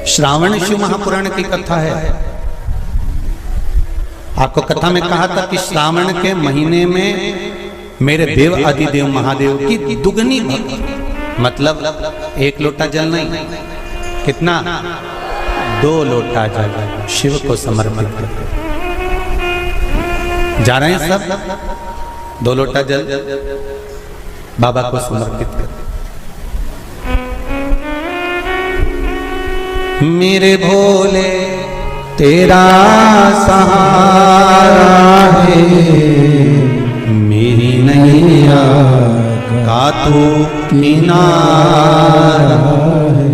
श्रावण शिव महापुराण की कथा है। आपको कथा में कहा था कि श्रावण के महीने में मेरे देव आदिदेव महादेव की दुगनी भक्ति, मतलब एक लोटा जल नहीं, कितना 2 लोटा जल शिव को समर्पित करते। जा रहे हैं सब 2 लोटा जल बाबा को समर्पित करते। मेरे भोले तेरा सहारा है, मेरी नैया का तू किनारा है।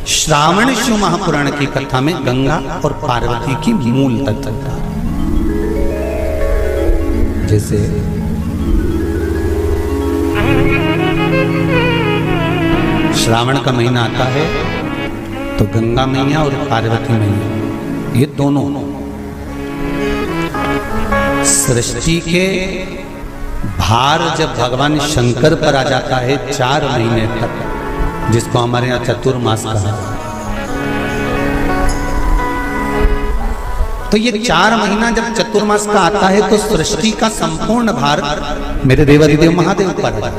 श्रावण शिव महापुराण की कथा में गंगा और पार्वती की मूल तत्वता, जैसे श्रावण का महीना आता है तो गंगा मैया और पार्वती मैया, ये दोनों सृष्टि के भार जब भगवान शंकर पर आ जाता है 4 महीने तक, जिसको हमारे यहाँ चतुर्मास कहा है, तो ये 4 महीना जब चतुर्मास का आता है तो सृष्टि का संपूर्ण भार मेरे देवादिदेव महादेव पर आता है।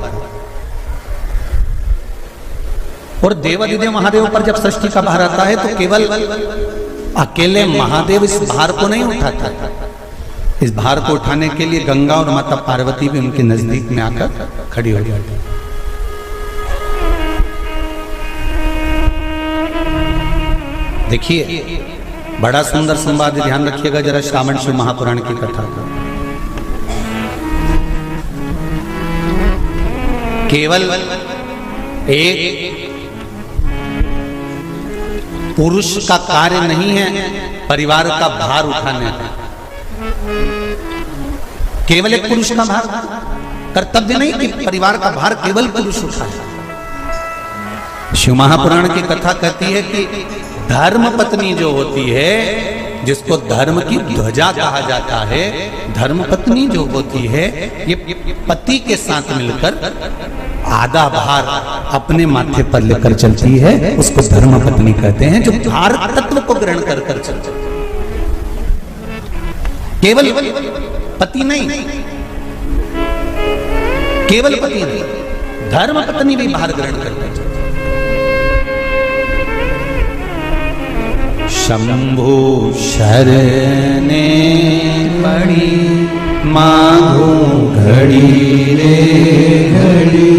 और देवादिदेव महादेव पर जब सृष्टि का भार आता है तो केवल अकेले महादेव इस भार को नहीं उठाता, इस भार को उठाने के लिए गंगा और माता पार्वती भी उनके नजदीक में आकर खड़ी हो जाती। देखिए बड़ा सुंदर संवाद, ध्यान रखिएगा जरा श्रावण शिव महापुराण की कथा का। केवल एक पुरुष का कार्य नहीं है परिवार का भार उठाने का, केवल एक पुरुष का भार कर्तव्य नहीं कि परिवार का भार केवल पुरुष उठाए। शिव महापुराण की कथा कहती है कि धर्म पत्नी जो होती है, जिसको धर्म की ध्वजा कहा जाता है, धर्म पत्नी जो होती है ये पति के साथ मिलकर आधा भार अपने माथे पर लेकर चलती है, उसको धर्म पत्नी कहते हैं, जो भार तत्व को ग्रहण कर कर चलती है। केवल पति नहीं, केवल पति नहीं, धर्म पत्नी भी भार ग्रहण करते हैं। शंभु शरणे पड़ी मांगू घड़ी रे घड़ी,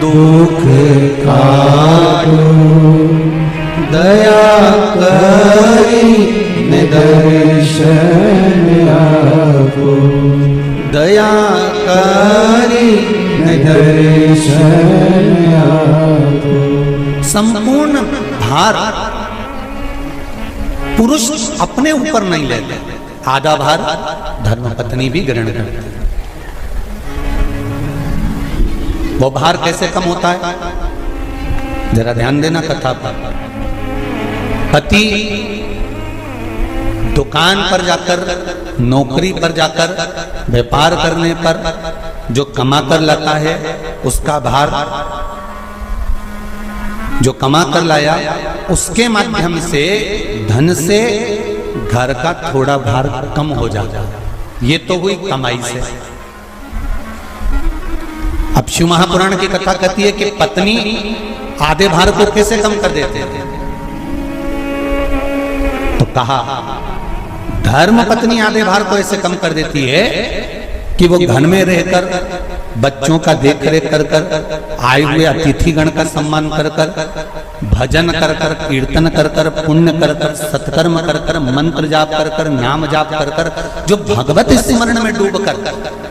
दुख काटो दया करी दर्शन आपो, दया करी दर्शन आपो। संपूर्ण भार पुरुष अपने ऊपर नहीं लेते, आधा भार धर्मपत्नी भी ग्रहण करती है। वो भार कैसे कम होता है, जरा ध्यान देना कथा पर। पति दुकान पर जाकर, नौकरी पर जाकर, व्यापार करने पर जो कमा कर लाता है, उसका भार जो कमा कर लाया उसके माध्यम से धन से घर का थोड़ा भार कम हो जाता है। ये तो हुई कमाई से। अब शिव महापुराण की कथा कहती है कि पत्नी आधे भार को कैसे कम कर देते हैं, तो कहा धर्म पत्नी आधे भार को ऐसे कम कर देती है कि वो घर में रहकर बच्चों का देख रेख कर कर, आए हुए अतिथिगण का सम्मान कर कर, भजन कर कर, कीर्तन कर कर, पुण्य कर कर, सत्कर्म कर कर, मंत्र जाप कर कर, नाम जाप कर कर, जो भगवत स्मरण में डूब कर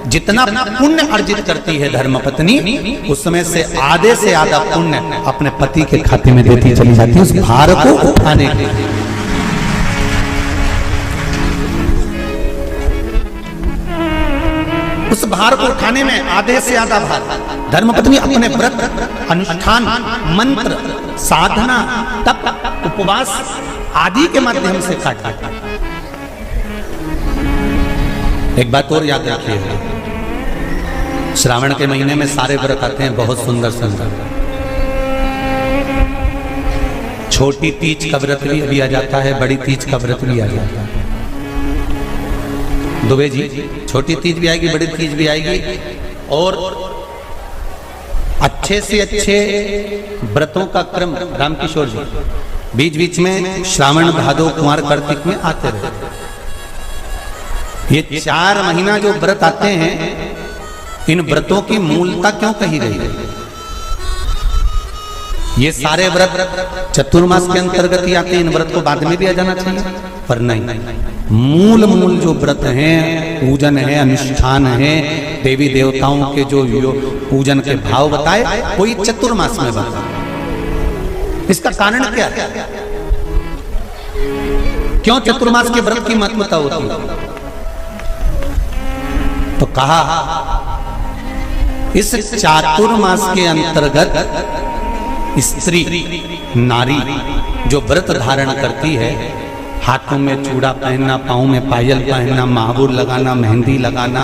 जितना पुण्य अर्जित करती है धर्मपत्नी, उसमें से आधे से आधा पुण्य अपने पति के खाते में देती चली जाती है, उस भार को उठाने के लिए। उस भार को उठाने में आधे से आधा भार धर्मपत्नी अपने व्रत, अनुष्ठान, मंत्र, साधना, तप, उपवास आदि के माध्यम से काट देती है। एक बात और याद रखिए, श्रावण के महीने में सारे व्रत आते हैं बहुत सुंदर सुंदर। छोटी तीज का व्रत भी आ जाता है, बड़ी तीज का व्रत भी आ जाता है। दुबे जी, छोटी तीज भी आएगी, बड़ी तीज भी आएगी, और अच्छे से अच्छे व्रतों का क्रम रामकिशोर जी बीच बीच में श्रावण भादो कुमार कार्तिक में आते रहे। ये 4 महीना जो व्रत आते हैं, इन व्रतों की मूलता क्यों कही गई है? ये सारे व्रत चतुर्मास के अंतर्गत ही आते हैं, इन व्रत को बाद में भी आ जाना चाहिए, पर नहीं, मूल जो व्रत हैं, पूजन है, अनुष्ठान है, देवी देवताओं के जो पूजन के भाव बताए, कोई चतुर्मास में बताए। इसका कारण क्या है? क्यों चतुर्मास के व्रत की महत्वता होती है? तो कहा इस चातुर्मास के अंतर्गत स्त्री नारी जो व्रत धारण करती है, हाथों में चूड़ा पहनना, पाँव में पायल पहनना, महाबूर लगाना, मेहंदी लगाना,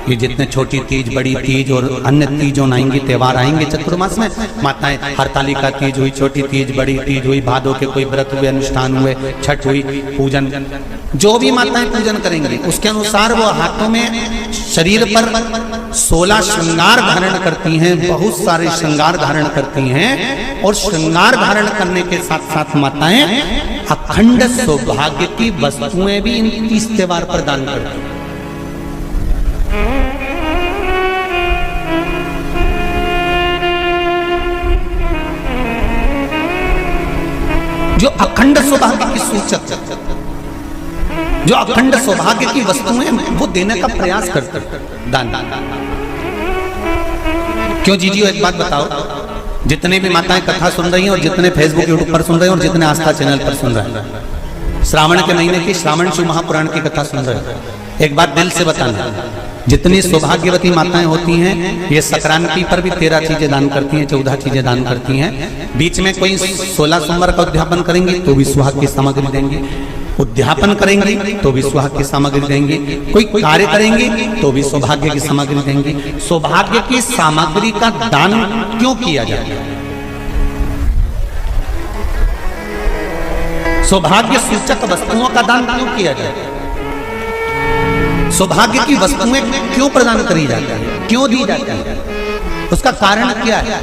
ये जितने छोटी तीज, बड़ी तीज और अन्य तीजों आएंगी, त्योहार आएंगे चतुर्मास में, माताएं हरतालिका तीज हुई, छोटी तीज, बड़ी तीज हुई, भादों के कोई व्रत हुए, अनुष्ठान हुए, छठ हुई, पूजन, जो भी माताएं पूजन करेंगी उसके अनुसार वो हाथों में, शरीर पर 16 श्रृंगार धारण करती हैं, बहुत सारे श्रृंगार धारण करती हैं, और श्रृंगार धारण करने के साथ साथ माताएं अखंड सौभाग्य की वस्तुएं भी इन 30 त्योहार पर दान करती हैं। जो अखंड सौभाग्य की सूचक, जो अखंड सौभाग्य की वस्तुएं वो देने का प्रयास करते दान। क्यों जीजियो, एक बात बताओ, जितने भी माताएं कथा सुन रही हैं और जितने फेसबुक यूट्यूब पर सुन रहे हैं और जितने आस्था चैनल पर सुन रहे हैं, श्रावण के महीने की श्रावण शिव महापुराण की कथा सुन रहे हैं, एक बात दिल से बताना, जितनी सौभाग्यवती माताएं होती हैं, ये संक्रांति पर भी 13 चीजें दान करती हैं, 14 चीजें दान करती हैं। बीच में कोई 16 सोमवार का उद्यापन करेंगी तो भी सुहाग की सामग्री देंगी, उद्यापन करेंगी तो भी सुहाग की सामग्री देंगी, कोई कार्य करेंगी तो भी सौभाग्य की सामग्री देंगी। सौभाग्य की सामग्री का दान क्यों किया जाता है? सौभाग्य सूचक वस्तुओं का दान क्यों किया जाता है? सौभाग्य की वस्तुएं क्यों प्रदान करी जाती है, क्यों दी जाती है? उसका कारण क्या है?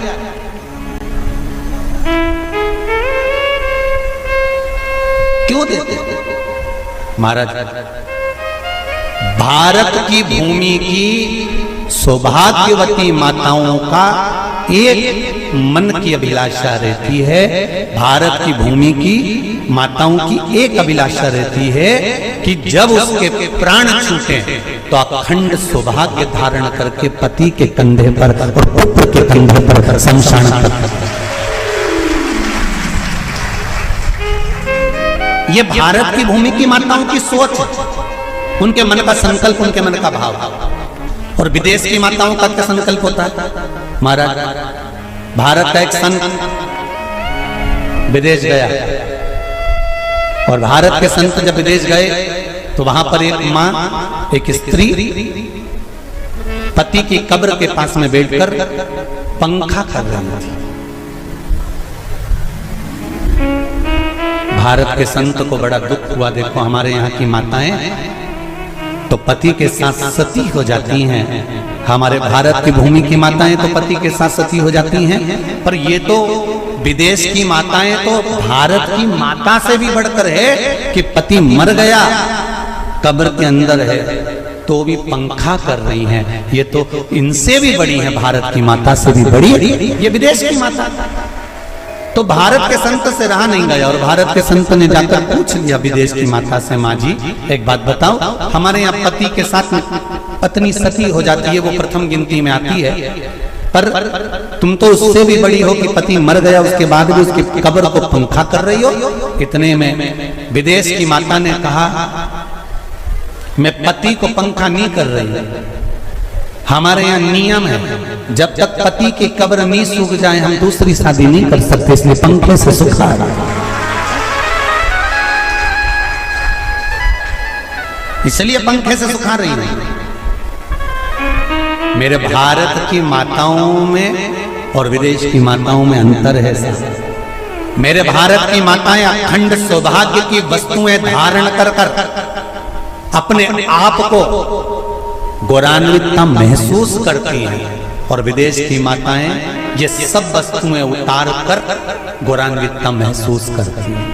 क्यों देते हैं महाराज? भारत की भूमि की सौभाग्यवती माताओं का एक मन की अभिलाषा रहती है, भारत की भूमि की माताओं की एक अभिलाषा रहती है कि जब उसके प्राण छूटे तो अखंड सौभाग्य धारण करके पति के कंधे पर और पुत्र के कंधे पर शमशान पर। ये भारत की भूमि की माताओं की सोच, उनके मन का संकल्प, उनके मन का भाव। और विदेश की माताओं का क्या संकल्प होता है महाराज? भारत का एक संत विदेश गया, और भारत के संत जब विदेश गए तो वहां पर एक मां, एक स्त्री पति की कब्र के पास में बैठकर पंखा कर रही थी। भारत के संत को बड़ा दुख हुआ, देखो हमारे यहाँ की माताएं तो पति के साथ सती हो जाती हैं, हमारे भारत की भूमि की माताएं तो पति के साथ सती हो जाती हैं, पर ये तो विदेश की माताएं तो भारत की माता से भी बढ़कर है कि पति मर गया, कब्र के अंदर है तो भी पंखा कर रही हैं। ये तो इनसे भी बड़ी है, भारत की माता से भी बड़ी ये विदेश की माता। तो भारत के संत से रहा नहीं गया, और भारत के संत ने जाकर पूछ लिया विदेश की माता से, माँ जी एक बात बताओ, हमारे यहाँ पति के साथ पत्नी सती हो जाती है, वो प्रथम गिनती में आती है, पर तुम तो उससे भी बड़ी हो कि पति मर गया उसके बाद भी उसकी कब्र को पंखा कर रही हो। इतने में विदेश की माता ने कहा, मैं पति को पंखा नहीं कर रही, हमारे यहाँ नियम है जब तक पति की कब्र नहीं सूख जाए हम दूसरी शादी नहीं कर सकते, इसलिए पंखे से सुखा रहे, इसलिए पंखे से सुखा रही है। मेरे भारत की माताओं में और विदेश की माताओं में अंतर है। मेरे भारत की माताएं अखंड सौभाग्य की वस्तुएं धारण कर कर अपने आप को गौरवान्वितता महसूस करती हैं, और विदेश की माताएं ये सब वस्तुएं उतार कर गौरवान्वितता महसूस करती हैं।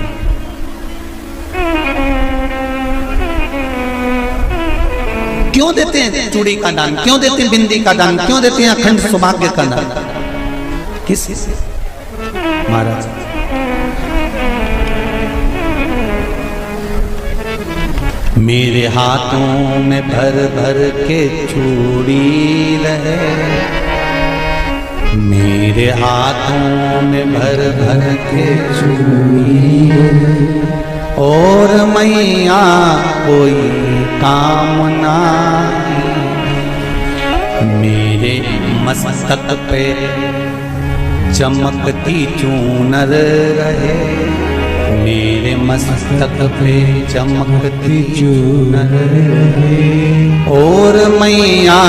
क्यों देते हैं चूड़ी का दान, क्यों देते हैं बिंदी का दान, क्यों देते हैं अखंड सौभाग्य का दान? किस महाराज मेरे हाथों में भर भर के चूड़ी रहे, मेरे हाथों में भर भर के चूड़ी, और मैया कोई काम नहीं, मेरे मस्तक पे चमकती चूनर रहे, मेरे मस्तक पे चमकती चूनर रहे, और मैया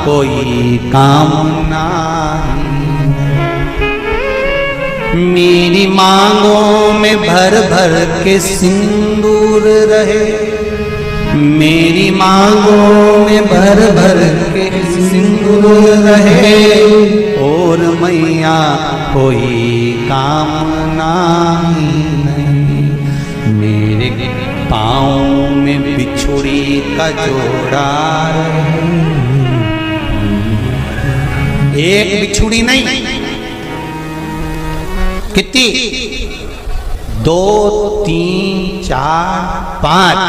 कोई काम नहीं, मेरी मांगों में भर भर के सिंदूर रहे, मेरी मांगों में भर भर के सिंदूर रहे, और मैया कोई कामना नहीं, मेरे पाँव में बिछुड़ी का जोड़ा रहे, एक बिछुड़ी नहीं, कितनी? 2 3 4 5,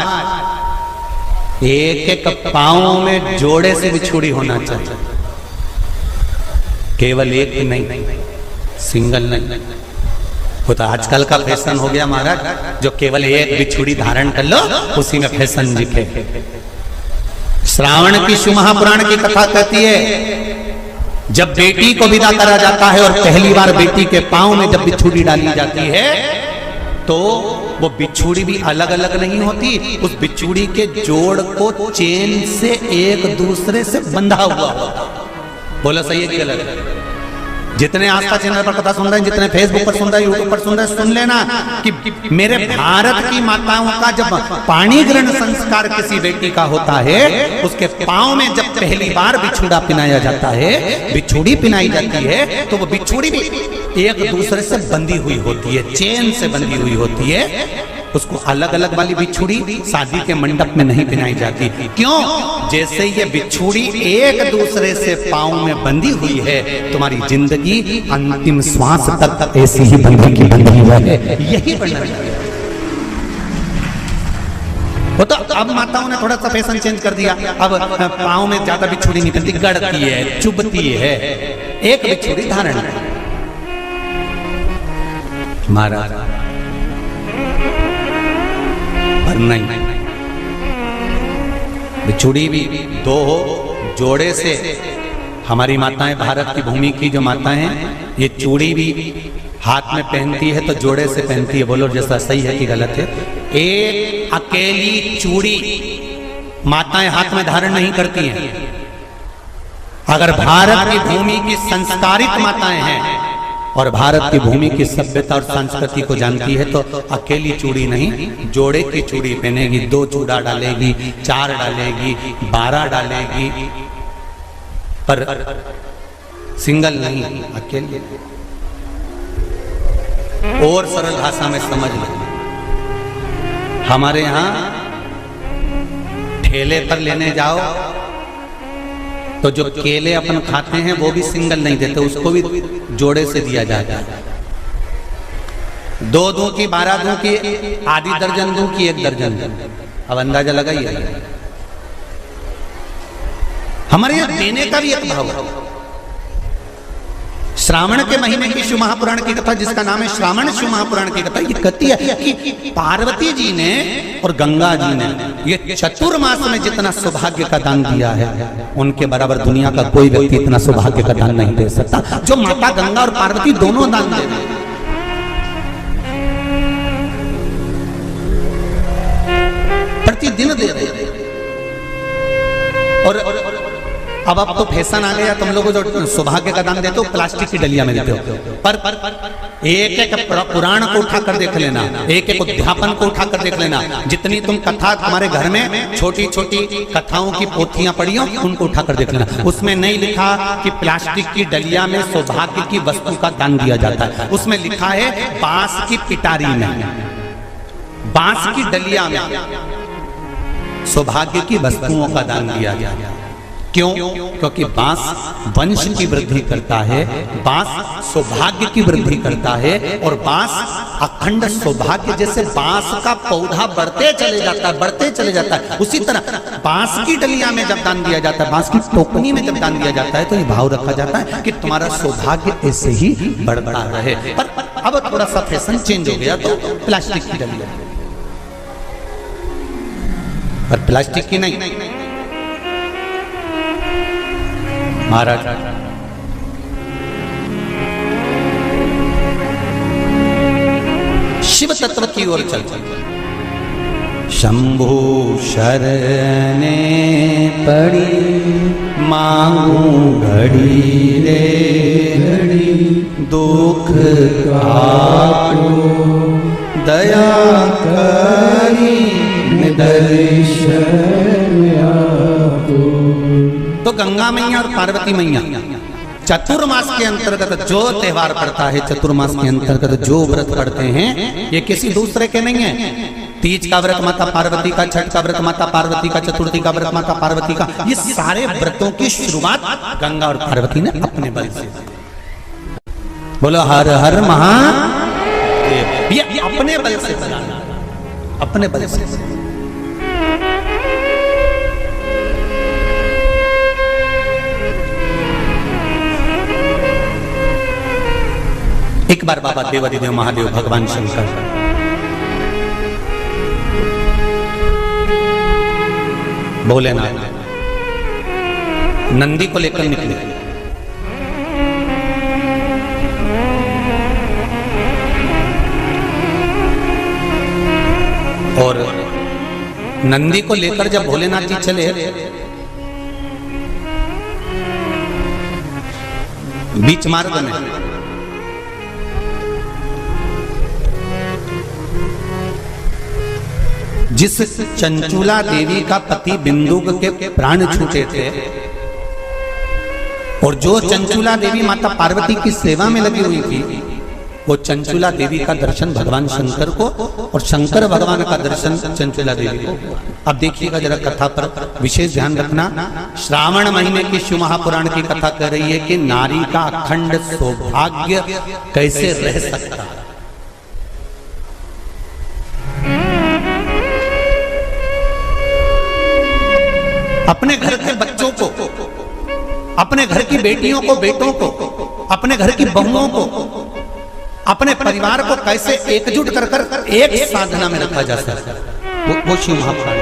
एक एक पाँव में जोड़े से बिछुड़ी होना चाहिए, केवल एक नहीं, सिंगल नहीं। वो तो आजकल का फैशन हो गया महाराज, जो केवल एक बिछुड़ी धारण कर लो उसी में फैशन दिखे। श्रावण की शिव महापुराण की कथा कहती है, जब बेटी को विदा करा जाता है और पहली बार बेटी के पांव में जब बिछुड़ी डाली जाती है, तो वो बिछुड़ी भी अलग अलग नहीं होती, उस बिछुड़ी के जोड़ को चेन से एक दूसरे से बंधा हुआ होता। बोलो सही है कि गलत? जितने आस्था चैनल पर कथा सुन रहे हैं, जितने फेसबुक पर सुन रहे हैं, यूट्यूब पर सुन रहे हैं, सुन लेना कि मेरे भारत की माताओं का जब पाणी ग्रहण संस्कार किसी बेटी का होता है, उसके पांव में जब पहली बार बिछुड़ा पिनाया जाता है, बिछुड़ी पिनाई जाती है, तो वो बिछुड़ी भी एक दूसरे से बंधी हुई होती है, चेन से बंधी हुई होती है। उसको अलग अलग वाली बिछुड़ी शादी के मंडप में नहीं पिनाई जाती। क्यों? जैसे ये बिछुड़ी एक दूसरे से पांव में बंधी हुई है, तुम्हारी जिंदगी अंतिम श्वास तक ऐसी ही बंधी की बंधी रहे, यही बनना चाहिए। वो तो अब माताओं ने थोड़ा सा फैशन चेंज कर दिया, अब पांव में ज्यादा बिछुड़ी नहीं बनती, गड़ती है, चुभती है, एक बिछुड़ी धारण है। महाराज पर नहीं, बिछुड़ी भी 2 हो, जोड़े से। हमारी माताएं, भारत की भूमि की जो माताएं हैं, ये चूड़ी भी हाथ में पहनती है तो जोड़े से पहनती है। बोलो जैसा सही है कि गलत है? एक अकेली चूड़ी माताएं हाथ में धारण नहीं करती हैं। अगर भारत की भूमि की संस्कारित माताएं हैं और भारत की भूमि की सभ्यता और संस्कृति को जानती है, तो अकेली चूड़ी नहीं, जोड़े की चूड़ी पहनेगी, 2 चूड़ा डालेगी, 4 डालेगी, 12 डालेगी, पर सिंगल नहीं, अकेले। और सरल भाषा में समझ लो, हमारे यहां ठेले पर लेने जाओ तो जो केले अपन खाते हैं वो भी सिंगल नहीं देते, उसको भी जोड़े से दिया जाता है। 2 दूं की, 12 दूं की, आधी दर्जन दूं की 1 दर्जन। अब अंदाजा लगाइए, हमारे यहाँ देने का भी एक भाव है। श्रावण के महीने की शिव महापुराण की कथा, जिसका नाम है श्रावण शिव महापुराण की कथा, ये कहती है कि पार्वती जी ने और गंगा जी ने ये चतुर्मास में जितना सौभाग्य का दान दिया है, उनके बराबर दुनिया का कोई व्यक्ति इतना सौभाग्य का दान नहीं दे सकता, जो माता गंगा और पार्वती दोनों दान दे रहे हैं। प्रतिदिन दे रहे हैं। और अब तो फैशन आ गया, तुम लोग जो सौभाग्य का दान देते हो प्लास्टिक की डलिया में देते हो, पर एक एक पुराण को उठा कर देख लेना, एक एक उद्यापन को उठा कर देख लेना, जितनी तुम कथा तुम्हारे घर में छोटी छोटी कथाओं की पोथियां पड़ी हो उनको उठा कर देख लेना, उसमें नहीं लिखा कि प्लास्टिक की डलिया में सौभाग्य की वस्तु का दान दिया जाता है, उसमें लिखा है बांस की पिटारी में, बांस की डलिया में सौभाग्य की वस्तुओं का दान दिया जाता है। क्यों? क्योंकि बांस वंश की वृद्धि करता है, बांस सौभाग्य की वृद्धि करता है, और बांस अखंड सौभाग्य, जैसे बांस का पौधा बढ़ते चले जाता है, बढ़ते चले जाता है, उसी तरह बांस की डलिया में जब दान दिया जाता है, बांस की टोकनी में जब दान दिया जाता है, तो ये भाव रखा जाता है कि तुम्हारा सौभाग्य ऐसे ही बढ़ता रहे। पर अब थोड़ा सा फैशन चेंज हो गया, तो प्लास्टिक की डलिया, पर प्लास्टिक की नहीं महाराज। शिव तत्व की ओर चलते, शंभु शरणे पड़ी मांगू घड़ी रे घड़ी, दुख काटो दया करी दर्शन आपो। तो गंगा मैया और पार्वती मैया चतुर्मास के अंतर्गत जो त्योहार पड़ता है, चतुर्मास के अंतर्गत जो व्रत पड़ते हैं, ये किसी दूसरे के नहीं है। तीज का व्रत माता पार्वती का, छठ का व्रत माता पार्वती का, चतुर्थी का व्रत माता पार्वती का, ये सारे व्रतों की शुरुआत गंगा और पार्वती ने अपने बल से। बोलो हर हर महादेव, ये अपने बल से बनाना, अपने बल से। एक बार बाबा देवाधिदेव महादेव भगवान शंकर भोलेनाथ नंदी को लेकर निकले, और नंदी को लेकर जब भोलेनाथ जी चले, बीच मार्ग में जिस चंचुला देवी का पति बिंदुक के प्राण छूटे थे, और जो चंचुला देवी माता पार्वती की सेवा में लगी हुई थी, वो चंचुला देवी का दर्शन भगवान शंकर को, और शंकर भगवान का दर्शन चंचुला देवी को। अब देखिएगा जरा कथा पर विशेष ध्यान रखना। श्रावण महीने की शिव महापुराण की कथा कह रही है कि नारी का अखंड सौभाग्य कैसे रह सकता है। अपने घर के बच्चों को, अपने घर की बेटियों को, बेटों को, अपने घर की बहुओं को, अपने परिवार को कैसे एकजुट कर कर एक साधना में रखा जा सकता है, वो शिव महापुराण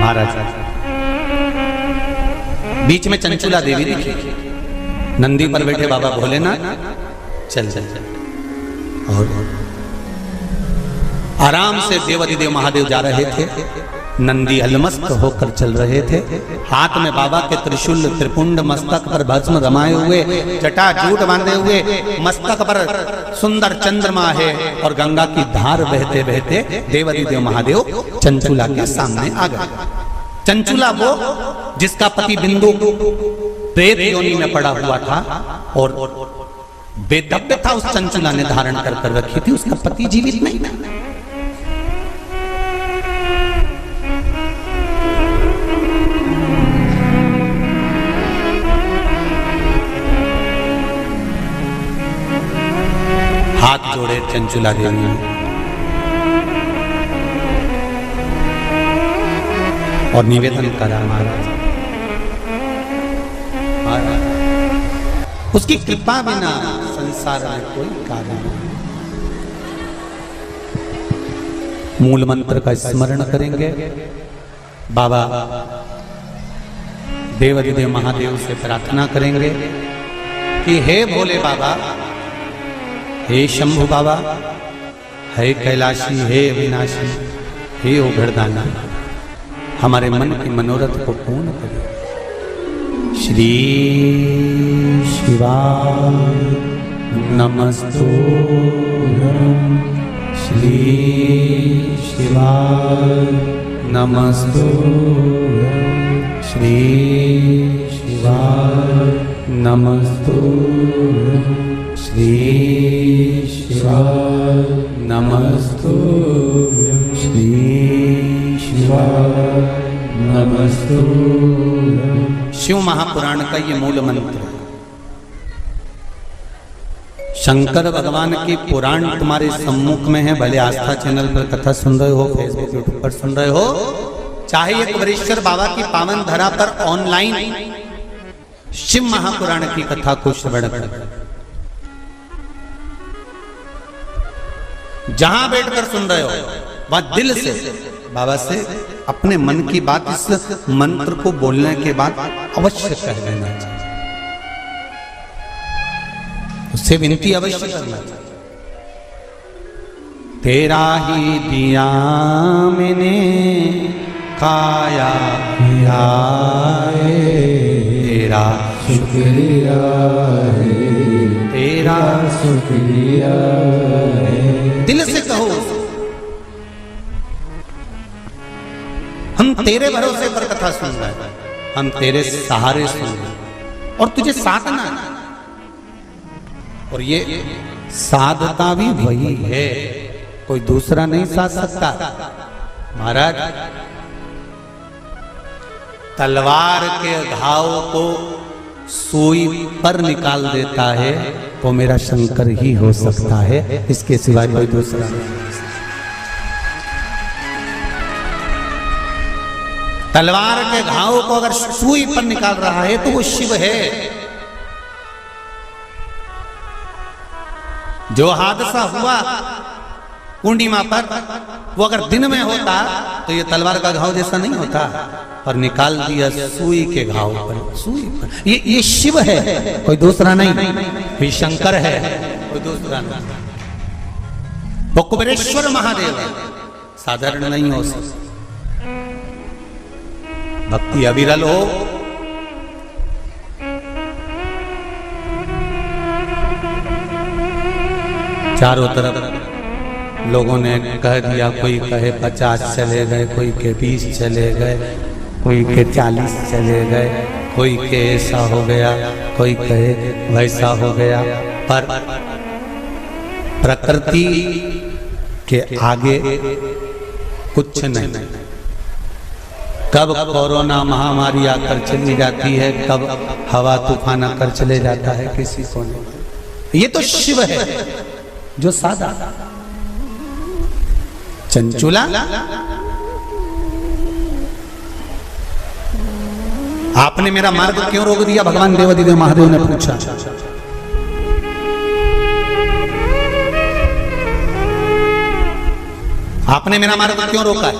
महाराज। बीच में चंचुला देवी दिखी, नंदी पर बैठे बाबा भोलेनाथ चल चल चल, और आराम से देवाधिदेव महादेव जा रहे थे। नंदी अलमस्त होकर चल रहे थे, हाथ में बाबा के त्रिशूल त्रिपुंड, मस्तक पर भस्म रमाए हुए, जटाजूट बांधे हुए, मस्तक पर सुंदर चंद्रमा है, और गंगा की धार बहते बहते देवाधिदेव महादेव चंचुला के सामने आ गए। चंचुला वो जिसका पति बिंदु प्रेत योनि में पड़ा हुआ था, और बेदब्य था उस चंचुला ने धारण कर रखी थी, उसका पति जीवित नहीं था। हाथ जोड़े चंचुला देवी ने, और निवेदन करा महाराज, उसकी कृपा बिना संसार में कोई कार्य नहीं। मूल मंत्र का स्मरण करेंगे, बाबा देवाधिदेव महादेव से प्रार्थना करेंगे कि हे भोले बाबा, हे शंभु बाबा, हे कैलाशी, हे अविनाशी, हे ओघड़दाना, हमारे मन के मनोरथ को पूर्ण करे। श्री शिवाय नमस्तुभ्यं, श्री शिवाय नमस्तुभ्यं, श्री शिवाय नमस्तुभ्यं, श्री शिवाय नमस्तुभ्यं, श्री शिवाय नमस्तुभ्यं। शिव महापुराण का ये मूल मंत्र है। शंकर भगवान की पुराण तुम्हारे सम्मुख में है, भले आस्था चैनल पर कथा सुन रहे हो, फेसबुक यूट्यूब पर सुन रहे हो, चाहे एक वरेश्वर बाबा की पावन धरा पर ऑनलाइन शिव महापुराण की कथा को श्रवण कर, जहां बैठकर सुन रहे हो वहां दिल से बाबा से अपने मन की बात इस मंत्र को बोलने के बाद अवश्य कह लेना चाहिए, उससे विनती अवश्य करना चाहिए। तेरा ही दिया मैंने खाया पिया है, तेरा शुक्रिया है, तेरा शुक्रिया है। दिल से कहो, हम तेरे भरोसे पर कथा सुन रहे हैं, हम तेरे सहारे सुन रहे हैं और तुझे साधना है। और ये साधता भी वही है, कोई दूसरा नहीं साध सकता। महाराज तलवार के घाव को सुई पर निकाल देता है तो मेरा शंकर ही हो सकता है, इसके सिवाय कोई दूसरा नहीं। तलवार के घाव को अगर सुई पर निकाल रहा है तो वो शिव है। जो हादसा हुआ पूर्णिमा पर, वो अगर दिन में होता तो ये तलवार का घाव जैसा नहीं होता, और निकाल दिया सुई के घाव पर, सुई पर। ये शिव है, कोई दूसरा नहीं। कोई शंकर है, कोई दूसरा नहीं। वो कुबेरेश्वर महादेव है, साधारण नहीं हो सकता। भक्ति अविरल हो, चारों तरफ लोगों ने कह दिया, कोई कहे 50 चले गए, कोई के 20 चले गए, कोई के 40 चले गए, कोई के ऐसा हो गया, कोई कहे वैसा हो गया। पर प्रकृति के आगे कुछ नहीं। कब कोरोना महामारी आकर चली जाती है, कब हवा तूफान आकर चले जाता है, किसी को नहीं। ये तो शिव है जो सादा चंचुला। आपने मेरा मार्ग क्यों रोक दिया? भगवान देवाधिदेव महादेव ने पूछा। आपने मेरा मार्ग क्यों रोका?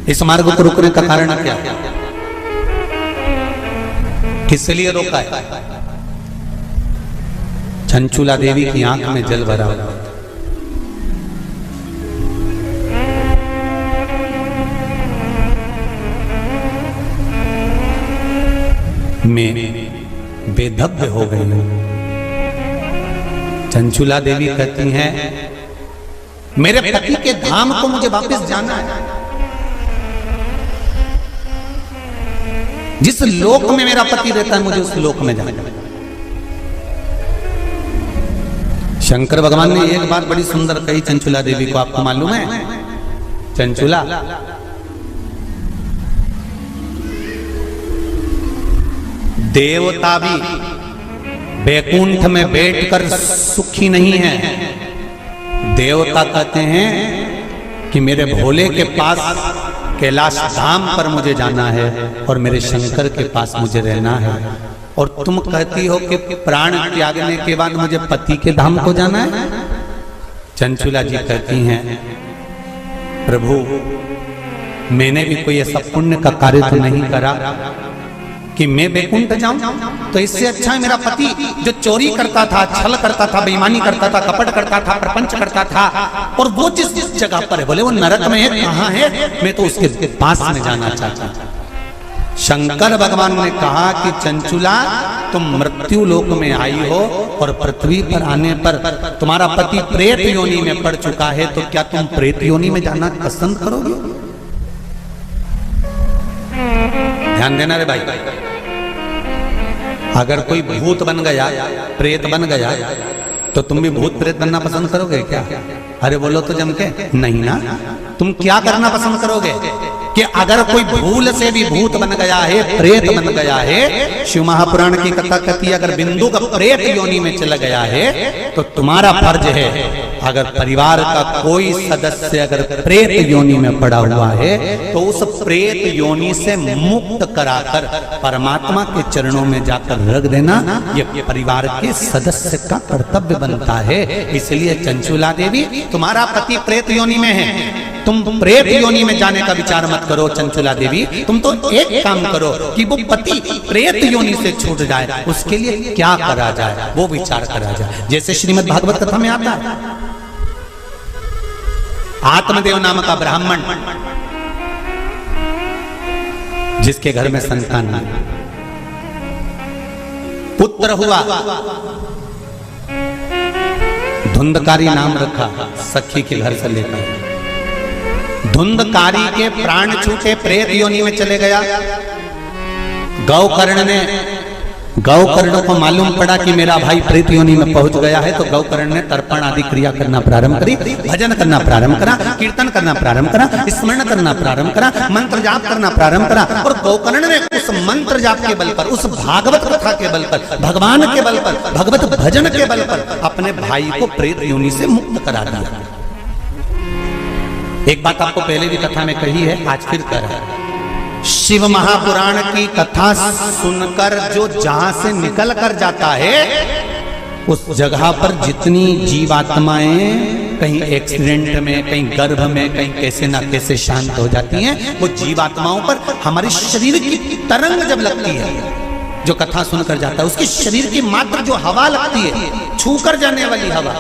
इस मार्ग को रोकने का कारण क्या? किस लिए रोका है? चंचुला देवी की आंख में जल भरा हुआ। मैं बेधब्य हो गई हूं। चंचुला देवी कहती हैं, मेरे पति के धाम को मुझे वापस जाना है। जिस लोक में मेरा पति रहता है मुझे उस लोक में जाना है। शंकर भगवान ने एक बात बड़ी सुंदर कही चंचुला देवी को, आपको मालूम है? चंचुला, देवता भी बैकुंठ में बैठकर सुखी नहीं है। देवता कहते हैं कि मेरे भोले के पास कैलाश धाम पर मुझे जाना है और मेरे शंकर के पास मुझे रहना है। और तुम कहती हो कि प्राण त्यागने के बाद मुझे पति के धाम को जाना है। चंचुला जी कहती हैं, प्रभु मैंने भी कोई ऐसा पुण्य का कार्य तो नहीं करा कि मैं वैकुंठ जाऊं, तो इससे अच्छा है मेरा पति जो चोरी करता था, छल करता था, बेईमानी करता था, कपट करता था, प्रपंच करता था, और वो जिस जगह पर है, बोले वो नरक में है, कहां है, मैं तो उसके पास में जाना चाहता हूं। शंकर भगवान ने कहा कि चंचुला, तुम मृत्यु लोक में आई हो और पृथ्वी पर आने पर तुम्हारा पति प्रेत योनि में पड़ चुका है, तो क्या तुम प्रेत योनि में जाना पसंद करोगे? ध्यान देना रे भाई, अगर कोई भूत बन गया, प्रेत बन गया, तो तुम भी भूत प्रेत बनना पसंद करोगे क्या? अरे बोलो तो जम के, नहीं ना। तुम क्या करना पसंद करोगे कि अगर कोई भूल से भी भूत बन गया है, प्रेत बन गया है, शिव महापुराण की कथा कहती है अगर बिंदु का प्रेत योनि में चला गया है, तो तुम्हारा फर्ज है, अगर परिवार का कोई सदस्य अगर प्रेत योनि में पड़ा हुआ है, तो उस प्रेत योनि से मुक्त कराकर परमात्मा के चरणों में जाकर रख देना, ये परिवार के सदस्य का कर्तव्य बनता है। इसलिए चंचुला देवी, तुम्हारा पति प्रेत योनि में है, तुम प्रेत योनि में जाने का विचार मत करो। चंचुला देवी, तुम तो एक काम करो कि वो पति प्रेत योनि से छूट जाए, उसके लिए क्या करा जाए वो विचार करा जाए। जैसे श्रीमद् भागवत कथा में आता है, आत्मदेव नाम का ब्राह्मण जिसके घर में संतान नहीं, पुत्र हुआ, धुंधकारी नाम रखा, सखी के घर से लेकर। धुंधकारी के प्राण छूटे, प्रेत योनि में चले गया। गौकर्ण को मालूम पड़ा कि मेरा भाई प्रेत योनि में पहुंच गया है, तो गौकर्ण ने तर्पण आदि क्रिया करना प्रारंभ करी, भजन करना प्रारंभ करा, कीर्तन करना प्रारंभ करा, स्मरण करना प्रारंभ करा, मंत्र जाप करना प्रारंभ करा। और गौकर्ण ने उस मंत्र जाप के बल पर, उस भागवत कथा के बल पर, भगवान के बल पर, भगवत भजन के बल पर अपने भाई को प्रेत योनि से मुक्त करा दिया। एक बात आपको पहले भी कथा में कही है, आज फिर कर रहा है। शिव महापुराण की कथा सुनकर जो जहां से निकल कर जाता है, उस जगह पर जितनी जीवात्माएं कहीं एक्सीडेंट में, कहीं गर्भ में, कहीं कैसे ना कैसे शांत हो जाती हैं, वो जीवात्माओं पर हमारे शरीर की तरंग जब लगती है, जो कथा सुनकर जाता है, उसके शरीर की मात्र जो हवा लगती है, छूकर जाने वाली हवा,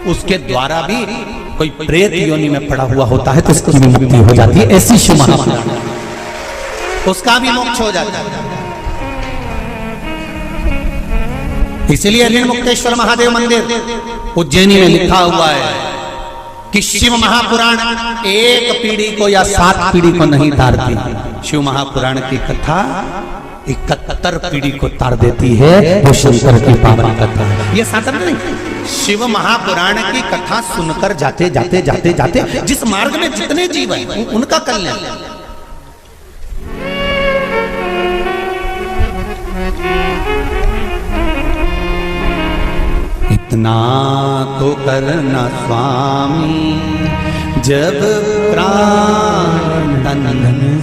उसके द्वारा भी कोई प्रेत योनि में पड़ा हुआ होता है तो उसकी भी मुक्ति हो जाती है। ऐसी शिव महापुराण, उसका भी मोक्ष हो जाता है। इसलिए ऋण मुक्तेश्वर महादेव मंदिर उज्जैनी में लिखा हुआ है कि शिव महापुराण एक पीढ़ी को या 7 पीढ़ी को नहीं तारती। शिव महापुराण की कथा 71 पीढ़ी को तार देती है। वो शंकर की पावन कथा है, ये साधन नहीं। शिव महापुराण की कथा सुनकर जाते जाते जाते जाते जिस मार्ग में जितने जीव हैं उनका कल्याण। इतना तो करना स्वामी जब प्राण तन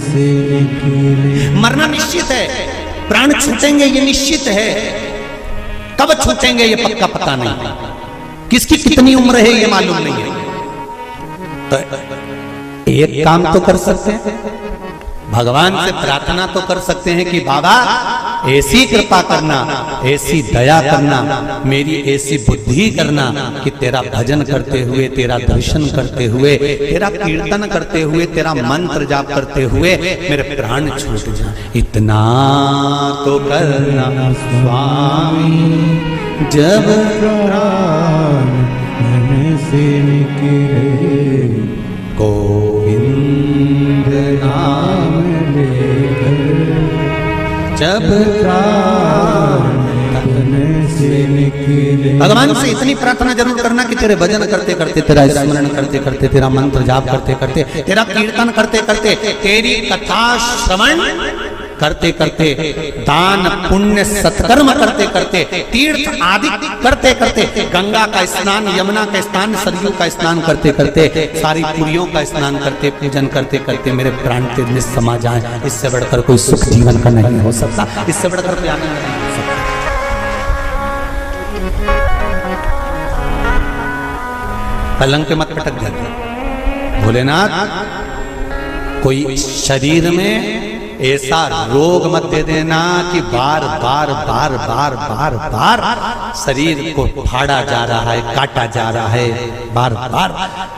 से निकले। मरना निश्चित है, प्राण छूटेंगे ये निश्चित है, कब छूटेंगे ये पक्का पता नहीं, किसकी कितनी उम्र है ये मालूम नहीं है। तो एक काम तो कर सकते हैं, भगवान से प्रार्थना तो कर सकते हैं कि बाबा ऐसी कृपा करना, ऐसी दया करना, मेरी ऐसी बुद्धि करना कि तेरा भजन करते हुए, तेरा दर्शन करते हुए, तेरा कीर्तन करते हुए, तेरा मंत्र जाप करते हुए मेरे प्राण छूट जाए। इतना तो करना स्वामी जब प्राण मन से निकले, गोविंद नाम लेकर जब प्राण तन से निकले। भगवान से इतनी प्रार्थना जरूर करना कि तेरे भजन करते करते, तेरा स्मरण करते करते, तेरा मंत्र जाप करते करते, तेरा कीर्तन करते करते, तेरी कथा श्रवण करते करते, दान पुण्य सत्कर्म करते करते, तीर्थ आदि करते करते, गंगा का स्नान, यमुना का स्नान, सरयू का स्नान करते करते, सारी पुरियों का स्नान करते, पूजन करते करते मेरे प्राण तेज में समा जाए। इससे बढ़कर कोई सुख जीवन का नहीं हो सकता, इससे बढ़कर कोई आनंद नहीं हो सकता। पलंग पे मत पटक जाते भोलेनाथ। कोई शरीर में ऐसा रोग मत दे देना कि बार बार बार बार बार बार शरीर को फाड़ा जा रहा है, काटा जा रहा है, बार बार।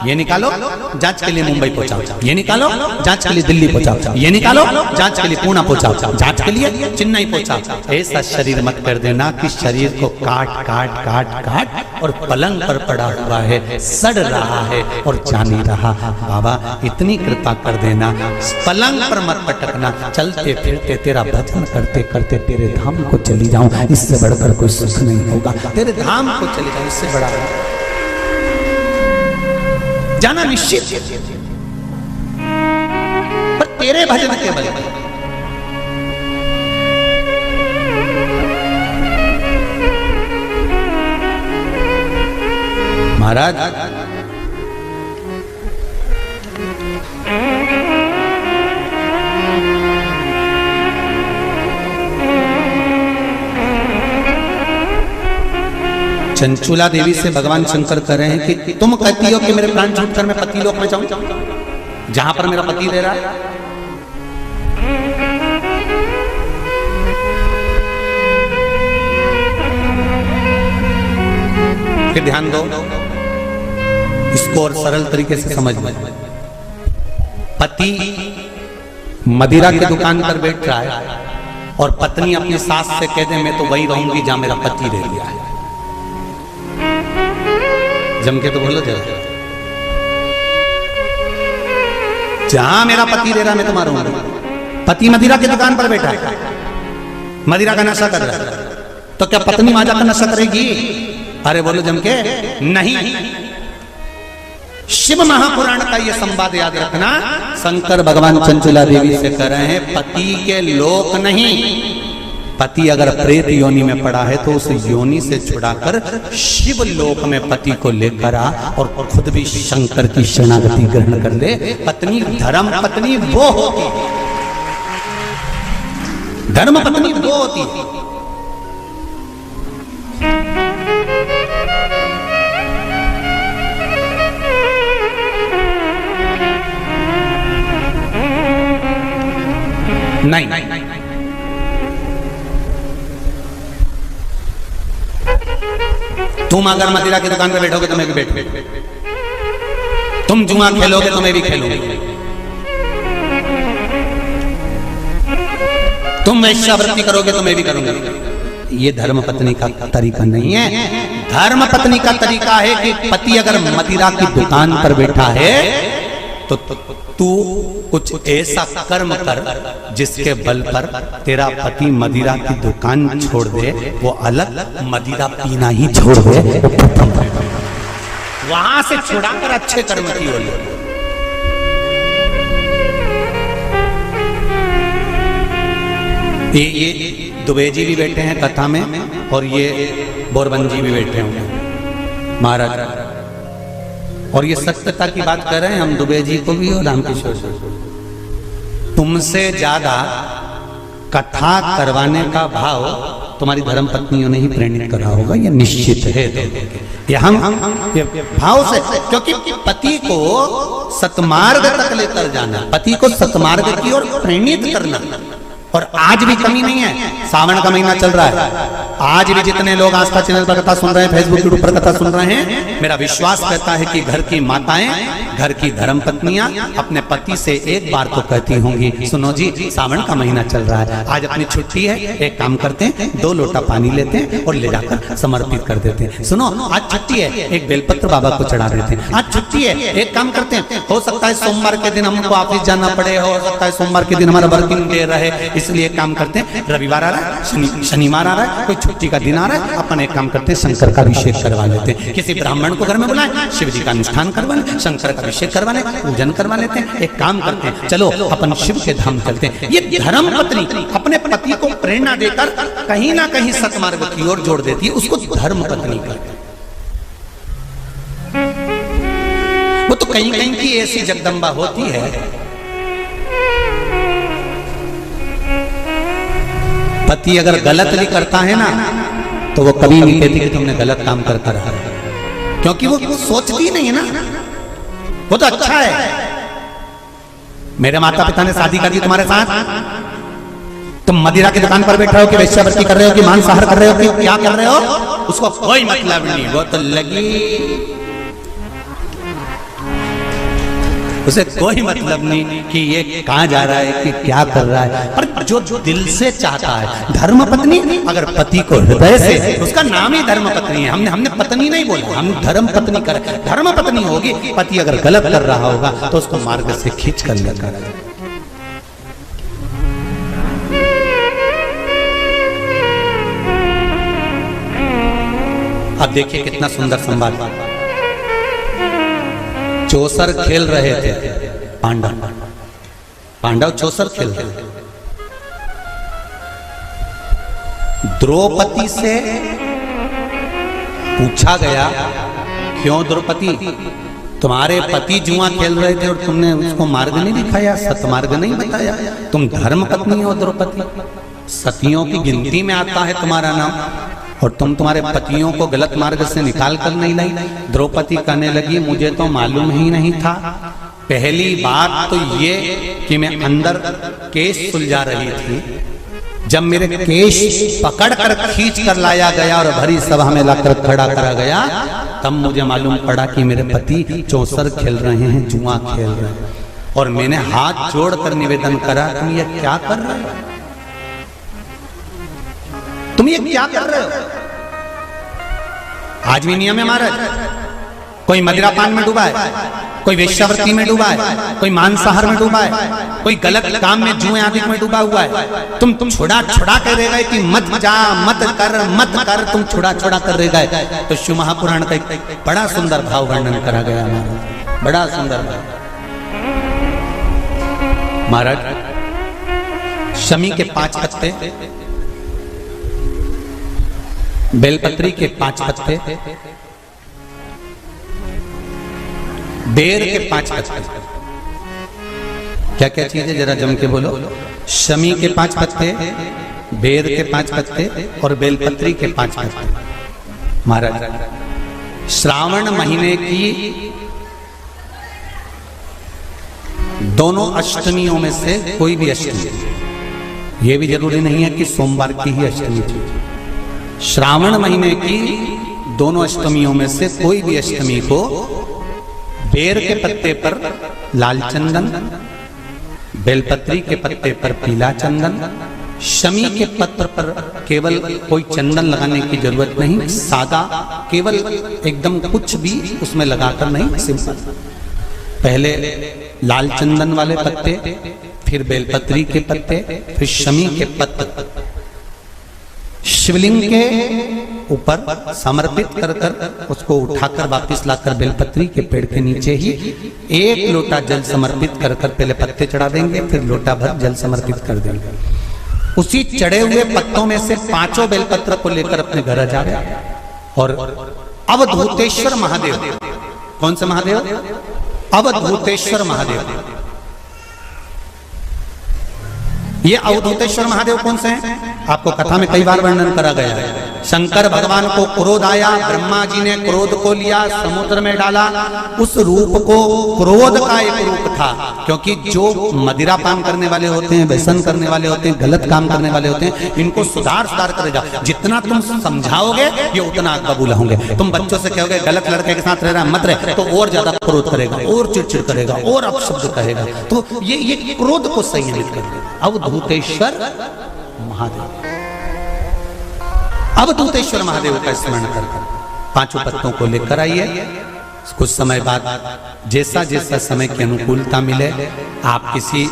ये निकालो जांच के लिए मुंबई पहुंचाओ, ये निकालो जांच के लिए दिल्ली पहुंचाओ, ये निकालो जांच के लिए पुणे पहुंचाओ, जांच के लिए चेन्नई पहुंचाओ। ऐसा शरीर मत कर देना कि शरीर को काट काट काट काट और पलंग पर पड़ा हुआ है, सड़ रहा है और जा नहीं रहा। बाबा इतनी कृपा कर देना, पलंग पर मत पटकना, चलते फिरते तेरा भजन करते करते तेरे धाम को चली जाऊं, इससे बढ़कर कोई सुख नहीं होगा। तेरे धाम को चली जाऊं, इससे बड़ा जाना निश्चित, पर तेरे भजन के बल पर। महाराज चंचुला देवी से भगवान शंकर कह रहे हैं कि तुम कहती हो कि मेरे प्राण छूटकर मैं पति लोक में जाऊं, जहां पर मेरा पति रह रहा है। फिर ध्यान दो, इसको और सरल तरीके से समझ लो। पति मदिरा की दुकान पर बैठ रहा है और पत्नी अपनी सास से कह दे मैं तो वही रहूंगी जहां मेरा पति रह गया है। जम के तो बोलो जरा, जहां मेरा पति रह रहा मैं तो मारूंगा। पति मदिरा की दुकान पर बैठा है, मदिरा का नशा कर रहा है, तो क्या पत्नी माजा का नशा करेगी? अरे बोलो जम के, नहीं। शिव महापुराण का ये संवाद याद रखना, शंकर भगवान चंचुला देवी से कह रहे हैं पति के लोक नहीं, पति अगर प्रेत योनि में पड़ा है तो उस योनि से छुड़ाकर शिव लोक में पति को लेकर आ और खुद भी शंकर की शरणागति ग्रहण कर ले। पत्नी धर्म पत्नी वो होती, धर्म पत्नी वो होती है। नहीं, तुम अगर मदिरा की दुकान पे बैठोगे तो मैं भी बैठूंगा, तुम जुआ खेलोगे तो मैं भी खेलूंगी, तुम वैश्यावृत्ति करोगे तो मैं भी करूंगा। ये धर्म पत्नी का तरीका नहीं है। धर्म पत्नी का तरीका है कि पति अगर मदिरा की दुकान पर बैठा है तो तू कुछ ऐसा कर्म कर जिसके बल पर तेरा पति मदिरा की दुकान छोड़ दे, वो अलग मदिरा पीना ही छोड़ दे, वहां से छुड़ाकर अच्छे कर्म की ओर। ये दुबे जी भी बैठे हैं कथा में और ये बोरबन जी भी बैठे होंगे महाराज, और ये सत्यता की बात कर रहे हैं हम दुबे जी को भी और रामकिशोर जी। तुमसे ज्यादा कथा करवाने का भाव तुम्हारी धर्म पत्नियों ने ही प्रेरित करा होगा, ये निश्चित है। ये हम भाव से, क्योंकि पति को सतमार्ग तक लेकर जाना, पति को सतमार्ग की ओर प्रेरित करना। और आज भी कमी नहीं है, सावन का महीना चल रहा है, आज भी जितने लोग आस्था चैनल पर कथा सुन रहे हैं, फेसबुक यूट्यूब पर कथा सुन रहे हैं, मेरा विश्वास कहता है कि घर की माताएं, घर की धर्म पत्नियां अपने पति से एक बार तो कहती होंगी, सुनो जी सावन का महीना चल रहा है, आज अपनी छुट्टी है, एक काम करते हैं 2 लोटा पानी लेते हैं और ले जाकर समर्पित कर देते हैं। सुनो आज छुट्टी है, एक बेलपत्र बाबा को चढ़ा देते हैं। आज छुट्टी है, एक काम करते हैं, हो सकता है सोमवार के दिन हमको ऑफिस जाना पड़े, हो सकता है सोमवार के दिन हमारा वर्किंग डे रहे, इसलिए काम करते हैं रविवार आ रहा है, शनिवार आ रहा है, कोई छुट्टी का दिन आ रहा है, अपन एक काम करते हैं शंकर का अभिषेक करवा लेते हैं। किसी ब्राह्मण को घर में बुलाएं, शिव जी का अनुष्ठान करवा लें, शंकर का अभिषेक करवा लें, पूजन करवा लेते हैं। एक काम करते हैं, चलो अपन शिव के धाम चलते हैं। ये धर्म पत्नी अपने पति को प्रेरणा देकर कहीं ना कहीं सतमार्ग की ओर जोड़ देती है, उसको धर्म पत्नी कहते हैं। वो तो कहीं कहीं की ऐसी जगदम्बा होती है, पति अगर गलत भी करता है ना तो वो कभी नहीं कहती कि तुमने गलत काम कर रहा है, क्योंकि वो सोचती नहीं है ना, वो तो अच्छा है। मेरे माता पिता ने शादी कर दी तुम्हारे साथ, तुम मदिरा की दुकान पर बैठे हो कि वेश्यावृत्ति कर रहे हो कि मांसाहार कर रहे हो कि क्या कर रहे हो, उसको कोई मतलब नहीं। वो तो लगी, उसे कोई मतलब नहीं कि ये कहां जा रहा है कि क्या कर रहा है। पर जो दिल से चाहता है, धर्म पत्नी अगर पति को हृदय से, उसका नाम ही धर्म पत्नी है। हमने पत्नी नहीं बोला, हम धर्म पत्नी कर, धर्म पत्नी होगी। पति अगर गलत कर रहा होगा तो उसको मार्ग से खींच कर लेकर। अब देखिए कितना सुंदर संवाद। चौसर खेल रहे थे पांडव चौसर खेल रहे थे। द्रौपदी से पूछा गया, क्यों द्रौपदी, तुम्हारे पति जुआ खेल रहे थे और तुमने उसको मार्ग नहीं दिखाया, सतमार्ग नहीं बताया। तुम धर्म पत्नी हो द्रौपदी, सतियों की गिनती में आता है तुम्हारा नाम, और तुम तुम्हारे पतियों को गलत मार्ग से निकाल कर नहीं लाई। द्रौपदी कहने लगी, मुझे तो मालूम ही नहीं था। पहली बात तो ये कि मैं अंदर केश सुलझा रही थी, जब मेरे केश पकड़ कर खींच कर लाया गया और भरी सभा में लाकर खड़ा करा गया, तब मुझे मालूम पड़ा कि मेरे पति चौसर खेल रहे हैं, जुआ खेल रहे हैं। और मैंने हाथ जोड़कर निवेदन करा, तुम ये क्या कर रहे हो, तुम ये क्या कर रहे हो। आज भी नियम है महाराज, कोई मदिरा पान में डूबा है, कोई वेश्यावृत्ति में डूबा है, कोई मांसाहार में डूबा है, कोई गलत काम में जुए आदि में डूबा हुआ है। तुम छुड़ा कर रह गए कि मत जा, मत कर, तुम छुड़ा कर रह गए। तो शिव महापुराण का एक बड़ा सुंदर भाव वर्णन करा गया महाराज, बड़ा सुंदर भाव। महाराज शमी के 5 पत्ते, बेलपत्री के 5 पत्ते, बेर के 5 पत्ते, क्या क्या चीज है जरा जम के बोलो। शमी के 5 पत्ते, बेर के 5 पत्ते और बेलपत्री के 5 पत्ते। महाराज श्रावण महीने की दोनों अष्टमियों में से कोई भी अष्टमी, ये भी जरूरी नहीं है कि सोमवार की ही अष्टमी थी। श्रावण महीने की दोनों अष्टमियों में से कोई भी अष्टमी को बेर के पत्ते पर लाल चंदन, बेलपत्री के पत्ते पर पीला चंदन, शमी के पत्र पर केवल कोई चंदन लगाने की जरूरत नहीं, सादा केवल एकदम कुछ भी उसमें लगाकर नहीं, सिंपल। पहले लाल चंदन वाले पत्ते, फिर बेलपत्री के पत्ते, फिर शमी के पत्ते शिवलिंग के ऊपर समर्पित कर उसको उठाकर वापस लाकर बेलपत्री के पेड़ के नीचे ही 1 लोटा जल समर्पित कर पहले पत्ते चढ़ा देंगे, फिर लोटा भर जल समर्पित कर देंगे। उसी चढ़े हुए पत्तों में से 5 बेलपत्र को लेकर अपने घर जा रहे और अवधूतेश्वर महादेव, कौन से महादेव, अवधूतेश्वर महादेव। ये अवधूतेश्वर महादेव कौन से हैं? आपको कथा में कई बार वर्णन करा गया है। शंकर भगवान को क्रोध आया, ब्रह्मा जी ने क्रोध को लिया, समुद्र में डाला। उस रूप को क्रोध का एक रूप था, क्योंकि जो मदिरा पान करने वाले होते हैं, व्यसन करने वाले होते हैं, गलत काम करने वाले होते हैं, इनको सुधार करेगा। जितना तुम समझाओगे ये उतना आग बबूला होंगे। तुम बच्चों से कहोगे गलत लड़के के साथ रहना मत रहे, तो और ज्यादा क्रोध करेगा, और चिड़चिड़ करेगा, और अपशब्द कहेगा। तो ये क्रोध को संयमित करेगा। अवधूतेश्वर महादेव, अवधूतेश्वर महादेव का स्मरण कर 5 पत्तों को लेकर आइए। कुछ समय बाद जैसा जैसा समय की अनुकूलता मिले, आप किसी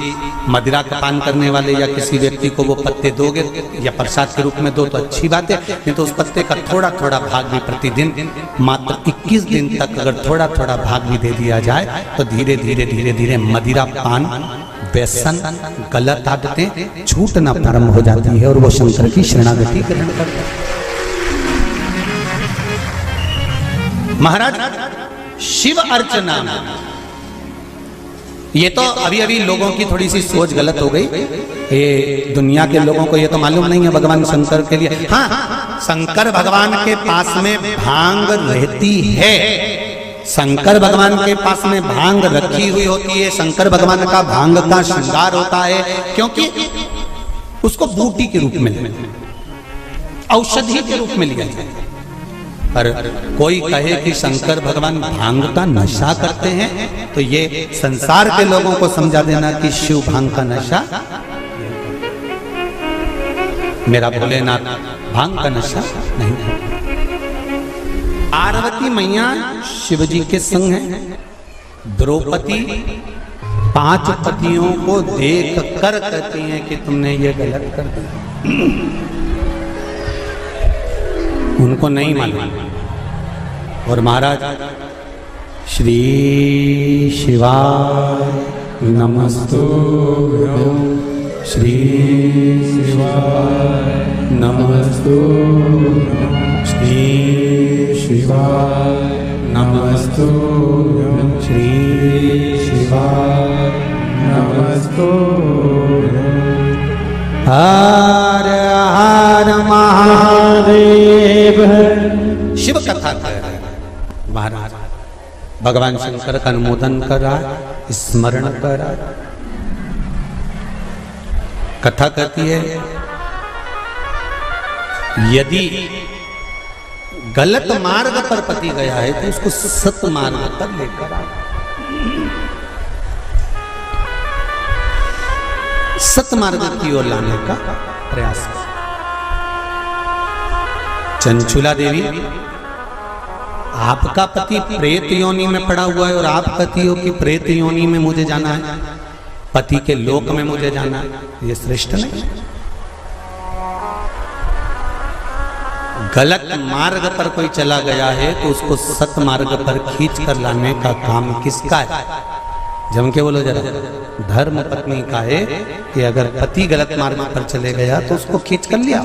मदिरा का पान करने वाले या किसी व्यक्ति को वो पत्ते दोगे या प्रसाद के रूप में दो तो अच्छी बात है, नहीं तो उस पत्ते का थोड़ा थोड़ा भाग भी प्रतिदिन मात्र 21 दिन तक अगर थोड़ा थोड़ा भाग भी दे दिया जाए तो धीरे धीरे मदिरा पान, व्यसन, गलत आदतें छूटना प्रारंभ हो जाती है और वो शंकर की शरणागति ग्रहण करता है। महाराज शिव अर्चना, ये तो अभी लोगों की थोड़ी सी सोच गलत हो गई। ये दुनिया के लोगों को ये तो मालूम नहीं है भगवान शंकर के लिए, हाँ शंकर भगवान के पास में भांग रहती है, शंकर भगवान के पास में भांग रखी हुई होती है, शंकर भगवान का भांग का श्रृंगार होता है, क्योंकि उसको बूटी के रूप में औषधि के रूप में लिया जाए। पर कोई कहे कि शंकर भगवान भांग का नशा करते हैं, तो ये संसार के लोगों को समझा देना कि शिव भांग का नशा, मेरा भोलेनाथ भांग का नशा नहीं है। पार्वती मैया शिव जी के संग है। द्रौपदी 5 पतियों को देख कर कहती हैं कि तुमने ये गलत कर दिया। उनको नहीं मालूम। और महाराज श्री शिवाय नमस्तुभ्यं, श्री शिवाय नमस्तुभ्यं, श्री शिवाय नमस्तुभ्यं, श्री शिवाय नमस्तुभ्यं। हर हर महादेव। शिव कथा कर रहे हैं महाराज, भगवान शंकर का अनुमोदन कर रहा है, स्मरण कर रहा है। कथा कहती है यदि गलत मार्ग पर पति गया है तो उसको सत मार्ग पर लेकर आए, सत मार्ग की ओर लाने का प्रयास कर। चंचुला देवी, आपका पति प्रेत योनि में पड़ा हुआ है और आप कहती हो कि प्रेत योनि में मुझे जाना है, पति के लोक में मुझे जाना है, ये श्रेष्ठ नहीं। गलत मार्ग पर कोई चला गया है तो उसको सत मार्ग पर खींच कर लाने का काम किसका है? जम के बोलो जरा। धर्म पत्नी का है कि अगर पति गलत मार्ग पर चले गया तो उसको खींच कर लिया।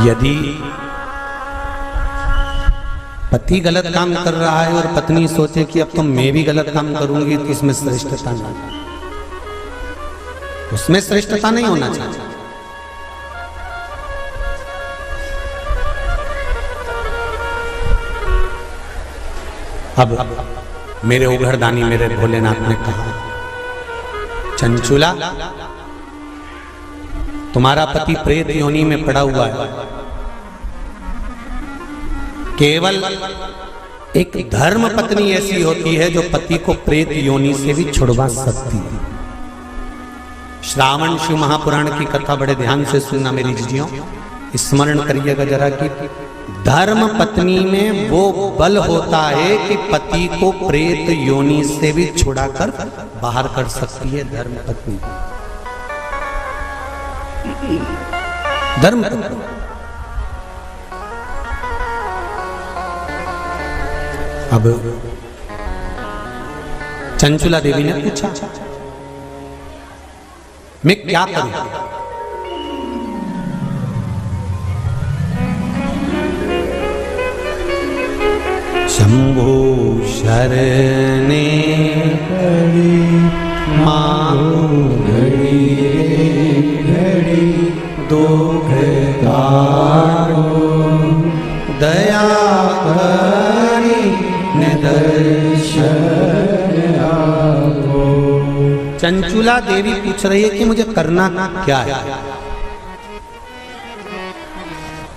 यदि पति गलत काम कर रहा है और पत्नी सोचे कि अब तो मैं भी गलत काम करूंगी, तो इसमें श्रेष्ठता नहीं, उसमें श्रेष्ठता नहीं होना चाहिए। अब मेरे उघरदानी मेरे भोलेनाथ ने कहा, चंचुला तुम्हारा पति प्रेत योनि में पड़ा हुआ है, केवल एक धर्म पत्नी ऐसी होती है जो पति को प्रेत योनि से भी छुड़वा सकती है। श्रावण शिव महापुराण की कथा बड़े ध्यान से सुनना मेरी जीजियों, स्मरण करिएगा जरा कि धर्म पत्नी में वो बल होता है कि पति को प्रेत योनि से भी छुड़ाकर बाहर कर सकती है। धर्म पत्नी, धर्म पत्नी। अब चंचुला देवी ने पूछा, मैं क्या करूं? शंभो शरणे घड़ी घड़ी दुख तारो दया करी निदर्शन आपो। चंचुला देवी पूछ रही है कि मुझे करना क्या है?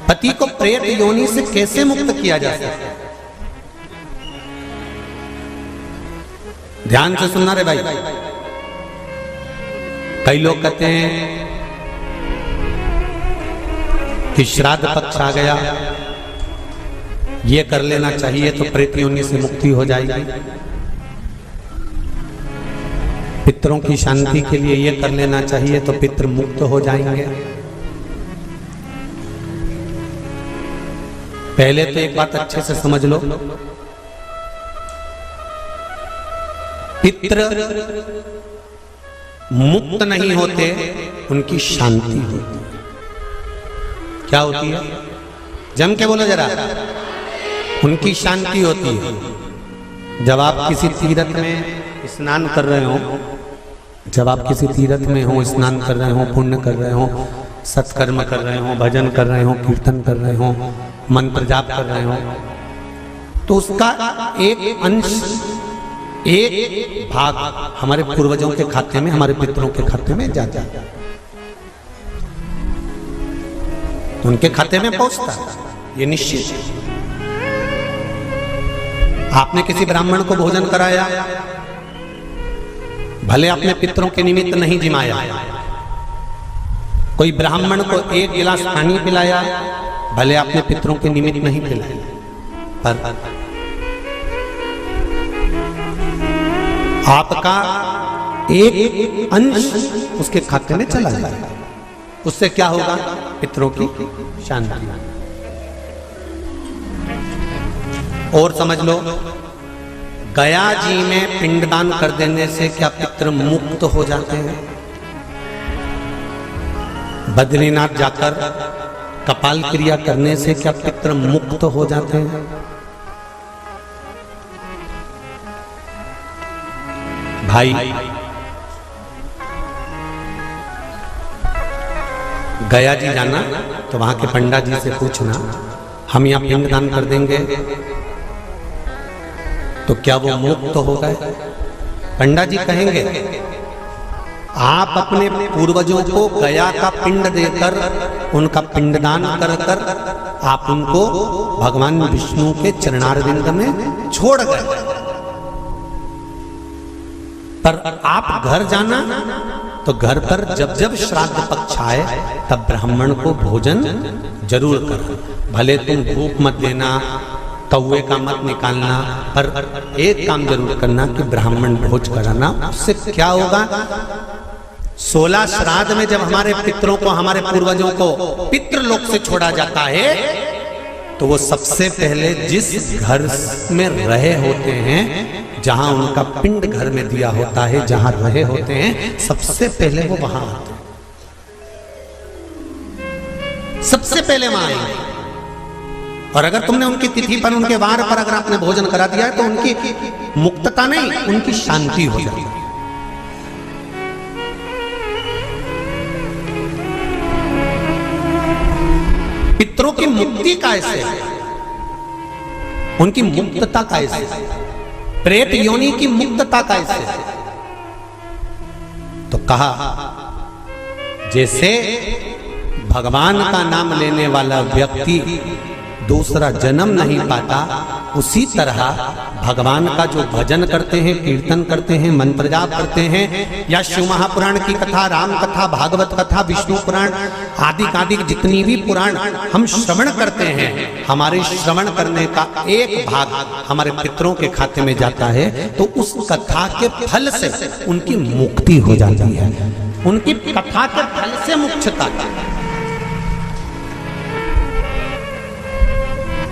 पति को प्रेत योनि से कैसे मुक्त किया जा सकता है? ध्यान से सुनना रे भाई। कई लोग कहते हैं कि श्राद्ध पक्ष आ गया, ये कर लेना चाहिए तो प्रेत योनि से मुक्ति हो जाएगी। पितरों की शांति के लिए ये कर लेना चाहिए तो पितृ मुक्त हो जाएंगे। पहले तो एक बात अच्छे से समझ लो, पितृ मुक्त नहीं होते, उनकी शांति होती है। क्या होती है? जम के बोलो जरा। उनकी शांति होती है। जब आप किसी तीर्थ में स्नान कर रहे हो, जब आप किसी तीर्थ में हो, स्नान कर रहे हो, पुण्य कर रहे हो, सत्कर्म कर रहे हो, भजन कर रहे हो, कीर्तन कर रहे हो, मंत्र जाप कर रहे हो, तो उसका एक अंश एक भाग हमारे पूर्वजों के खाते में, हमारे पितरों के खाते में जाता है, उनके खाते में पहुंचता है, ये निश्चित है। आपने किसी ब्राह्मण को भोजन कराया, भले अपने पितरों के निमित्त नहीं जिमाया, कोई ब्राह्मण को एक गिलास पानी पिलाया, भले अपने पितरों के निमित्त नहीं पिलाया, पर आपका एक अंश उसके खाते में चला जाएगा। उससे क्या होगा? पितरों की शांति। और समझ लो, गया जी में पिंडदान कर देने से क्या पितृ मुक्त हो जाते हैं? बद्रीनाथ जाकर कपाल क्रिया करने से क्या पितृ मुक्त हो जाते हैं? भाई, गया जी जाना तो वहां के पंडा जी से पूछना, हम यहाँ पिंडदान कर देंगे तो क्या वो मुक्त हो गए? पंडा जी कहेंगे, आप अपने पूर्वजों को गया का पिंड देकर, उनका पिंडदान कर कर आप उनको भगवान विष्णु के चरणारविंद में छोड़ गए, पर आप घर जाना तो घर पर जब जब श्राद्ध पक्ष आए तब ब्राह्मण को भोजन जरूर करना। भले तुम भूख मत देना, कौवे का मत निकालना, पर एक काम जरूर करना कि ब्राह्मण भोज कराना। उससे क्या होगा? 16 श्राद्ध में जब हमारे पितरों को, हमारे पूर्वजों को पितृलोक से छोड़ा जाता है तो वो सबसे पहले जिस घर में रहे होते हैं, जहां उनका पिंड घर में दिया होता है, जहां रहे होते हैं, सबसे पहले वो वहां आते हैं, सबसे पहले वहां आएंगे। और अगर तुमने उनकी तिथि पर, उनके वार पर अगर आपने भोजन करा दिया है तो उनकी मुक्तता नहीं, उनकी शांति हो जाती है। पितरों की मुक्ति कैसे? उनकी मुक्तता कैसे? प्रेत योनि की मुक्तता कैसे? तो कहा, जैसे भगवान का नाम लेने वाला व्यक्ति दूसरा जन्म नहीं पाता, उसी तरह भगवान का जो भजन करते हैं, कीर्तन करते हैं, मंत्र जाप करते हैं, या शिव महापुराण की कथा, राम कथा, भागवत कथा, विष्णु पुराण आदि जितनी भी पुराण हम श्रवण करते हैं, हमारे श्रवण करने का एक भाग हमारे पितरों के खाते में जाता है, तो उस कथा के फल से उनकी मुक्ति हो जाती है, उनकी कथा के फल से मोक्षता।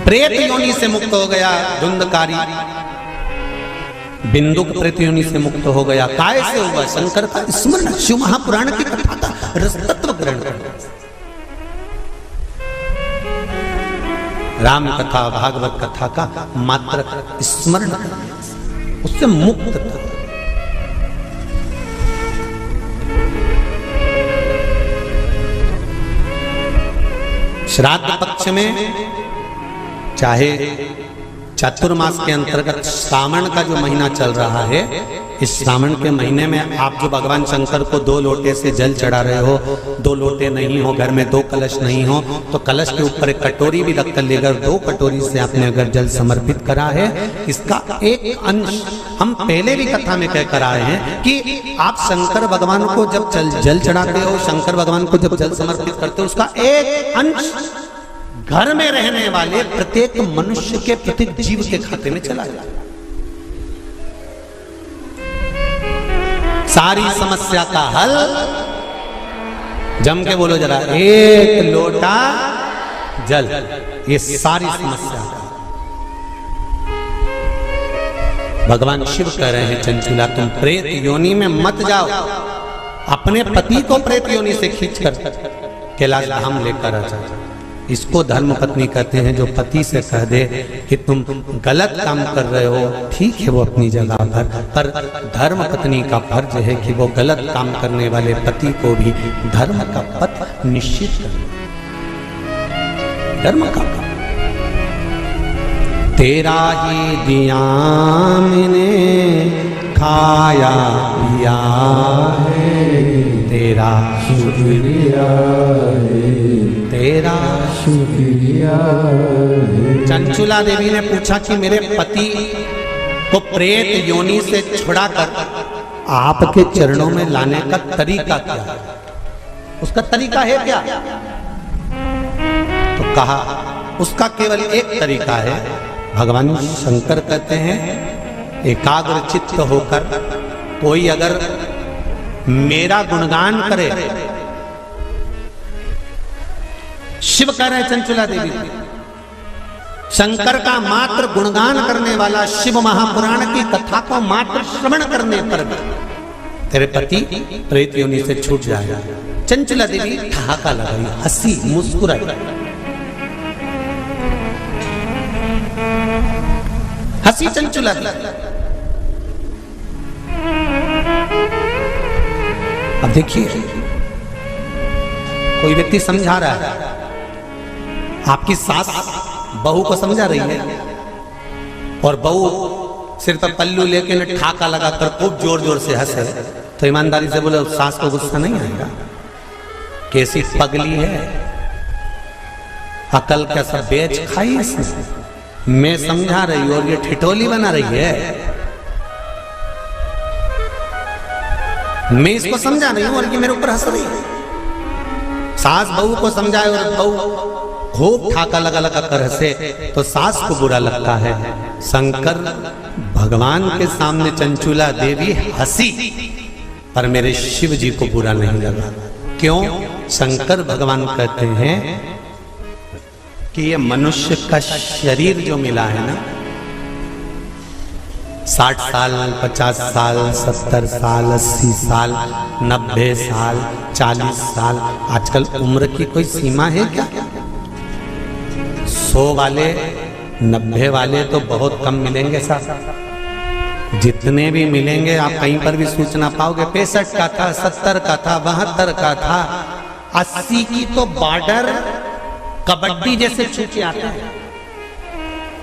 प्रेत योनि से मुक्त हो गया धुंधकारी, बिंदुक प्रेत योनि से मुक्त हो गया। काय से होगा? शंकर का स्मरण, शिव महापुराण की कथा का रस तत्व ग्रहण करना, राम कथा, भागवत कथा का मात्र स्मरण करना, उससे मुक्त था। श्राद्ध पक्ष में चाहे चातुर्मास के अंतर्गत श्रावण का जो महीना चल रहा है, इस श्रावण के महीने में आप जो भगवान शंकर को 2 लोटे से जल चढ़ा रहे हो, 2 लोटे नहीं हो, घर में 2 कलश नहीं हो, तो कलश के ऊपर एक कटोरी भी रख कर लेकर 2 कटोरी से आपने अगर जल समर्पित करा है, इसका एक अंश हम पहले भी कथा में कह कर आए हैं कि आप शंकर भगवान को जब जल चढ़ाते हो, शंकर भगवान को जब जल समर्पित करते हो, उसका एक अंश घर में रहने वाले प्रत्येक मनुष्य के, प्रत्येक जीव के खाते में चला जाए। सारी समस्या का हल, जम के बोलो जरा, एक लोटा जल, ये सारी समस्या का। भगवान शिव कह रहे हैं, चंचुला तुम प्रेत योनि में मत जाओ, अपने पति को प्रेत योनि से खींचकर कैलाश धाम लेकर आ जाओ। इसको धर्म पत्नी कहते हैं, जो पति से कह दे कि तुम गलत काम कर रहे हो, ठीक है वो अपनी जगह पर धर्म पत्नी का फर्ज है कि वो गलत काम करने वाले पति को भी धर्म का पथ निश्चित करे, धर्म का। तेरा ही दिया मैंने खाया पिया है, तेरा शुक्रिया है, तेरा शुक्रिया है। चंचुला देवी ने पूछा कि मेरे पति को प्रेत योनि से छुड़ाकर आपके चरणों में लाने का तरीका क्या है? उसका तरीका है क्या? तो कहा उसका केवल एक तरीका है। भगवान शंकर कहते हैं एकाग्र चित्त होकर कोई अगर मेरा गुणगान करे, शिव कह रहे चंचुला देवी, शंकर का मात्र गुणगान करने वाला, शिव महापुराण की कथा को मात्र श्रवण करने पर तेरे पति प्रेत योनि से छूट जाएगा। चंचुला देवी ठहाका लगाई, हंसी, मुस्कुराई, हंसी चंचुला देवी। अब देखिए कोई व्यक्ति समझा रहा है, आपकी सास बहू को समझा रही है और बहू सिर पर पल्लू लेके न ठाका लगाकर खूब जोर जोर से हंसे, तो ईमानदारी से बोले सास को गुस्सा नहीं आएगा? कैसी पगली है, अकल का सब बेच खाई इसने। मैं समझा रही हूं और ये ठिठोली बना रही है। मैं इसको समझा रही हूं और ये मेरे ऊपर हंस रही है। सास बहू को समझाए और बहू खूब ठाका लगा लगा कर हंसे तो सास को बुरा लगता है। शंकर भगवान के सामने चंचुला देवी हंसी पर मेरे शिव जी को बुरा नहीं लगा। क्यों? शंकर भगवान कहते हैं कि ये मनुष्य का शरीर जो मिला है ना, 60 साल, 50 साल, 70 साल, 80 साल, 90 साल, 40 साल, आजकल उम्र की कोई सीमा है क्या? 100 वाले, 90 वाले तो बहुत कम मिलेंगे साहब। जितने भी मिलेंगे आप कहीं पर भी सूचना पाओगे 65 का था, 70 का था, 72 का था, 80 की तो बॉर्डर कबड्डी जैसे छूटे आता है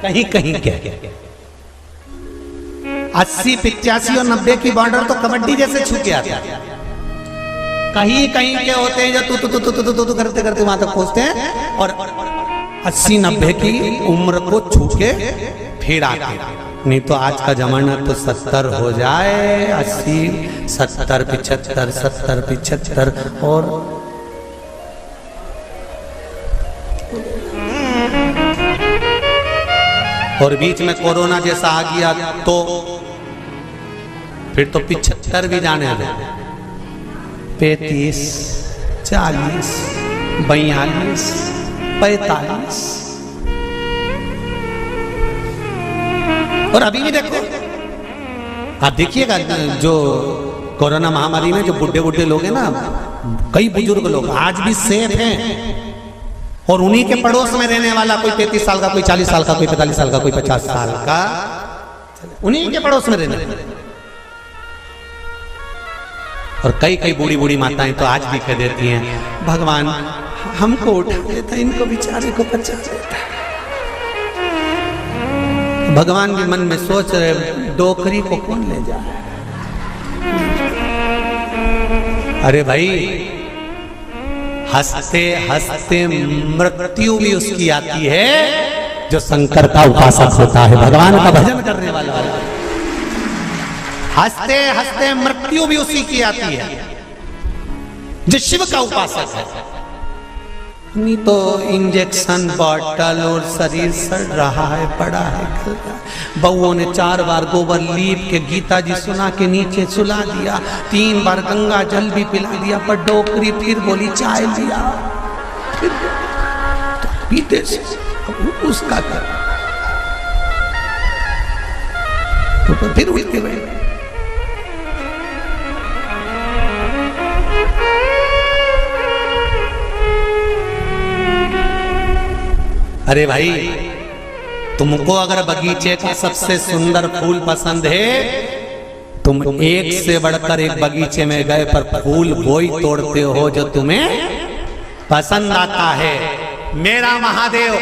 कहीं कहीं। क्या 80, 85 और 90 की बॉर्डर तो कबड्डी जैसे छूटे आता है। कहीं कहीं के होते हैं जो तू करते करते वहां तक पहुंचते हैं और 80, 90 की उम्र को छू के फिर आते हैं। नहीं तो आज का जमाना तो 70 हो जाए, 80, 70, 75, 70, 75 और बीच में कोरोना जैसा आ गया तो फिर तो 75 भी जाने लगे। 35, 40, 42, 45 और अभी भी देखो, आप देखिएगा जो कोरोना महामारी में जो बुढ़े बुढ़े लोग हैं ना, कई बुजुर्ग लोग आज भी सेफ हैं और उन्हीं के पड़ोस में रहने वाला कोई 33 साल का, कोई 40 साल का, कोई 45 साल का, कोई 50 साल का, उन्हीं के पड़ोस में रहने वाला। और कई कई बूढ़ी बूढ़ी माताएं तो आज भी कह देती हैं भगवान हमको उठा देता, इनको बेचारे को बचा देता। भगवान भी मन में सोच रहे डोकरी को कौन ले जाए। अरे भाई हंसते हंसते मृत्यु भी उसकी आती है जो शंकर का उपासक होता है, भगवान का भजन करने वाला। हंसते हंसते मृत्यु भी उसी की आती है जो शिव का उपासक है। नहीं तो इंजेक्शन बॉटल और शरीर सड़ रहा है, पड़ा है। बउओं ने 4 बार गोबर लीप के गीता जी सुना के नीचे सुला दिया, 3 बार गंगा जल भी पिला दिया, पर डोकरी फिर बोली चाय लिया, फिर तो पीते से उसका क्या तो फिर उठते बैठे। अरे भाई तुमको अगर बगीचे का सबसे सुंदर फूल पसंद है, तुम एक से बढ़कर एक बगीचे में गए पर फूल वही तोड़ते हो जो तुम्हें पसंद आता है। मेरा महादेव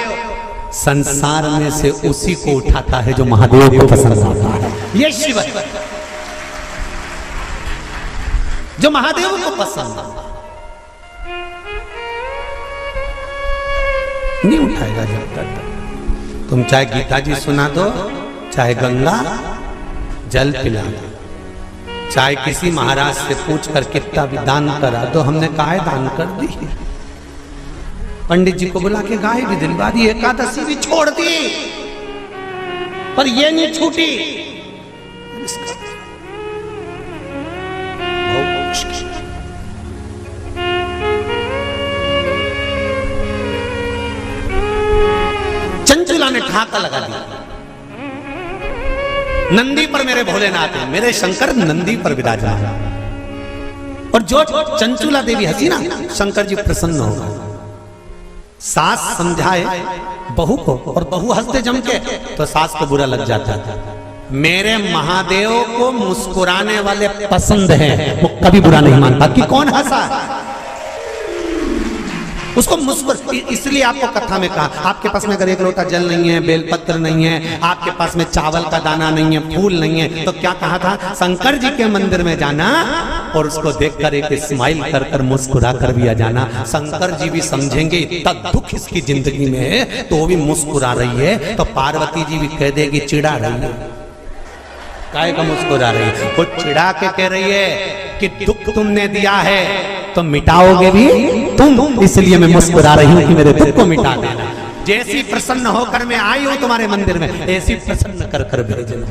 संसार में से उसी को उठाता है जो महादेव को पसंद आता है। ये शिव है जो महादेव को पसंद आता है। नहीं उठाएगा जब तक तुम चाहे गीता जी सुना दो, चाहे गंगा जल पिला दो, चाहे किसी महाराज से पूछ कर कितना भी दान करा दो। हमने काय दान कर दी, पंडित जी को बुला के गाय भी दिलवा दी, एकादशी भी छोड़ दी, पर ये नहीं छूटी। चंचुला ने ठाका लगा दिया नंदी पर। मेरे भोलेनाथ है, मेरे शंकर नंदी पर विराजमान। और जो चंचुला देवी हंसी ना, शंकर जी प्रसन्न होगा। सास समझाए बहू को और बहू हंसते जम के तो सास को बुरा लग जाता था। मेरे महादेव को मुस्कुराने वाले पसंद हैं, वो कभी बुरा नहीं मानता कि कौन हंसा, उसको मुस्कुर। इसलिए आपको कथा में कहा, आपके पास में अगर एक लोटा जल नहीं है, बेलपत्र नहीं है, आपके पास में चावल का दाना नहीं है, फूल नहीं है, तो क्या कहा था? शंकर जी के मंदिर में जाना और उसको देखकर एक स्माइल कर कर मुस्कुरा कर भी आ जाना। शंकर जी भी समझेंगे इतना दुख इसकी जिंदगी में है तो वो भी मुस्कुरा रही है, तो पार्वती जी भी कह देगी चिढ़ा रही है। काय का मुस्कुरा रही है? वो चिढ़ा के कह रही है कि दुख तुमने दिया है तो मिटाओगे भी तुम, इसलिए मैं मुस्कुरा रही हूं कि मेरे दुख को मिटा देना। जैसी प्रसन्न होकर मैं आई हूं तुम्हारे मंदिर में, ऐसी प्रसन्न कर कर भेजना,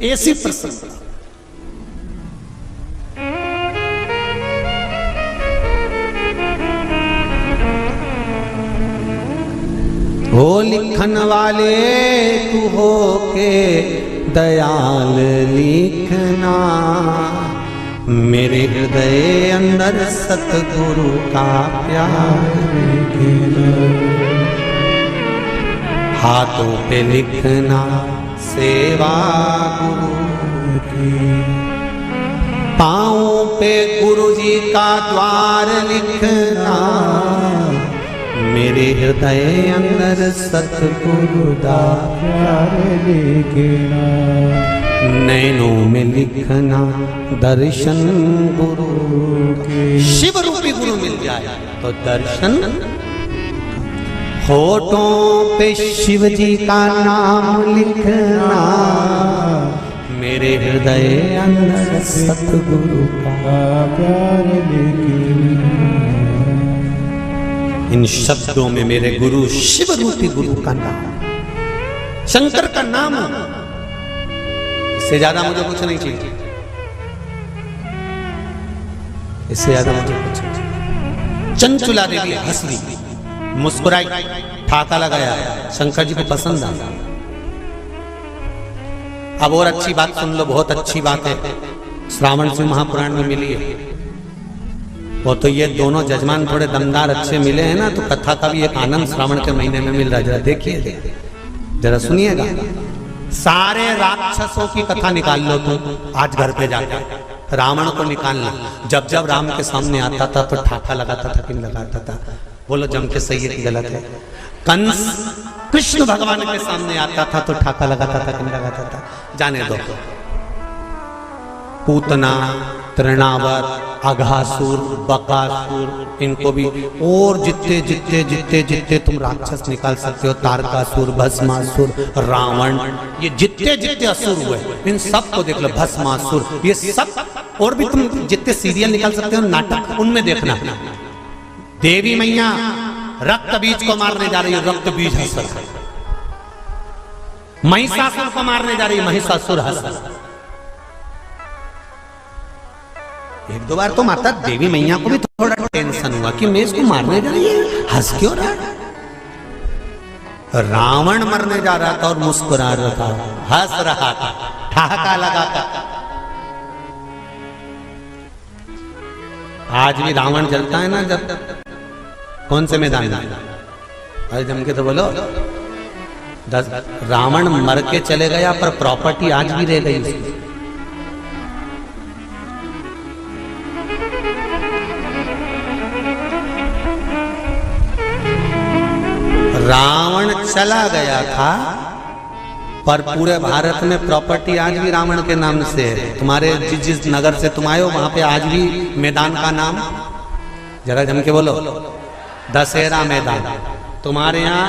ऐसी प्रसन्न। हो लिखन वाले तू हो के दयाल लिखना, मेरे हृदय अंदर सतगुरु का प्यार लिखना। हाथों पे लिखना सेवा गुरु की, पाँवों पे गुरु जी का द्वार लिखना, मेरे हृदय अंदर सतगुरु का प्यार लिखना। नैनों में लिखना दर्शन गुरु के, शिव रूपी गुरु मिल जाए तो दर्शन। होठों पे शिव जी का नाम लिखना, मेरे हृदय अंदर सतगुरु का प्यार लिखना। इन शब्दों में मेरे गुरु शिव रूपी गुरु का नाम, शंकर का नाम, इससे ज्यादा मुझे कुछ नहीं चाहिए, इससे ज्यादा मुझे कुछ नहीं चाहिए। चंचुला देवी हंस ली, मुस्कुराई, ठाका लगाया, शंकर जी को पसंद आया। अब और अच्छी बात सुन लो, बहुत अच्छी बात है, श्रावण शिव महापुराण में मिली है। वो तो ये दोनों जजमान थोड़े दमदार अच्छे मिले हैं ना, तो कथा का भी एक आनंद श्रावण के महीने में मिल रहा है। जरा देखिए, जरा सुनिएगा। सारे राक्षसों की कथा निकाल लो तुम आज घर पे जाकर, रावण को निकालना। जब जब राम के सामने आता था तो ठाठा लगाता था कि नहीं लगाता था? बोलो जम के सही है कि गलत है? कंस कृष्ण भगवान के सामने आता था तो ठाठा लगाता था कि नहीं लगाता था? जाने दो। पूतना, तृणावर्त, अघासुर, बकासुर, इनको भी, और जितने जितने जितने जितने तुम राक्षस निकाल सकते हो, तारकासुर, भस्मासुर, रावण, ये जितने जितने असुर हुए इन सब को देख लो, भस्मासुर, ये सब। और भी तुम जितने सीरियल निकाल सकते हो, नाटक, उनमें देखना। देवी मैया रक्त बीज को मारने जा रही है, रक्त बीज हंस। महिषासुर को मारने जा रही है, महिषासुर हंस। एक दो बार तो माता देवी मैया को भी थोड़ा टेंशन हुआ कि मैं इसको मारने जा रही है, हंस क्यों रहा है? रावण मरने जा रहा था और मुस्कुरा रहा था, हंस रहा था, ठहाका लगा था। आज भी रावण जलता है ना, जब कौन से मैदान में? अरे जम के तो बोलो, रावण मर के चले गया पर प्रॉपर्टी आज भी रह गई उसकी। रावण चला गया था, पर पूरे भारत में प्रॉपर्टी आज भी रावण के नाम से है। तुम्हारे जिस नगर से तुम आए हो वहां पे आज भी मैदान का नाम जरा जम के बोलो, दशहरा मैदान। तुम्हारे यहाँ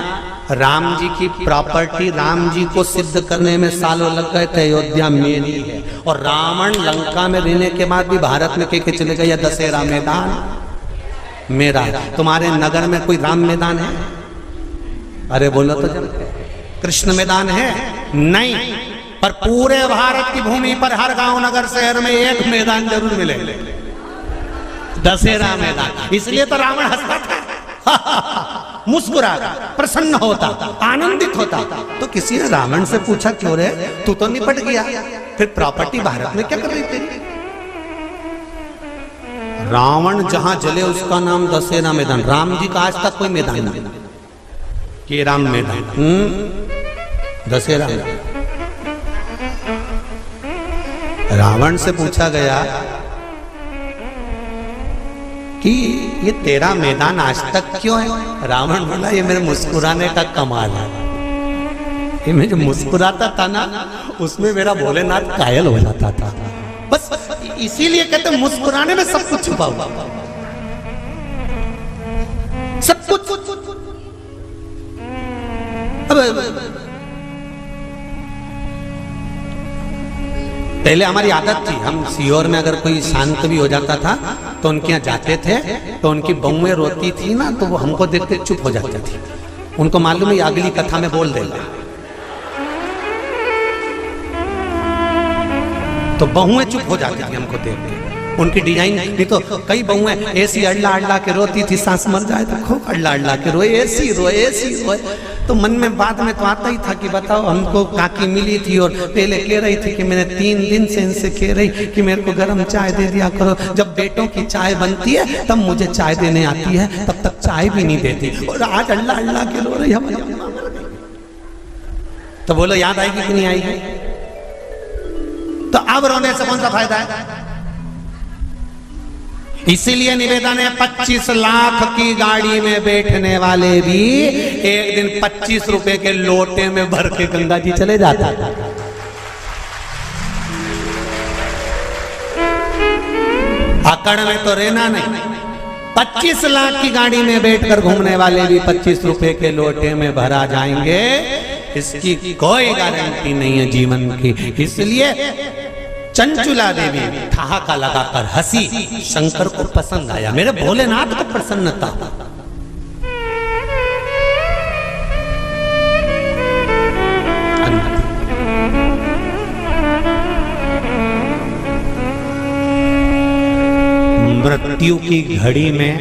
राम जी की प्रॉपर्टी, राम जी को सिद्ध करने में सालों लग गए थे। अयोध्या मेरी है, और रावण लंका में रहने के बाद भी भारत में कह के चले गए यह दशहरा मैदान मेरा। तुम्हारे नगर में कोई राम मैदान है? अरे बोलो तो जब कृष्ण मैदान है नहीं, पर पूरे भारत की भूमि पर हर गांव नगर शहर में एक मैदान जरूर मिले, दशहरा मैदान। इसलिए तो रावण हंसता था, मुस्कुराता, प्रसन्न होता, आनंदित होता। तो किसी ने रावण से पूछा क्यों रे, तू तो निपट गया, फिर प्रॉपर्टी भारत में क्या कर रही तेरी? रावण जहां जले उसका नाम दशहरा मैदान। राम जी का आज तक कोई मैदान नहीं कि राम मैदान, दशहरा। रावण से पूछा गया कि ये तेरा मैदान आज तक क्यों है? रावण बोला ये मेरे मुस्कुराने का कमाल है। ये मैं जो मुस्कुराता था ना, उसमें मेरा भोलेनाथ कायल हो जाता था। बस इसीलिए कहते मुस्कुराने में सब कुछ छुपा हुआ, सब कुछ। पहले हमारी आदत थी, हम सीहोर में अगर कोई शांत भी हो जाता था तो उनके यहाँ जाते थे, तो उनकी बहुएं रोती थी ना, तो वो हमको देख के चुप हो जाती थी। उनको मालूम है अगली कथा में बोल देगा, तो बहुएं चुप हो जाती थी हमको देख के। उनकी डिजाइन नहीं तो कई बहुएं ऐसी अल्लाह अल्लाह के रोती थी, सांस मर जाए तो खूब अल्लाह अल्लाह के रोए, ऐसी रोए ऐसी रोए। तो मन में बाद में तो आता ही था कि बताओ, हमको काकी मिली थी और पहले कह रही थी कि मैंने 3 दिन से इनसे कह रही कि मेरे को गर्म चाय दे दिया करो। जब बेटों की चाय बनती है तब मुझे चाय देने आती है, तब तक चाय भी नहीं देती। और आज अल्लाह अल्लाह के रो रही हमारी। तो बोलो याद आएगी कि नहीं आएगी? तो अब रोने से कौन सा फायदा है? इसीलिए निवेदन है, 25 लाख की गाड़ी में बैठने वाले भी एक दिन 25 रुपए के लोटे में भर के गंगा जी चले जाता था। अकड़ में तो रहना नहीं। 25 लाख की गाड़ी में बैठकर घूमने वाले भी 25 रुपए के लोटे में भरा जाएंगे, इसकी कोई गारंटी नहीं है जीवन की। इसलिए चंचुला देवी ठहाका लगाकर हंसी, शंकर को पसंद आया, मेरे भोलेनाथ को प्रसन्नता। मृत्यु की घड़ी में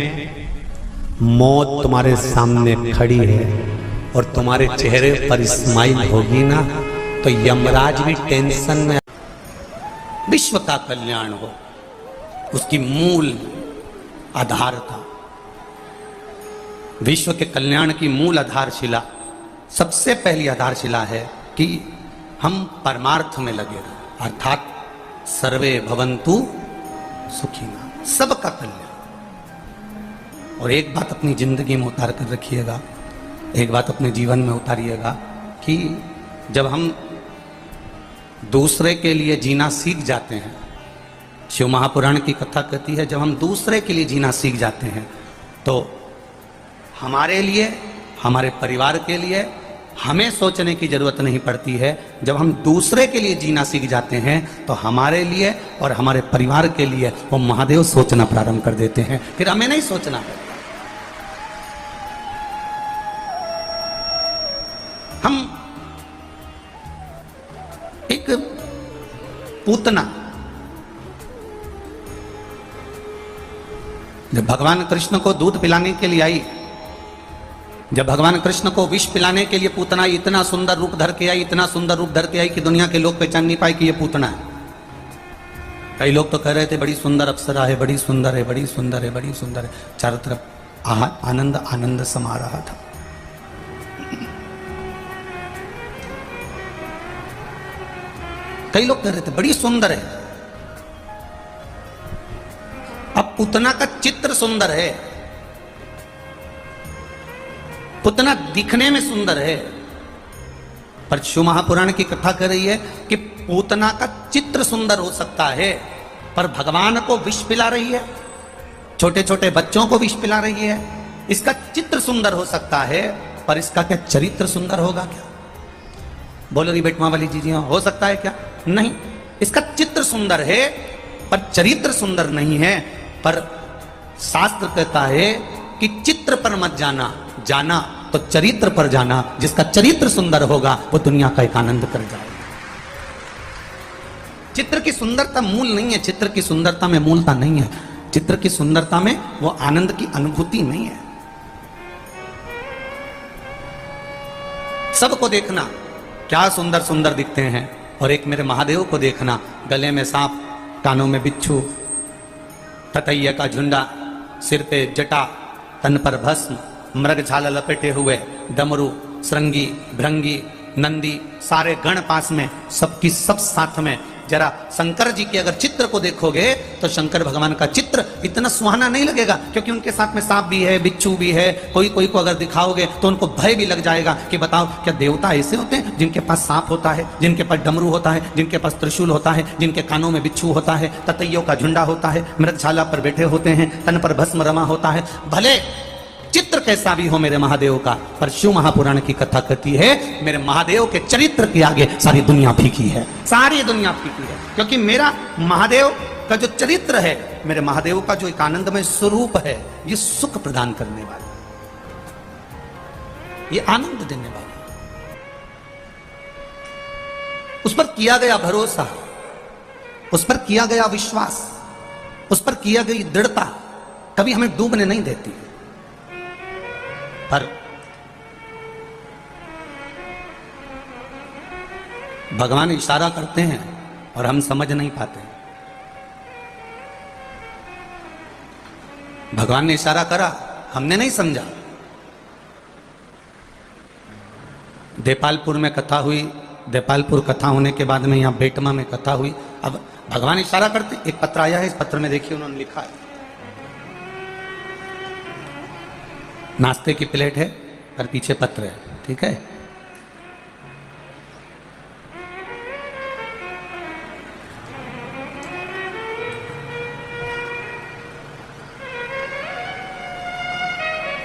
मौत तुम्हारे सामने खड़ी है और तुम्हारे चेहरे पर स्माइल होगी ना, तो यमराज भी टेंशन में। विश्व का कल्याण हो, उसकी मूल आधार था। विश्व के कल्याण की मूल आधारशिला, सबसे पहली आधारशिला है कि हम परमार्थ में लगे रहें, अर्थात सर्वे भवन्तु सुखिनः, सबका कल्याण। और एक बात अपनी जिंदगी में उतार कर रखिएगा, एक बात अपने जीवन में उतारिएगा कि जब हम दूसरे के लिए जीना सीख जाते हैं, शिव महापुराण की कथा कहती है, जब हम दूसरे के लिए जीना सीख जाते हैं तो हमारे लिए, हमारे परिवार के लिए हमें सोचने की जरूरत नहीं पड़ती है। जब हम दूसरे के लिए जीना सीख जाते हैं तो हमारे लिए और हमारे परिवार के लिए वो महादेव सोचना प्रारंभ कर देते हैं, फिर हमें नहीं सोचना है। हम एक पूतना, जब भगवान कृष्ण को दूध पिलाने के लिए आई, जब भगवान कृष्ण को विष पिलाने के लिए पूतना इतना सुंदर रूप धर के आई, इतना सुंदर रूप धर के आई कि दुनिया के लोग पहचान नहीं पाए कि ये पूतना है। कई लोग तो कह रहे थे बड़ी सुंदर अप्सरा है, बड़ी सुंदर है, बड़ी सुंदर है, बड़ी सुंदर है। चारों तरफ आनंद आनंद समा रहा था। कई लोग कह रहे थे बड़ी सुंदर है। अब पूतना का चित्र सुंदर है, पुतना दिखने में सुंदर है, पर शिव महापुराण की कथा कर रही है कि पूतना का चित्र सुंदर हो सकता है, पर भगवान को विष पिला रही है, छोटे छोटे बच्चों को विष पिला रही है। इसका चित्र सुंदर हो सकता है, पर इसका क्या चरित्र सुंदर होगा क्या? बोलो री बेटमा वाली जी, हो सकता है क्या? नहीं। इसका चित्र सुंदर है पर चरित्र सुंदर नहीं है। पर शास्त्र कहता है कि चित्र पर मत जाना, जाना तो चरित्र पर जाना। जिसका चरित्र सुंदर होगा वो दुनिया का एक आनंद कर जाएगा। चित्र की सुंदरता मूल नहीं है, चित्र की सुंदरता में मूलता नहीं है, चित्र की सुंदरता में वो आनंद की अनुभूति नहीं है। सबको देखना क्या सुंदर सुंदर दिखते हैं, और एक मेरे महादेव को देखना, गले में सांप, कानों में बिच्छू, ततैया का झुंडा, सिर पे जटा, तन पर भस्म, मृग छाला लपेटे हुए, डमरू, श्रृंगी, भृंगी, नंदी, सारे गण पास में, सबकी सब साथ में। जरा शंकर जी के अगर चित्र को देखोगे तो शंकर भगवान का चित्र इतना सुहाना नहीं लगेगा, क्योंकि उनके साथ में सांप भी है, बिच्छू भी है। कोई कोई को अगर दिखाओगे तो उनको भय भी लग जाएगा कि बताओ क्या देवता ऐसे होते हैं जिनके पास सांप होता है, जिनके पास डमरू होता है, जिनके पास त्रिशूल होता है, जिनके कानों में बिच्छू होता है, ततैयों का झुंडा होता है, मृगशाला पर बैठे होते हैं, तन पर भस्म रमा होता है। भले चित्र कैसा भी हो मेरे महादेव का, पर शिव महापुराण की कथा कहती है मेरे महादेव के चरित्र के आगे सारी दुनिया फीकी है, सारी दुनिया फीकी है। क्योंकि मेरा महादेव का जो चरित्र है, मेरे महादेव का जो एक आनंदमय स्वरूप है, ये सुख प्रदान करने वाला, ये आनंद देने वाला, उस पर किया गया भरोसा, उस पर किया गया विश्वास, उस पर किया गई दृढ़ता कभी हमें डूबने नहीं देती। पर भगवान इशारा करते हैं और हम समझ नहीं पाते। भगवान ने इशारा करा, हमने नहीं समझा। देपालपुर में कथा हुई, देपालपुर कथा होने के बाद में यहां बेटमा में कथा हुई। अब भगवान इशारा करते, एक पत्र आया है, इस पत्र में देखिए उन्होंने लिखा है, नाश्ते की प्लेट है और पीछे पत्र है, ठीक है।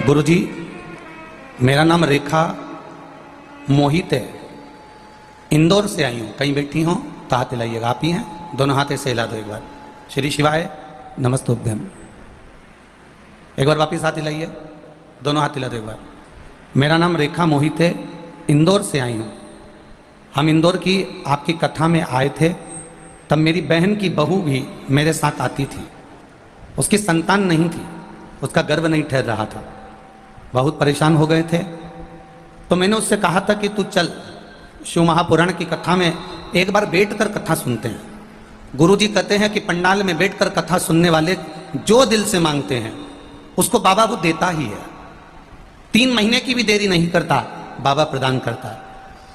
गुरुजी, मेरा नाम रेखा मोहित है, इंदौर से आई हूं। कहीं बैठी हो तो हाथ हिलाइएगा, आप ही हैं, दोनों हाथ से हिला दो एक बार। श्री शिवाय नमस्तुभ्यम, एक बार वापिस हाथ हिलाइए, दोनों हाथ हिला दो एक बार। मेरा नाम रेखा मोहित है, इंदौर से आई हूँ। हम इंदौर की आपकी कथा में आए थे, तब मेरी बहन की बहू भी मेरे साथ आती थी। उसकी संतान नहीं थी, उसका गर्भ नहीं ठहर रहा था, बहुत परेशान हो गए थे। तो मैंने उससे कहा था कि तू चल, शिव महापुराण की कथा में एक बार बैठकर कथा सुनते हैं। गुरुजी कहते हैं कि पंडाल में बैठकर कथा सुनने वाले जो दिल से मांगते हैं उसको बाबा वो देता ही है। 3 महीने की भी देरी नहीं करता, बाबा प्रदान करता है।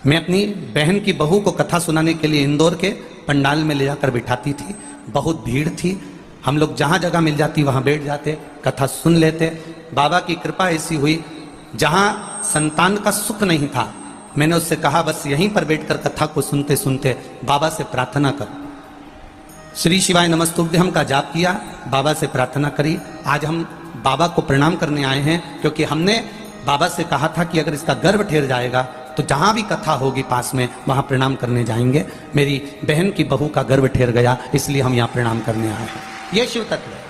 मैं अपनी बहन की बहू को कथा सुनाने के लिए इंदौर के पंडाल में ले जाकर बिठाती थी। बहुत भीड़ थी, हम लोग जहाँ जगह मिल जाती वहाँ बैठ जाते, कथा सुन लेते। बाबा की कृपा ऐसी हुई, जहाँ संतान का सुख नहीं था, मैंने उससे कहा बस यहीं पर बैठकर कथा को सुनते सुनते बाबा से प्रार्थना कर। श्री शिवाय नमस्तुभ्यम का जाप किया, बाबा से प्रार्थना करी। आज हम बाबा को प्रणाम करने आए हैं, क्योंकि हमने बाबा से कहा था कि अगर इसका गर्भ ठहर जाएगा तो जहां भी कथा होगी पास में वहां प्रणाम करने जाएंगे। मेरी बहन की बहू का गर्भ ठहर गया, इसलिए हम यहाँ प्रणाम करने आए हैं। ये शिव तत्व है।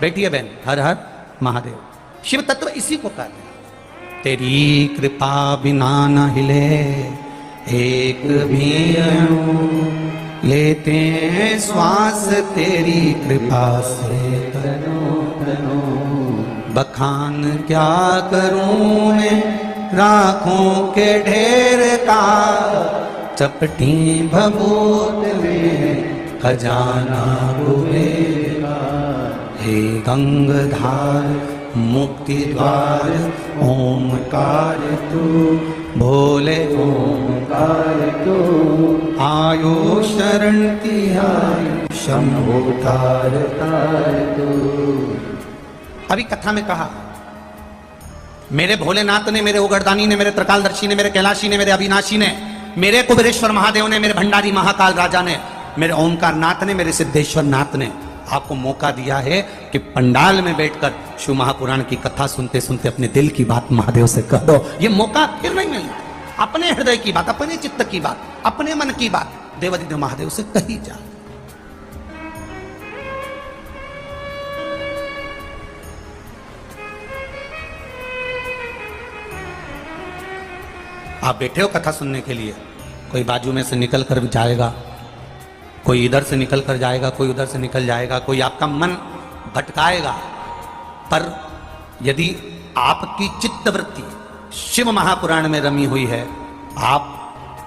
बैठिए बहन, हर हर महादेव। शिव तत्व इसी को कहते हैं। तेरी कृपा बिना न हिले एक भी अणु, लेते हैं श्वास तेरी कृपा से तनो तनो। बखान क्या करूं मैं राखों के ढेर का, चपटी भभूत में खजाना कुबेर का। हे गंगधार मुक्ति द्वार ओमकार तू, भोले ओमकार तू। आयो शरण तिहाई शंभो तार तार तू। अभी कथा में कहा मेरे भोलेनाथ ने, मेरे उगरदानी ने, मेरे त्रिकालदर्शी ने, मेरे कैलाशी ने, मेरे अविनाशी ने, मेरे कुबेरेश्वर महादेव ने, मेरे भंडारी महाकाल राजा ने, मेरे ओमकार नाथ ने, मेरे सिद्धेश्वर नाथ ने आपको मौका दिया है कि पंडाल में बैठकर शिव महापुराण की कथा सुनते सुनते अपने दिल की बात महादेव से कह दो। ये मौका फिर नहीं मिलता। अपने हृदय की बात, अपने चित्त की बात, अपने मन की बात देवाधिदेव महादेव से कही जा। आप बैठे हो कथा सुनने के लिए, कोई बाजू में से निकल कर जाएगा, कोई इधर से निकल कर जाएगा, कोई उधर से निकल जाएगा, कोई आपका मन भटकाएगा, पर यदि आपकी चित्तवृत्ति शिव महापुराण में रमी हुई है, आप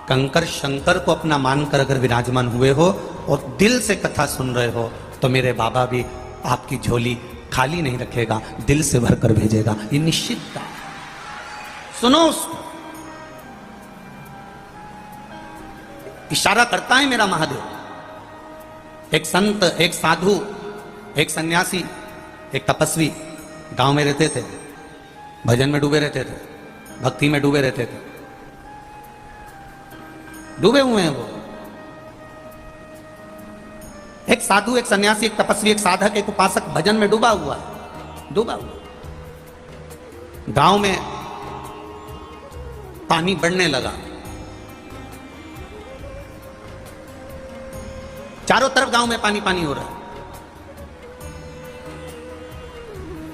कंकर शंकर को अपना मानकर अगर विराजमान हुए हो और दिल से कथा सुन रहे हो, तो मेरे बाबा भी आपकी झोली खाली नहीं रखेगा, दिल से भरकर भेजेगा। ये निश्चित है। सुनो उसको, इशारा करता है मेरा महादेव। एक संत, एक साधु, एक सन्यासी, एक तपस्वी गांव में रहते थे, भजन में डूबे रहते थे, भक्ति में डूबे रहते थे, डूबे हुए हैं वो। एक साधु, एक सन्यासी, एक तपस्वी, एक साधक, एक उपासक भजन में डूबा हुआ है, डूबा हुआ। गांव में पानी बढ़ने लगा, चारों तरफ गांव में पानी पानी हो रहा है।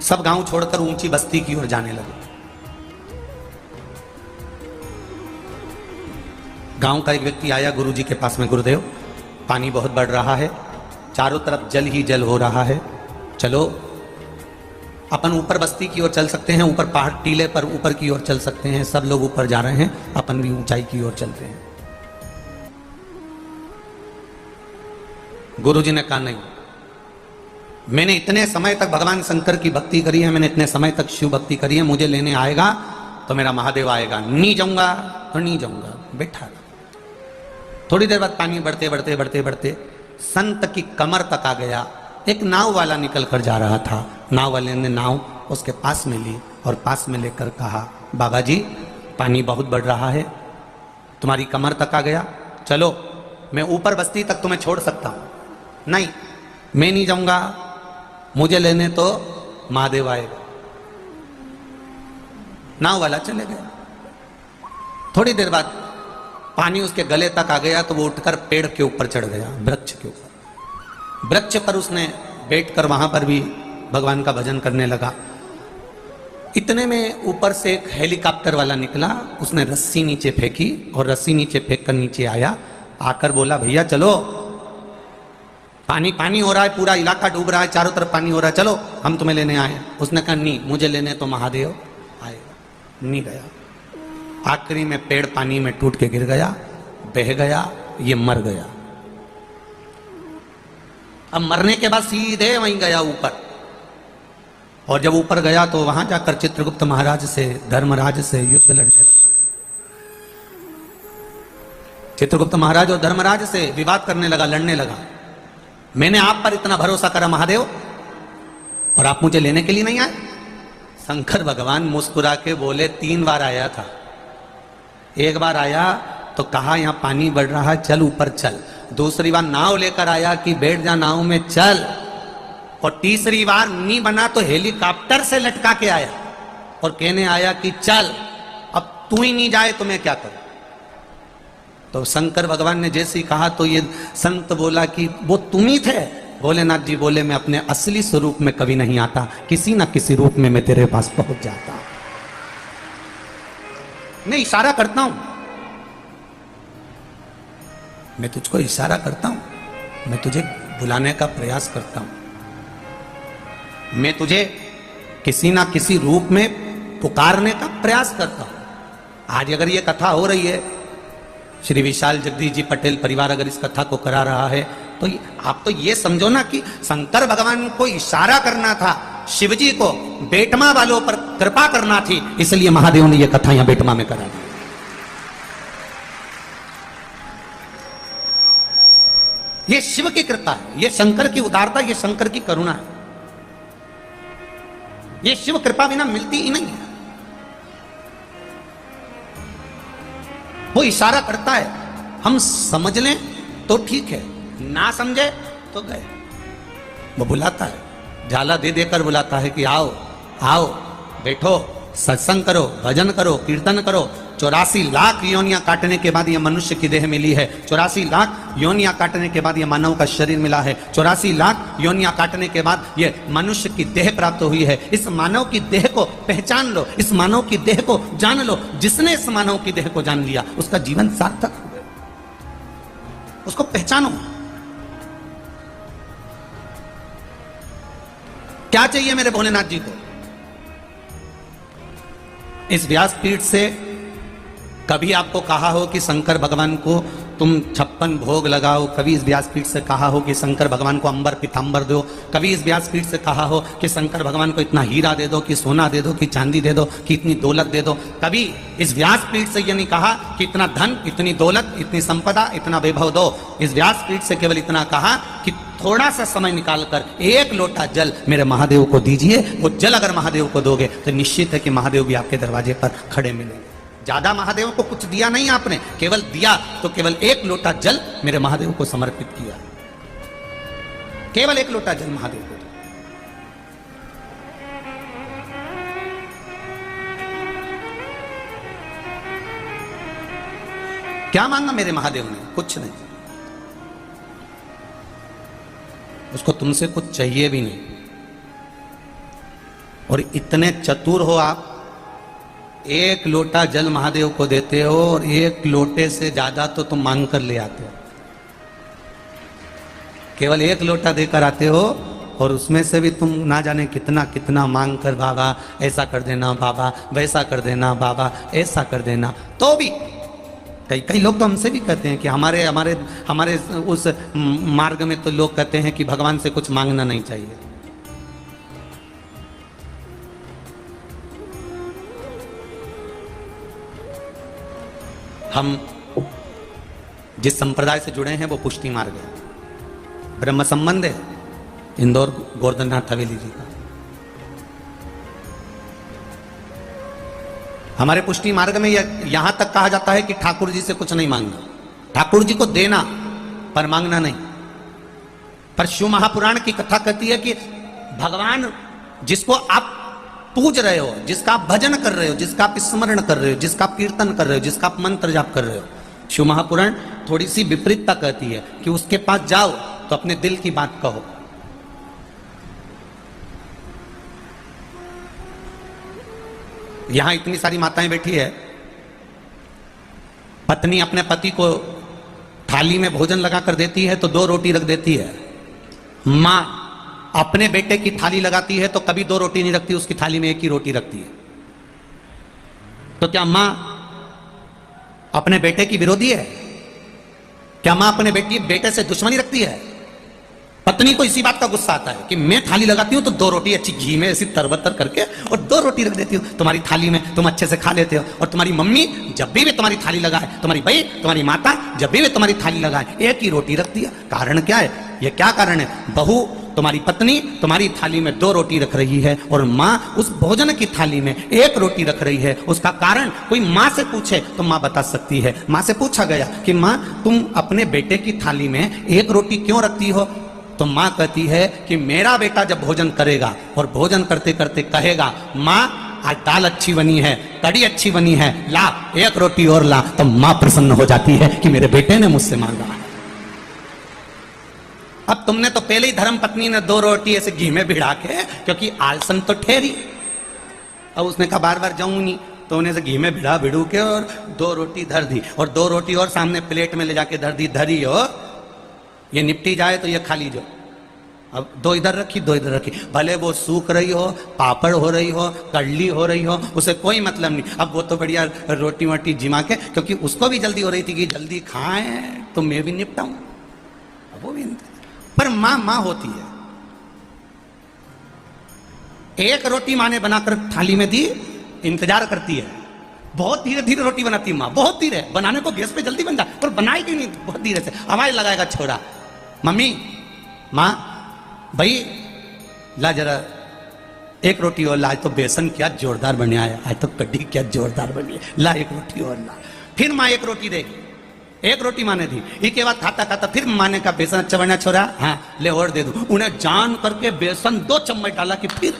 सब गांव छोड़कर ऊंची बस्ती की ओर जाने लगे। गांव का एक व्यक्ति आया गुरुजी के पास में, गुरुदेव पानी बहुत बढ़ रहा है, चारों तरफ जल ही जल हो रहा है, चलो अपन ऊपर बस्ती की ओर चल सकते हैं, ऊपर पहाड़ टीले पर ऊपर की ओर चल सकते हैं, सब लोग ऊपर जा रहे हैं, अपन भी ऊंचाई की ओर चलते हैं। गुरुजी ने कहा नहीं, मैंने इतने समय तक भगवान शंकर की भक्ति करी है, मैंने इतने समय तक शिव भक्ति करी है, मुझे लेने आएगा तो मेरा महादेव आएगा, नहीं जाऊंगा तो नहीं जाऊंगा। बैठा। थोड़ी देर बाद पानी बढ़ते बढ़ते बढ़ते बढ़ते संत की कमर तक आ गया। एक नाव वाला निकल कर जा रहा था, नाव वाले ने नाव उसके पास में ली और पास में लेकर कहा, बाबा जी पानी बहुत बढ़ रहा है, तुम्हारी कमर तक आ गया, चलो मैं ऊपर बस्ती तक तुम्हें छोड़ सकता हूं। नहीं, मैं नहीं जाऊंगा, मुझे लेने तो महादेव आएगा। नाव वाला चले गया। थोड़ी देर बाद पानी उसके गले तक आ गया तो वो उठकर पेड़ के ऊपर चढ़ गया, वृक्ष के ऊपर। वृक्ष पर उसने बैठकर वहां पर भी भगवान का भजन करने लगा। इतने में ऊपर से एक हेलीकॉप्टर वाला निकला, उसने रस्सी नीचे फेंकी और रस्सी नीचे फेंक कर नीचे आया, आकर बोला, भैया चलो, पानी पानी हो रहा है, पूरा इलाका डूब रहा है, चारों तरफ पानी हो रहा है, चलो हम तुम्हें लेने आए। उसने कहा नहीं, मुझे लेने तो महादेव आएगा। नहीं गया। आखिरी में पेड़ पानी में टूट के गिर गया, बह गया, ये मर गया। अब मरने के बाद सीधे वहीं गया ऊपर, और जब ऊपर गया तो वहां जाकर चित्रगुप्त महाराज से, धर्मराज से युद्ध लड़ने लगा। चित्रगुप्त महाराज और धर्मराज से विवाद करने लगा, लड़ने लगा। मैंने आप पर इतना भरोसा करा महादेव, और आप मुझे लेने के लिए नहीं आए। शंकर भगवान मुस्कुरा के बोले, 3 बार आया था। एक बार आया तो कहा यहां पानी बढ़ रहा है, चल ऊपर चल। दूसरी बार नाव लेकर आया कि बैठ जा नाव में, चल। और तीसरी बार नहीं बना तो हेलीकॉप्टर से लटका के आया और कहने आया कि चल, अब तू ही नहीं जाए तो मैं क्या करूं। तो शंकर भगवान ने जैसे ही कहा तो ये संत बोला कि वो तुम ही थे। भोलेनाथ जी बोले, मैं अपने असली स्वरूप में कभी नहीं आता, किसी ना किसी रूप में मैं तेरे पास पहुंच जाता। मैं इशारा करता हूं, मैं तुझको इशारा करता हूं, मैं तुझे बुलाने का प्रयास करता हूं, मैं तुझे किसी ना किसी रूप में पुकारने का प्रयास करता हूं। आज अगर ये कथा हो रही है, श्री विशाल जगदीश जी पटेल परिवार अगर इस कथा को करा रहा है, तो आप तो ये समझो ना कि शंकर भगवान को इशारा करना था, शिवजी को बेटमा वालों पर कृपा करना थी, इसलिए महादेव ने यह कथा यहां बेटमा में करा दी। ये शिव की कृपा है, ये शंकर की उदारता, ये शंकर की करुणा है। ये शिव कृपा बिना मिलती ही नहीं है। वो इशारा करता है, हम समझ लें तो ठीक है, ना समझे तो गए। वो बुलाता है, झाला दे देकर बुलाता है कि आओ आओ, बैठो, सत्संग करो, भजन करो, कीर्तन करो। 84 लाख योनियां काटने के बाद ये मनुष्य की देह मिली है। 84 लाख योनियां काटने के बाद ये मानव का शरीर मिला है। 84 लाख योनियां काटने के बाद ये मनुष्य की देह प्राप्त हुई है। इस मानव की देह को पहचान लो, इस मानव की देह को जान लो। जिसने इस मानव की देह को जान लिया उसका जीवन सार्थक हो गया। उसको पहचानो। क्या चाहिए मेरे भोलेनाथ जी को? इस व्यासपीठ से कभी आपको कहा हो कि शंकर भगवान को तुम 56 भोग लगाओ? कभी इस व्यासपीठ से कहा हो कि शंकर भगवान को अंबर पीतांबर दो? कभी इस व्यासपीठ से कहा हो कि शंकर भगवान को इतना हीरा दे दो, कि सोना दे दो, कि चांदी दे दो, कि इतनी दौलत दे दो? कभी इस व्यासपीठ से ये नहीं कहा कि इतना धन, इतनी दौलत, इतनी संपदा, इतना वैभव दो। इस व्यासपीठ से केवल इतना कहा कि थोड़ा सा समय निकालकर 1 लोटा जल मेरे महादेव को दीजिए। वो जल अगर महादेव को दोगे तो निश्चित है कि महादेव भी आपके दरवाजे पर खड़े मिलेंगे। ज्यादा महादेव को कुछ दिया नहीं आपने, केवल दिया तो केवल 1 लोटा जल मेरे महादेव को समर्पित किया। केवल 1 लोटा जल महादेव को। क्या मांगा मेरे महादेव ने? कुछ नहीं। उसको तुमसे कुछ चाहिए भी नहीं। और इतने चतुर हो आप, 1 लोटा जल महादेव को देते हो और 1 लोटे से ज्यादा तो तुम मांग कर ले आते हो। केवल 1 लोटा देकर आते हो और उसमें से भी तुम ना जाने कितना कितना मांग कर, बाबा ऐसा कर देना, बाबा वैसा कर देना, बाबा ऐसा कर देना। तो भी कई लोग तो हमसे भी कहते हैं कि हमारे हमारे हमारे उस मार्ग में तो लोग कहते हैं कि भगवान से कुछ मांगना नहीं चाहिए। हम जिस संप्रदाय से जुड़े हैं वो पुष्टि मार्ग है, ब्रह्म संबंध है, इंदौर गोवर्धननाथ हवेली जी का। हमारे पुष्टि मार्ग में यहां तक कहा जाता है कि ठाकुर जी से कुछ नहीं मांगना, ठाकुर जी को देना पर मांगना नहीं। पर शिव महापुराण की कथा कहती है कि भगवान जिसको आप पूज रहे हो, जिसका आप भजन कर रहे हो, जिसका आप स्मरण कर रहे हो, जिसका आप कीर्तन कर रहे हो, जिसका आप मंत्र जाप कर रहे हो, शिव महापुराण थोड़ी सी विपरीतता कहती है कि उसके पास जाओ तो अपने दिल की बात कहो। यहां इतनी सारी माताएं बैठी है, पत्नी अपने पति को थाली में भोजन लगाकर देती है तो 2 रोटी रख देती है। मां अपने बेटे की थाली लगाती है तो कभी 2 रोटी नहीं रखती, उसकी थाली में 1 ही रोटी रखती है। तो क्या मां अपने बेटे की विरोधी है? क्या मां अपने बेटे से दुश्मनी रखती है? पत्नी को इसी बात का गुस्सा आता है कि मैं थाली लगाती हूं तो 2 रोटी अच्छी घी में ऐसी तरबतर करके और 2 रोटी रख देती हूं तुम्हारी थाली में, तुम अच्छे से खा लेते हो। और तुम्हारी मम्मी जब भी वे तुम्हारी थाली लगाए, तुम्हारी बहन, तुम्हारी माता जब भी वे तुम्हारी थाली लगाए 1 ही रोटी रख दिया। कारण क्या है? यह क्या कारण है? बहू तुम्हारी पत्नी तुम्हारी थाली में 2 रोटी रख रही है और मां उस भोजन की थाली में 1 रोटी रख रही है। उसका कारण कोई मां से पूछे तो मां बता सकती है। मां से पूछा गया कि मां तुम अपने बेटे की थाली में 1 रोटी क्यों रखती हो? तो मां कहती है कि मेरा बेटा जब भोजन करेगा और भोजन करते करते कहेगा मां आज दाल अच्छी बनी है, कड़ी अच्छी बनी है, ला 1 रोटी और ला, तो मां प्रसन्न हो जाती है कि मेरे बेटे ने मुझसे मांगा है। अब तुमने तो पहले ही धर्म पत्नी ने 2 रोटी ऐसे घी में भिड़ा के, क्योंकि आलसन तो ठहरी, अब उसने कहा बार बार जाऊं नहीं, तो उन्हें से घी में भिड़ू के और 2 रोटी धर दी और 2 रोटी और सामने प्लेट में ले जाके धर दी। धरी हो ये निपटी जाए तो ये खा लीजिए। अब 2 इधर रखी, 2 इधर रखी, भले वो सूख रही हो, पापड़ हो रही हो, कड़ली हो रही हो, उसे कोई मतलब नहीं। अब वो तो बढ़िया रोटी वोटी जिमा के, क्योंकि उसको भी जल्दी हो रही थी कि जल्दी खाएं तो मैं भी निपटाऊं, अब वो भी। पर मां होती है। 1 रोटी मां ने बनाकर थाली में दी, इंतजार करती है, बहुत धीरे धीरे रोटी बनाती है मां, बहुत धीरे, बनाने को गैस पे जल्दी बन जाए पर बनाएगी नहीं, बहुत धीरे से आवाज लगाएगा छोरा, मम्मी मां भाई ला जरा 1 रोटी और ला, तो बेसन क्या जोरदार बने आया, आज तो कड्डी क्या जोरदार बनी है, ला 1 रोटी और ला। फिर माँ एक रोटी देगी, एक रोटी माँ ने दी, इसके बाद खाता खाता फिर माँ ने कहा बेसन अच्छा बना छोरा, हाँ ले और दे दो। उन्हें जान करके बेसन 2 चम्मच डाला कि फिर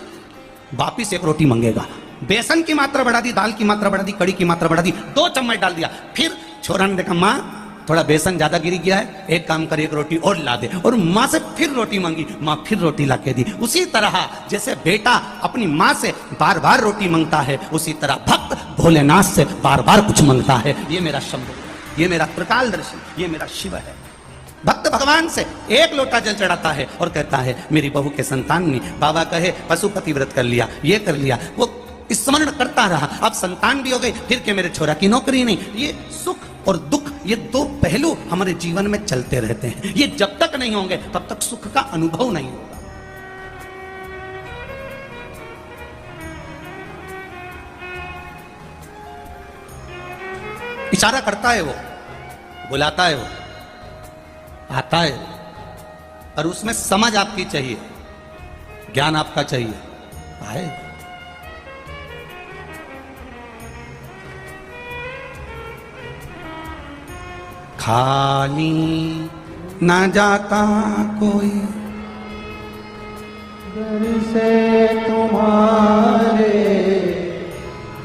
वापिस एक रोटी मांगेगा। बेसन की मात्रा बढ़ा दी, दाल की मात्रा बढ़ा दी, कड़ी की मात्रा बढ़ा दी, 2 चम्मच डाल दिया। फिर छोरा ने देखा माँ थोड़ा बेसन ज्यादा गिर गया है, एक काम कर एक रोटी और ला दे, और माँ से फिर रोटी मांगी, माँ फिर रोटी ला के दी। उसी तरह जैसे बेटा अपनी माँ से बार बार रोटी मांगता है, उसी तरह भक्त भोलेनाथ से बार बार कुछ मांगता है। ये मेरा शंभु, ये मेरा त्रिकालदर्शी, ये मेरा शिव है। भक्त भगवान से एक लोटा जल चढ़ाता है और कहता है मेरी बहू के संतान ने, बाबा कहे पशुपति व्रत कर लिया, ये कर लिया, वो स्मरण करता रहा, अब संतान भी हो गई, फिर के मेरे छोरा की नौकरी नहीं। ये सुख और दुख, ये 2 पहलू हमारे जीवन में चलते रहते हैं। ये जब तक नहीं होंगे तब तक सुख का अनुभव नहीं होगा। इशारा करता है वो, बुलाता है वो, आता है, और उसमें समझ आपकी चाहिए, ज्ञान आपका चाहिए। आए खाली ना जाता कोई दर से तुम्हारे,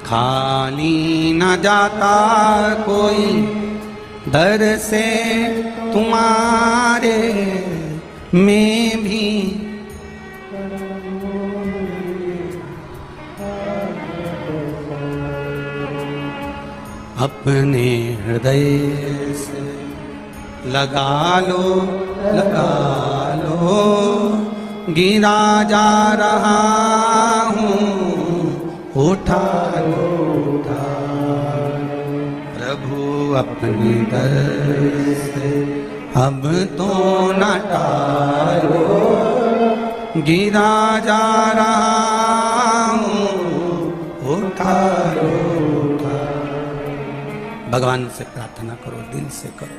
खाली ना जाता कोई दर से तुम्हारे, मैं भी अपने हृदय से लगा लो, लगा लो, गिरा जा रहा हूँ, उठा लो, उठा लो प्रभु अपने दर से, अब तो न टालो, गिरा जा रहा हूँ, उठा लो, उठा लो। भगवान से प्रार्थना करो, दिल से करो,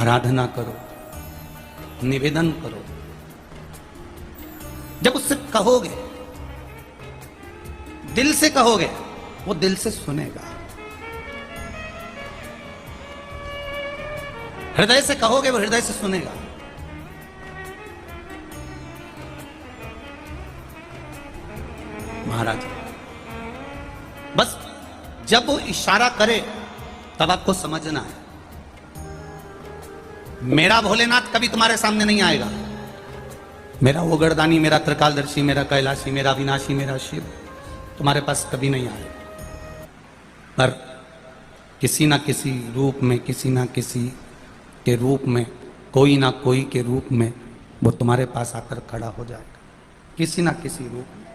आराधना करो, निवेदन करो। जब उससे कहोगे, दिल से कहोगे, वो दिल से सुनेगा। हृदय से कहोगे, वो हृदय से सुनेगा। महाराज बस जब वो इशारा करे तब आपको समझना है, मेरा भोलेनाथ कभी तुम्हारे सामने नहीं आएगा, मेरा वो गर्दानी, मेरा त्रिकालदर्शी, मेरा कैलाशी, मेरा विनाशी, मेरा शिव तुम्हारे पास कभी नहीं आएगा। पर किसी ना किसी रूप में, किसी ना किसी के रूप में, कोई ना कोई के रूप में वो तुम्हारे पास आकर खड़ा हो जाएगा। किसी ना किसी रूप में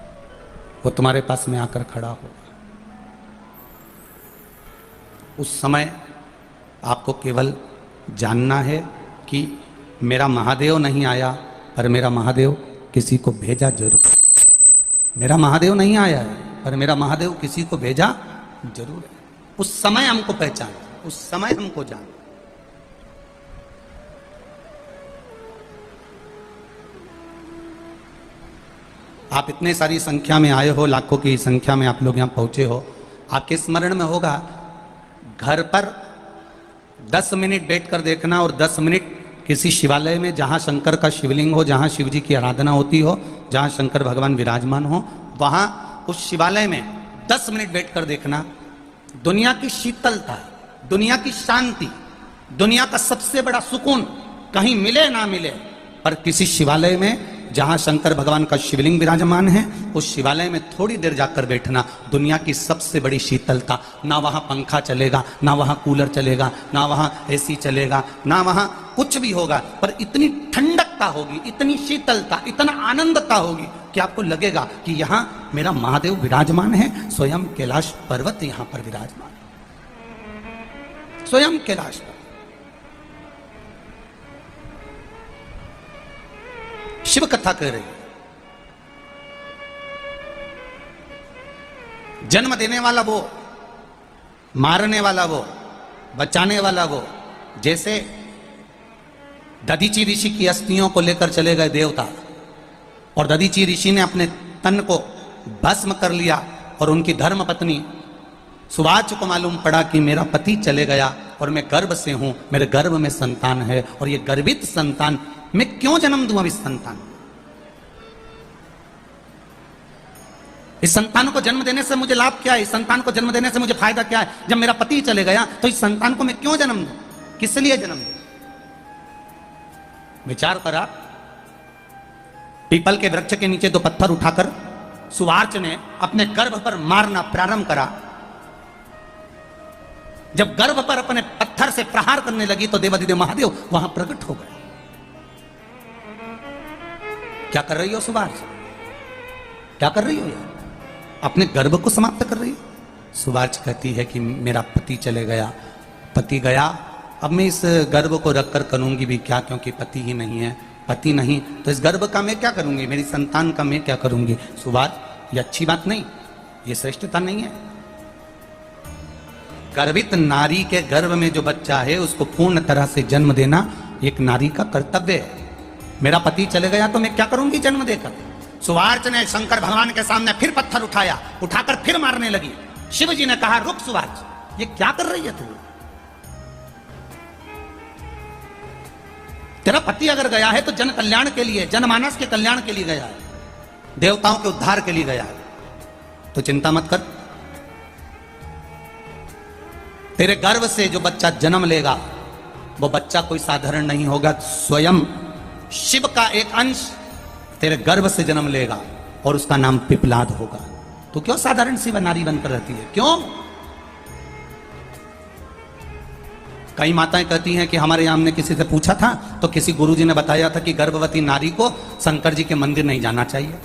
वो तुम्हारे पास में आकर खड़ा होगा। उस समय आपको केवल जानना है कि मेरा महादेव नहीं आया, पर मेरा महादेव किसी को भेजा जरूर। मेरा महादेव नहीं आया है, पर मेरा महादेव किसी को भेजा जरूर है। उस समय हमको पहचान, उस समय हमको जान। आप इतने सारी संख्या में आए हो, लाखों की संख्या में आप लोग यहां पहुंचे हो। आपके स्मरण में होगा, घर पर 10 मिनट बैठकर देखना और 10 मिनट किसी शिवालय में जहां शंकर का शिवलिंग हो, जहां शिव जी की आराधना होती हो, जहां शंकर भगवान विराजमान हो, वहां उस शिवालय में 10 मिनट बैठकर देखना। दुनिया की शीतलता, दुनिया की शांति, दुनिया का सबसे बड़ा सुकून कहीं मिले ना मिले, पर किसी शिवालय में जहां शंकर भगवान का शिवलिंग विराजमान है, उस शिवालय में थोड़ी देर जाकर बैठना। दुनिया की सबसे बड़ी शीतलता। ना वहां पंखा चलेगा, ना वहां कूलर चलेगा, ना वहां एसी चलेगा, ना वहां कुछ भी होगा, पर इतनी ठंडकता होगी, इतनी शीतलता, इतना आनंदता होगी कि आपको लगेगा कि यहां मेरा महादेव विराजमान है। स्वयं कैलाश पर्वत यहां पर विराजमान, स्वयं कैलाश पर्वत। शिव कथा कह रही, जन्म देने वाला वो, मारने वाला वो, बचाने वाला वो। जैसे दधीची ऋषि की अस्थियों को लेकर चले गए देवता, और दधीची ऋषि ने अपने तन को भस्म कर लिया, और उनकी धर्म पत्नी सुभाष को मालूम पड़ा कि मेरा पति चले गया और मैं गर्भ से हूं, मेरे गर्भ में संतान है, और ये गर्भित संतान मैं क्यों जन्म दूं? अब इस संतान, इस संतान को जन्म देने से मुझे लाभ क्या है? इस संतान को जन्म देने से मुझे फायदा क्या है? जब मेरा पति चले गया तो इस संतान को मैं क्यों जन्म दूं? किस लिए जन्म दूं? विचार करा। पीपल के वृक्ष के नीचे 2 पत्थर उठाकर सुवार्च ने अपने गर्भ पर मारना प्रारंभ करा। जब गर्भ पर अपने पत्थर से प्रहार करने लगी तो देवाधिदेव महादेव वहां प्रकट हो गए। क्या कर रही हो सुवार्च? क्या कर रही हो यार? अपने गर्भ को समाप्त कर रही हो। सुवार्च कहती है कि मेरा पति चले गया, पति गया, अब मैं इस गर्भ को रखकर करूंगी भी क्या, क्योंकि पति ही नहीं है। पति नहीं तो इस गर्भ का मैं क्या करूंगी? मेरी संतान का मैं क्या करूंगी? सुवार्च, ये अच्छी बात नहीं, ये श्रेष्ठता नहीं है। गर्भित नारी के गर्भ में जो बच्चा है उसको पूर्ण तरह से जन्म देना एक नारी का कर्तव्य है। मेरा पति चले गया तो मैं क्या करूंगी जन्म देकर? सुवार्च ने शंकर भगवान के सामने फिर पत्थर उठाया, उठाकर फिर मारने लगी। शिव जी ने कहा, रुक सुवार्च, ये क्या कर रही है तू? तेरा पति अगर गया है तो जन कल्याण के लिए, जनमानस के कल्याण के लिए गया है, देवताओं के उद्धार के लिए गया है, तो चिंता मत कर। तेरे गर्भ से जो बच्चा जन्म लेगा वो बच्चा कोई साधारण नहीं होगा, स्वयं शिव का एक अंश तेरे गर्भ से जन्म लेगा और उसका नाम पिपलाद होगा। तो क्यों साधारण सी नारी बनकर रहती है? क्यों? कई माताएं कहती हैं कि हमारे यहां हमने किसी से पूछा था तो किसी गुरुजी ने बताया था कि गर्भवती नारी को शंकर जी के मंदिर नहीं जाना चाहिए।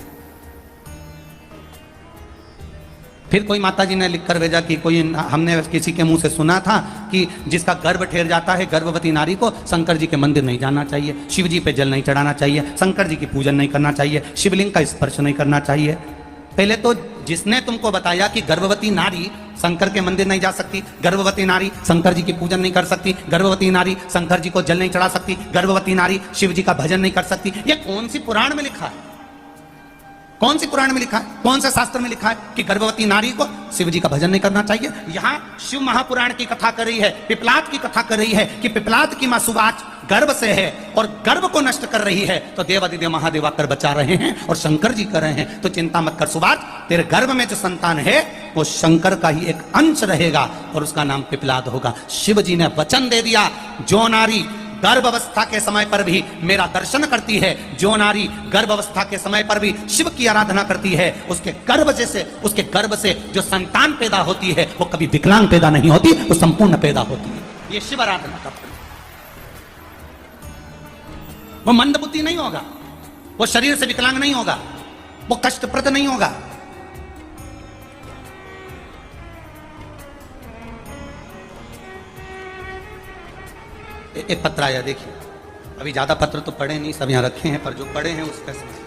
फिर कोई माता जी ने लिखकर भेजा कि कोई, हमने किसी के मुंह से सुना था कि जिसका गर्भ ठहर जाता है गर्भवती नारी को शंकर जी के मंदिर नहीं जाना चाहिए, शिव जी पे जल नहीं चढ़ाना चाहिए, शंकर जी की पूजन नहीं करना चाहिए, शिवलिंग का स्पर्श नहीं करना चाहिए। पहले तो जिसने तुमको बताया कि गर्भवती नारी शंकर के मंदिर नहीं जा सकती, गर्भवती नारी शंकर जी की पूजन नहीं कर सकती, गर्भवती नारी शंकर जी को जल नहीं चढ़ा सकती, गर्भवती नारी शिव जी का भजन नहीं कर सकती, ये कौन सी पुराण में लिखा है? कौन सी पुराण में लिखा है? कौन से शास्त्र में लिखा है कि गर्भवती नारी को शिव जी का भजन नहीं करना चाहिए? यहाँ शिव महापुराण की कथा कर रही है, पिपलाद की कथा कर रही है कि पिपलाद की मां सुवाच गर्भ से है और गर्भ को नष्ट कर रही है, तो देवाधिदेव महादेव आकर बचा रहे हैं और शंकर जी कर रहे हैं। तो चिंता मत कर सुवाच, तेरे गर्भ में जो संतान है वो शंकर का ही एक अंश रहेगा और उसका नाम पिपलाद होगा। शिव जी ने वचन दे दिया, जो नारी गर्भ अवस्था के समय पर भी मेरा दर्शन करती है, जो नारी गर्भ अवस्था के समय पर भी शिव की आराधना करती है, उसके गर्भ से जो संतान पैदा होती है वो कभी विकलांग पैदा नहीं होती, वो संपूर्ण पैदा होती है। ये शिव आराधना का फल। वो मंदबुद्धि नहीं होगा, वो शरीर से विकलांग नहीं होगा, वो कष्टप्रद नहीं होगा। एक पत्र आया, देखिए, अभी ज्यादा पत्र तो पढ़े नहीं, सब यहां रखे हैं, पर जो पढ़े हैं उसका समझ।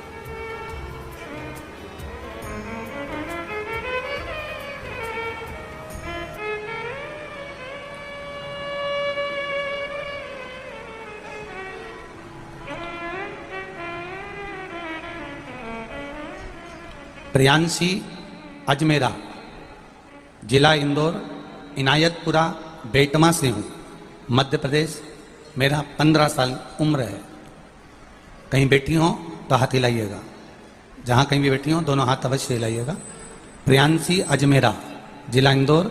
प्रियांशी अजमेरा, जिला इंदौर, इनायतपुरा बेटमा से हूं, मध्य प्रदेश। मेरा 15 साल उम्र है। कहीं बैठी हो तो हाथ हिलाइएगा, जहां कहीं भी बैठी हो दोनों हाथ अवश्य हिलाइएगा। प्रियांशी अजमेरा, जिला इंदौर,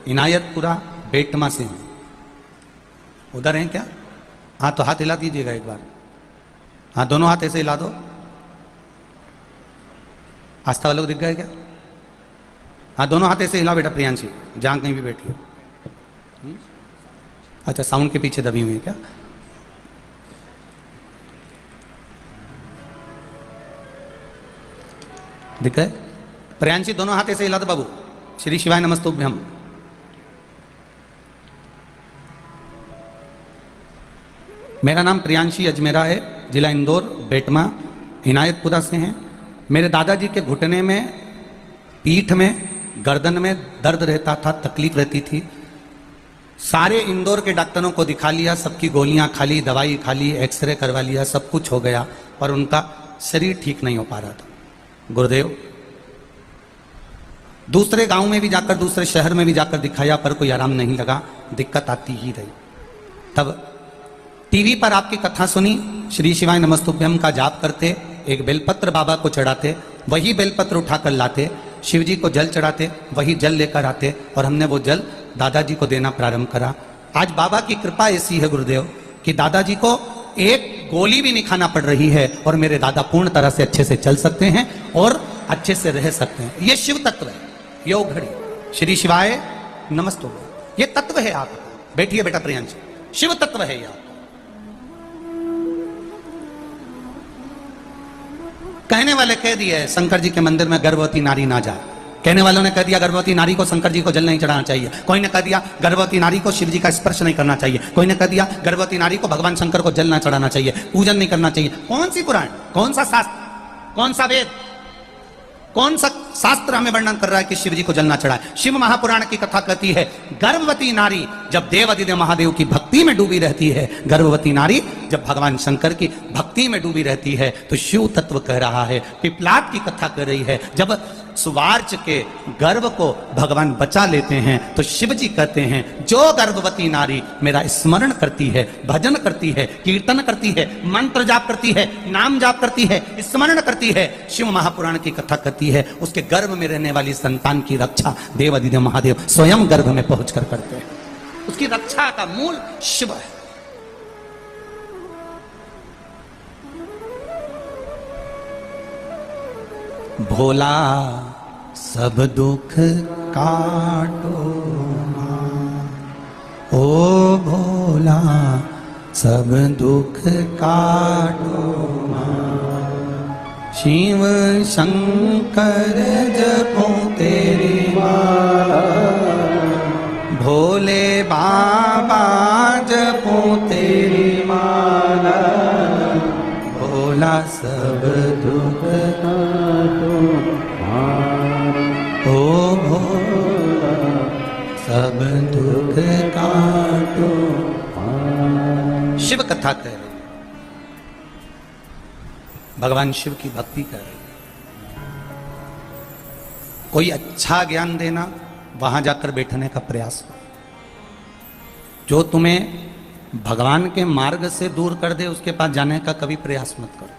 इनायतपुरा बेटमा से हूं। उधर हैं क्या? हाँ, तो हाथ हिला दीजिएगा एक बार। हाँ, दोनों हाथ ऐसे हिला दो। आस्था वालों को दिख गए क्या? हाँ, दोनों हाथ ऐसे हिला बेटा प्रियांशी, जहां कहीं भी बैठी हो। अच्छा, साउंड के पीछे दबी हुई है क्या? दिख गए? प्रियांशी दोनों हाथ ऐसे हिला दो बाबू। श्री शिवाय नमस्तुभ्यम। मेरा नाम प्रियांशी अजमेरा है, जिला इंदौर, बेटमा, इनायतपुरा से हैं। मेरे दादाजी के घुटने में, पीठ में, गर्दन में दर्द रहता था, तकलीफ रहती थी। सारे इंदौर के डॉक्टरों को दिखा लिया, सबकी गोलियां खा ली, दवाई खा ली, एक्सरे करवा लिया, सब कुछ हो गया, पर उनका शरीर ठीक नहीं हो पा रहा था। गुरुदेव, दूसरे गांव में भी जाकर, दूसरे शहर में भी जाकर दिखाया, पर कोई आराम नहीं लगा, दिक्कत आती ही रही। तब टीवी पर आपकी कथा सुनी, श्री शिवाय नमस्तुभ्यम का जाप करते, एक बेलपत्र बाबा को चढ़ाते, वही बेलपत्र उठाकर लाते, शिव जी को जल चढ़ाते, वही जल लेकर आते, और हमने वो जल दादाजी को देना प्रारंभ करा। आज बाबा की कृपा ऐसी है गुरुदेव कि दादाजी को एक गोली भी नहीं खाना पड़ रही है, और मेरे दादा पूर्ण तरह से अच्छे से चल सकते हैं और अच्छे से रह सकते हैं। ये शिव तत्व है, योग घड़ी, श्री शिवाय नमस्तुभ्यम, ये तत्व है। आप बैठिए बेटा प्रियांश, शिव तत्व है यह। कहने वाले कह दिए शंकर जी के मंदिर में गर्भवती नारी ना जाए, कहने वालों ने कह दिया गर्भवती नारी को शंकर जी को जल नहीं चढ़ाना चाहिए, कोई ने कह दिया गर्भवती नारी को शिव जी का स्पर्श नहीं करना चाहिए, कोई ने कह दिया गर्भवती नारी को भगवान शंकर को जल ना चढ़ाना चाहिए, पूजन नहीं करना चाहिए। कौन सी पुराण, कौन सा शास्त्र, कौन सा वेद, कौन सा शास्त्र हमें वर्णन कर रहा है कि शिव जी को जल ना चढ़ाए? शिव महापुराण की कथा कहती है गर्भवती नारी जब देवादिदेव महादेव की भक्ति में डूबी रहती है, गर्भवती नारी जब भगवान शंकर की भक्ति में डूबी रहती है, तो शिव तत्व कह रहा है। पिपलाद की कथा कह रही है जब सुवार्च के गर्भ को भगवान बचा लेते हैं, तो शिव जी कहते हैं जो गर्भवती नारी मेरा स्मरण करती है, भजन करती है, कीर्तन करती है, मंत्र जाप करती है, नाम जाप करती है, स्मरण करती है, शिव महापुराण की कथा कहती है उसके गर्भ में रहने वाली संतान की रक्षा देवादिदेव महादेव स्वयं गर्भ में पहुंचकर करते हैं। उसकी रक्षा का मूल शिव है। भोला सब दुख काटो मां, ओ भोला सब दुख काटो मां, शिव शंकर जपो तेरी माला, भोले बाबा जपो तेरी माला, भोला सब दुख काटो ओ भोला सब दुख काटो। शिव कथा कह रही, भगवान शिव की भक्ति कर रही। कोई अच्छा ज्ञान देना, वहां जाकर बैठने का प्रयास करो। जो तुम्हें भगवान के मार्ग से दूर कर दे उसके पास जाने का कभी प्रयास मत करो।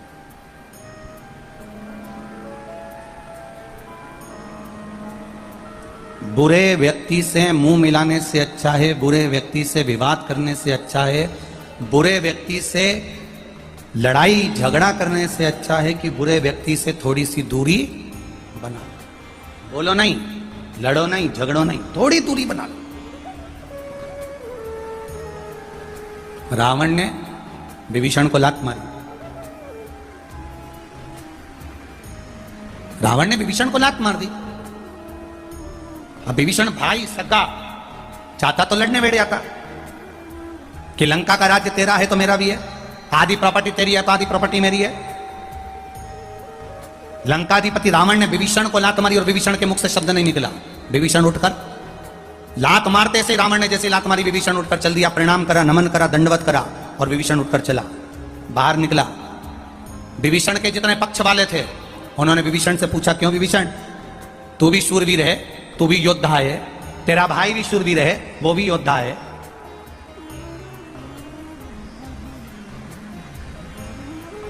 बुरे व्यक्ति से मुंह मिलाने से अच्छा है, बुरे व्यक्ति से विवाद करने से अच्छा है, बुरे व्यक्ति से लड़ाई झगड़ा करने से अच्छा है कि बुरे व्यक्ति से थोड़ी सी दूरी बना। बोलो नहीं, लड़ो नहीं, झगड़ो नहीं, थोड़ी दूरी बना लो। रावण ने विभीषण को लात मारी, रावण ने विभीषण को लात मार दी। अब विभीषण भाई सगा चाहता तो लड़ने बैठ जाता कि लंका का राज्य तेरा है तो मेरा भी है, आधी प्रॉपर्टी तेरी है तो आधी प्रॉपर्टी मेरी है। लंकाधिपति रावण ने विभीषण को लात मारी और विभीषण के मुख से शब्द नहीं निकला। विभीषण उठकर लात मारते से रावण ने जैसे लात मारी, विभीषण उठकर चल दिया, प्रणाम करा, नमन करा, दंडवत करा, और विभीषण उठकर चला, बाहर निकला। विभीषण के जितने पक्ष वाले थे उन्होंने विभीषण से पूछा, क्यों विभीषण, तू भी शूरवीर है, तू भी योद्धा है, तेरा भाई भी शूरवीर है, वो भी योद्धा है,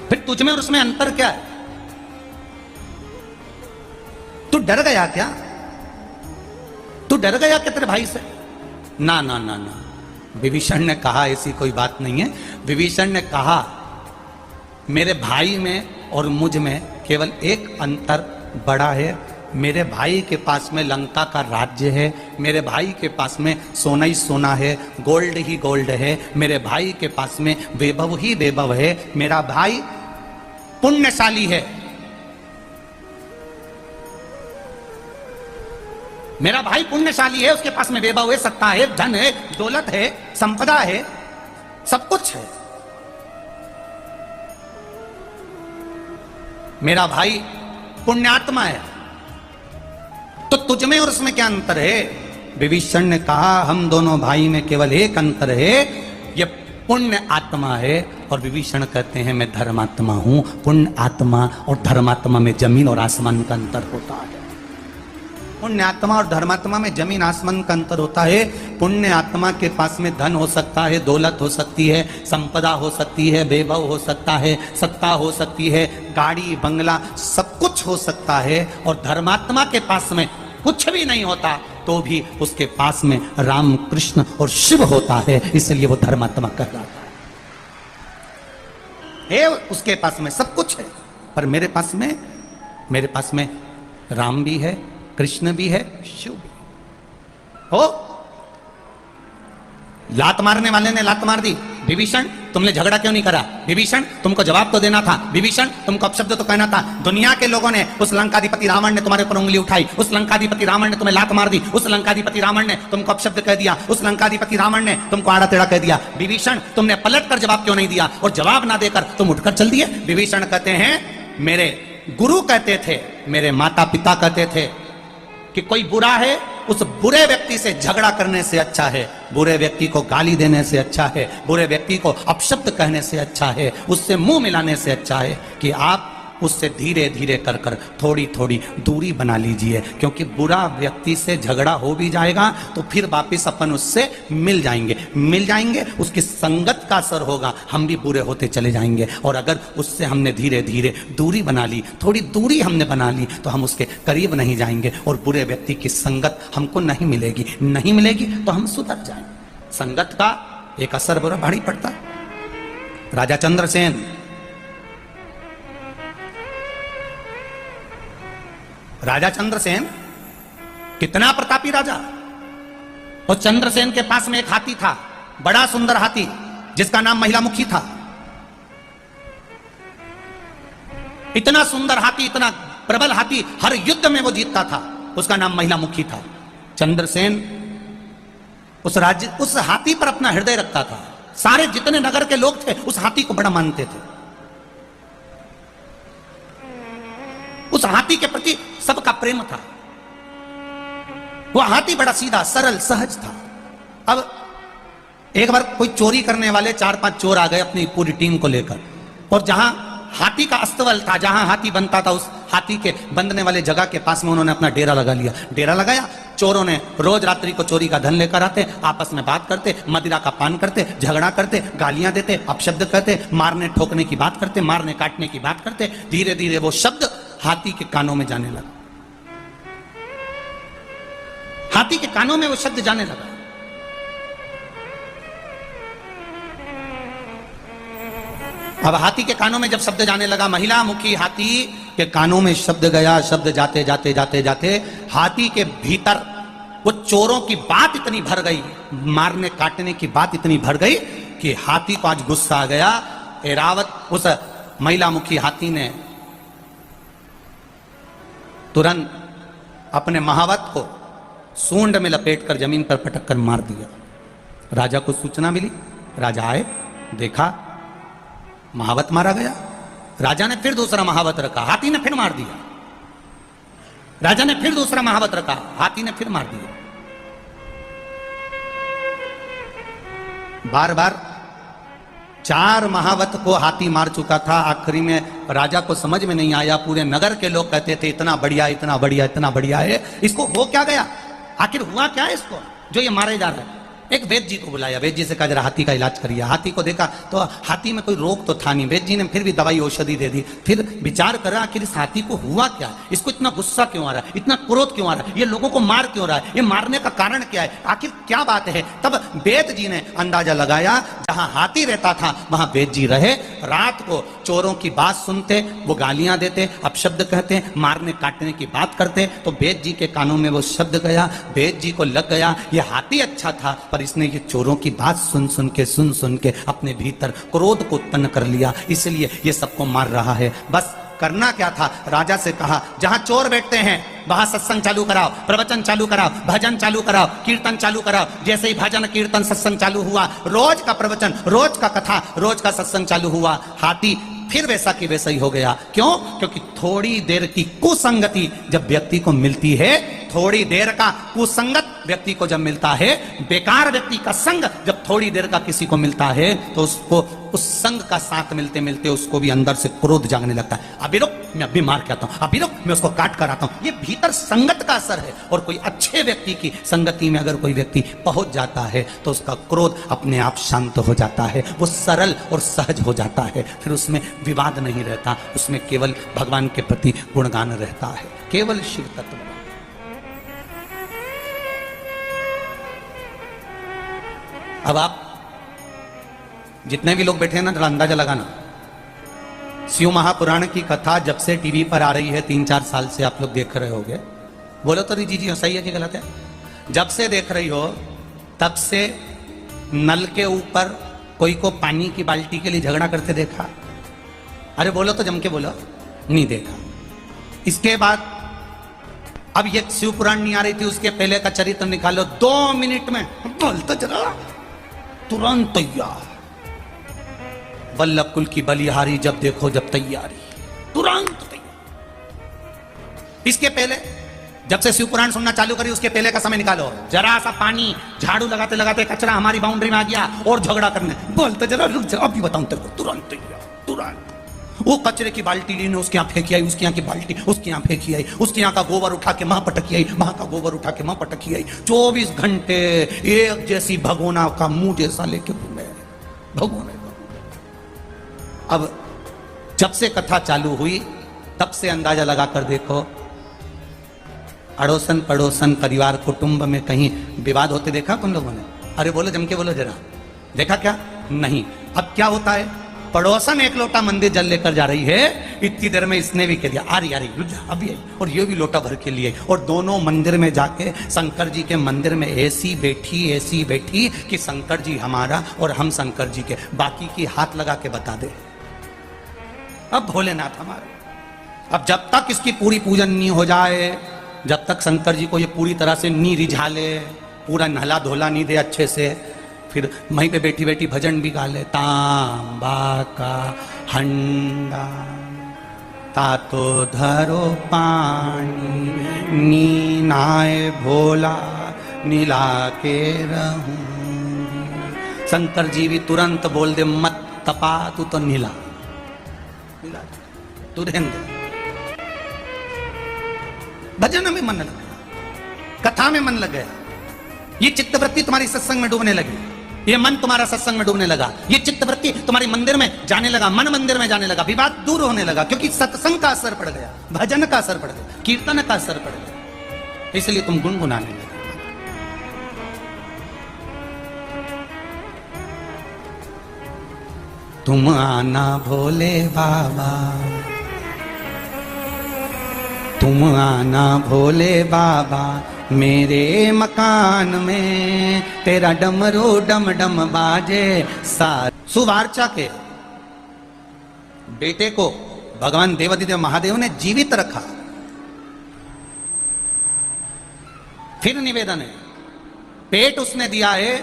फिर तुझ में और उसमें अंतर क्या है? तू डर गया क्या? तू डर गया क्या तेरे भाई से? ना ना ना ना, विभीषण ने कहा ऐसी कोई बात नहीं है। विभीषण ने कहा मेरे भाई में और मुझ में केवल एक अंतर बड़ा है, मेरे भाई के पास में लंका का राज्य है, मेरे भाई के पास में सोना ही सोना है, गोल्ड ही गोल्ड है, मेरे भाई के पास में वैभव ही वैभव है, मेरा भाई पुण्यशाली है, मेरा भाई पुण्यशाली है, उसके पास में वैभव है, सत्ता है, धन है, दौलत है, संपदा है, सब कुछ है। मेरा भाई पुण्यात्मा है, तो तुझ में और उसमें क्या अंतर है? विभीषण ने कहा हम दोनों भाई में केवल एक अंतर है, ये पुण्य आत्मा है। और विभीषण कहते हैं मैं धर्मात्मा हूं। पुण्य आत्मा और धर्मात्मा में जमीन और आसमान का अंतर होता है। पुण्य आत्मा और धर्मात्मा में जमीन आसमान का अंतर होता है। पुण्य आत्मा के पास में धन हो सकता है, दौलत हो सकती है, संपदा हो सकती है, वैभव हो सकता है, सत्ता हो सकती है, गाड़ी बंगला सब कुछ हो सकता है। और धर्मात्मा के पास में कुछ भी नहीं होता तो भी उसके पास में राम कृष्ण और शिव होता है, इसलिए वो धर्मात्मा कहलाता है। उसके पास में सब कुछ है, पर मेरे पास में राम भी है, कृष्ण भी है, शिव भी हो। लात मारने वाले ने लात मार दी, विभीषण तुमने झगड़ा क्यों नहीं करा? विभीषण तुमको जवाब तो देना था, विभीषण तुमको अपशब्द तो कहना था। दुनिया के लोगों ने, उस लंकाधिपति रावण ने तुम्हारे ऊपर उंगली उठाई, उस लंकाधिपति रावण ने तुम्हें लात मार दी, उस लंकाधिपति रावण ने तुमको अपशब्द कह दिया, उस लंकाधिपति रावण ने तुमको आड़ा टेढ़ा कह दिया। विभीषण तुमने पलट कर जवाब क्यों नहीं दिया? और जवाब ना देकर तुम उठकर चल दिए। विभीषण कहते हैं मेरे गुरु कहते थे, मेरे माता पिता कहते थे कि कोई बुरा है उस बुरे व्यक्ति से झगड़ा करने से अच्छा है, बुरे व्यक्ति को गाली देने से अच्छा है, बुरे व्यक्ति को अपशब्द कहने से अच्छा है, उससे मुंह मिलाने से अच्छा है कि आप उससे धीरे धीरे कर कर थोड़ी थोड़ी दूरी बना लीजिए, क्योंकि बुरा व्यक्ति से झगड़ा हो भी जाएगा तो फिर वापिस अपन उससे मिल जाएंगे, उसकी संगत का असर होगा, हम भी बुरे होते चले जाएंगे। और अगर उससे हमने धीरे धीरे दूरी बना ली, थोड़ी दूरी हमने बना ली, तो हम उसके करीब नहीं जाएंगे और बुरे व्यक्ति की संगत हमको नहीं मिलेगी तो हम सुधर जाएंगे। संगत का एक असर बुरा भारी पड़ता। राजा चंद्रसेन, राजा चंद्रसेन कितना प्रतापी राजा। और चंद्रसेन के पास में एक हाथी था, बड़ा सुंदर हाथी, जिसका नाम महिलामुखी था। इतना सुंदर हाथी, इतना प्रबल हाथी, हर युद्ध में वो जीतता था, उसका नाम महिलामुखी था। चंद्रसेन उस हाथी पर अपना हृदय रखता था। सारे जितने नगर के लोग थे उस हाथी को बड़ा मानते थे। उस हाथी के प्रति सबका प्रेम था। वो हाथी बड़ा सीधा सरल सहज था। अब एक बार कोई चोरी करने वाले 4-5 चोर आ गए अपनी पूरी टीम को लेकर, और जहां हाथी का अस्तबल था, जहां हाथी बनता था, उस हाथी के बंधने वाले जगह के पास में उन्होंने अपना डेरा लगा लिया। डेरा लगाया, चोरों ने रोज रात्रि को चोरी का धन लेकर आते, आपस में बात करते, मदिरा का पान करते, झगड़ा करते, गालियां देते, अपशब्द कहते, मारने ठोकने की बात करते, मारने काटने की बात करते। धीरे धीरे वो शब्द हाथी के कानों में जाने लगा, हाथी के कानों में वो शब्द जाने लगा। अब हाथी के कानों में जब शब्द जाने लगा, महिला मुखी हाथी के कानों में शब्द गया, शब्द जाते जाते जाते जाते हाथी के भीतर वो चोरों की बात इतनी भर गई, मारने काटने की बात इतनी भर गई कि हाथी को आज गुस्सा आ गया। एरावत उस महिला मुखी हाथी ने तुरंत अपने महावत को सूंड में लपेटकर जमीन पर पटक कर मार दिया। राजा को सूचना मिली, राजा आए, देखा महावत मारा गया। राजा ने फिर दूसरा महावत रखा, हाथी ने फिर मार दिया। राजा ने फिर दूसरा महावत रखा, हाथी ने फिर मार दिया। बार बार 4 महावत को हाथी मार चुका था। आखिरी में राजा को समझ में नहीं आया, पूरे नगर के लोग कहते थे इतना बढ़िया इतना बढ़िया इतना बढ़िया है, इसको हो क्या गया, आखिर हुआ क्या है इसको जो ये मारे जा रहे हैं। एक वैद्य जी को बुलाया, वैद्य जी से कहा जरा हाथी का इलाज करिए। हाथी को देखा तो हाथी में कोई रोग तो था नहीं, वैद्य जी ने फिर भी दवाई औषधि दे दी। फिर विचार करा आखिर इस हाथी को हुआ क्या, इसको इतना गुस्सा क्यों आ रहा है, इतना क्रोध क्यों आ रहा है, ये लोगों को मार क्यों रहा है, ये मारने का कारण क्या है, आखिर क्या बात है। तब वैद्य जी ने अंदाजा लगाया, जहां हाथी रहता था वहां वैद्य जी रहे। रात को चोरों की बात सुनते, वो गालियां देते, अपशब्द कहते, मारने काटने की बात करते, तो वैद्य जी के कानों में वो शब्द गया। वैद्य जी को लग गया ये हाथी अच्छा था, पर इसने ये चोरों की बात सुन सुन के अपने भीतर क्रोध को उत्पन्न कर लिया, इसलिए ये सबको मार रहा है। बस करना क्या था, राजा से कहा जहां चोर बैठते हैं वहां सत्संग चालू कराओ, प्रवचन चालू कराओ, भजन चालू कराओ, कीर्तन चालू कराओ। जैसे ही भजन कीर्तन सत्संग चालू हुआ, रोज का प्रवचन, रोज का कथा, रोज का सत्संग चालू हुआ, हाथी फिर वैसा की वैसा ही हो गया। क्यों? क्योंकि थोड़ी देर की कुसंगति जब व्यक्ति को मिलती है, थोड़ी देर का कुसंगत व्यक्ति को जब मिलता है, बेकार व्यक्ति का संग जब थोड़ी देर का किसी को मिलता है, तो उसको उस संग का साथ मिलते मिलते उसको भी अंदर से क्रोध जागने लगता है। अभी रुक, मैं अभी मार के आता हूं, अभी रुक मैं उसको काट कर आता हूं। ये भीतर संगत का असर है। और कोई अच्छे व्यक्ति की संगति में अगर कोई व्यक्ति पहुंच जाता है तो उसका क्रोध अपने आप शांत हो जाता है, वो सरल और सहज हो जाता है। फिर उसमें विवाद नहीं रहता, उसमें केवल भगवान के प्रति गुणगान रहता है, केवल शिव तत्व। अब आप जितने भी लोग बैठे हैं ना, थोड़ा अंदाजा लगाना। शिव महापुराण की कथा जब से टीवी पर आ रही है, 3-4 साल से आप लोग देख रहे होगे। बोलो तो जी जी सही है कि गलत है? जब से देख रही हो तब से नल के ऊपर कोई को पानी की बाल्टी के लिए झगड़ा करते देखा? अरे बोलो तो, जम के बोलो। नहीं देखा। इसके बाद अब ये शिव पुराण नहीं आ रही थी, उसके पहले का चरित्र निकालो, 2 मिनट में बोलते जरा तुरंत तैयार। वल्लभ कुल की बलिहारी जब देखो जब तैयारी, तुरंत तैयार। इसके पहले जब से शिव पुराण सुनना चालू करी, उसके पहले का समय निकालो, जरा सा पानी झाड़ू लगाते लगाते कचरा हमारी बाउंड्री में आ गया और झगड़ा करने, बोलते जरा रुक जा, अभी बताऊं तेरे को, तुरंत तैयार, तुरंत। वो कचरे की बाल्टी लीने उसके यहाँ फेंकी आई, उसके यहाँ की बाल्टी उसके यहाँ फेंकी आई, उसके यहाँ का गोबर उठा के वहां पटकी आई, वहां का गोबर उठा के वहां पटकी आई। 24 घंटे एक जैसी भगोना का मुंह जैसा लेके घूमे भगोने। अब जब से कथा चालू हुई तब से अंदाजा लगा कर देखो, अड़ोसन पड़ोसन परिवार कुटुंब में कहीं विवाद होते देखा तुम लोगों ने? अरे बोलो, जम के बोलो जरा, देखा क्या? नहीं। अब क्या होता है, पड़ोसन एक लोटा मंदिर जल लेकर जा रही है, इतनी देर में इसने भी कह दिया आ रही अभी आई, और ये भी लोटा भर के लिए, और दोनों मंदिर में जाके शंकर जी के मंदिर में ऐसी बैठी कि शंकर जी हमारा और हम शंकर जी के, बाकी की हाथ लगा के बता दे। अब भोलेनाथ हमारे, अब जब तक इसकी पूरी पूजन नहीं हो जाए, जब तक शंकर जी को ये पूरी तरह से नहीं रिझा ले, पूरा नहला धोला नहीं दे अच्छे से, फिर वहीं पे बैठी बैठी भजन भी गा ले, तांबा का हंडा तातो धरो पानी, नीनाए भोला नीला के रहूंगी। शंकर जी भी तुरंत बोल दे, मत तपा तू तो नीला, तू रहने दे। भजन में मन लग गया, कथा में मन लग गया, ये चित्तवृत्ति तुम्हारी सत्संग में डूबने लगी, ये मन तुम्हारा सत्संग में डूबने लगा, ये चित्तवृत्ति तुम्हारी मंदिर में जाने लगा, मन मंदिर में जाने लगा, विवाद दूर होने लगा, क्योंकि सत्संग का असर पड़ गया, भजन का असर पड़ गया, कीर्तन का असर पड़ गया, इसलिए तुम गुनगुनाने लगे। तुम आना भोले बाबा, तुम आना भोले बाबा, मेरे मकान में तेरा डमरू डम डम बाजे। सुवार्चा के बेटे को भगवान देवाधिदेव महादेव ने जीवित रखा। फिर निवेदन है, पेट उसने दिया है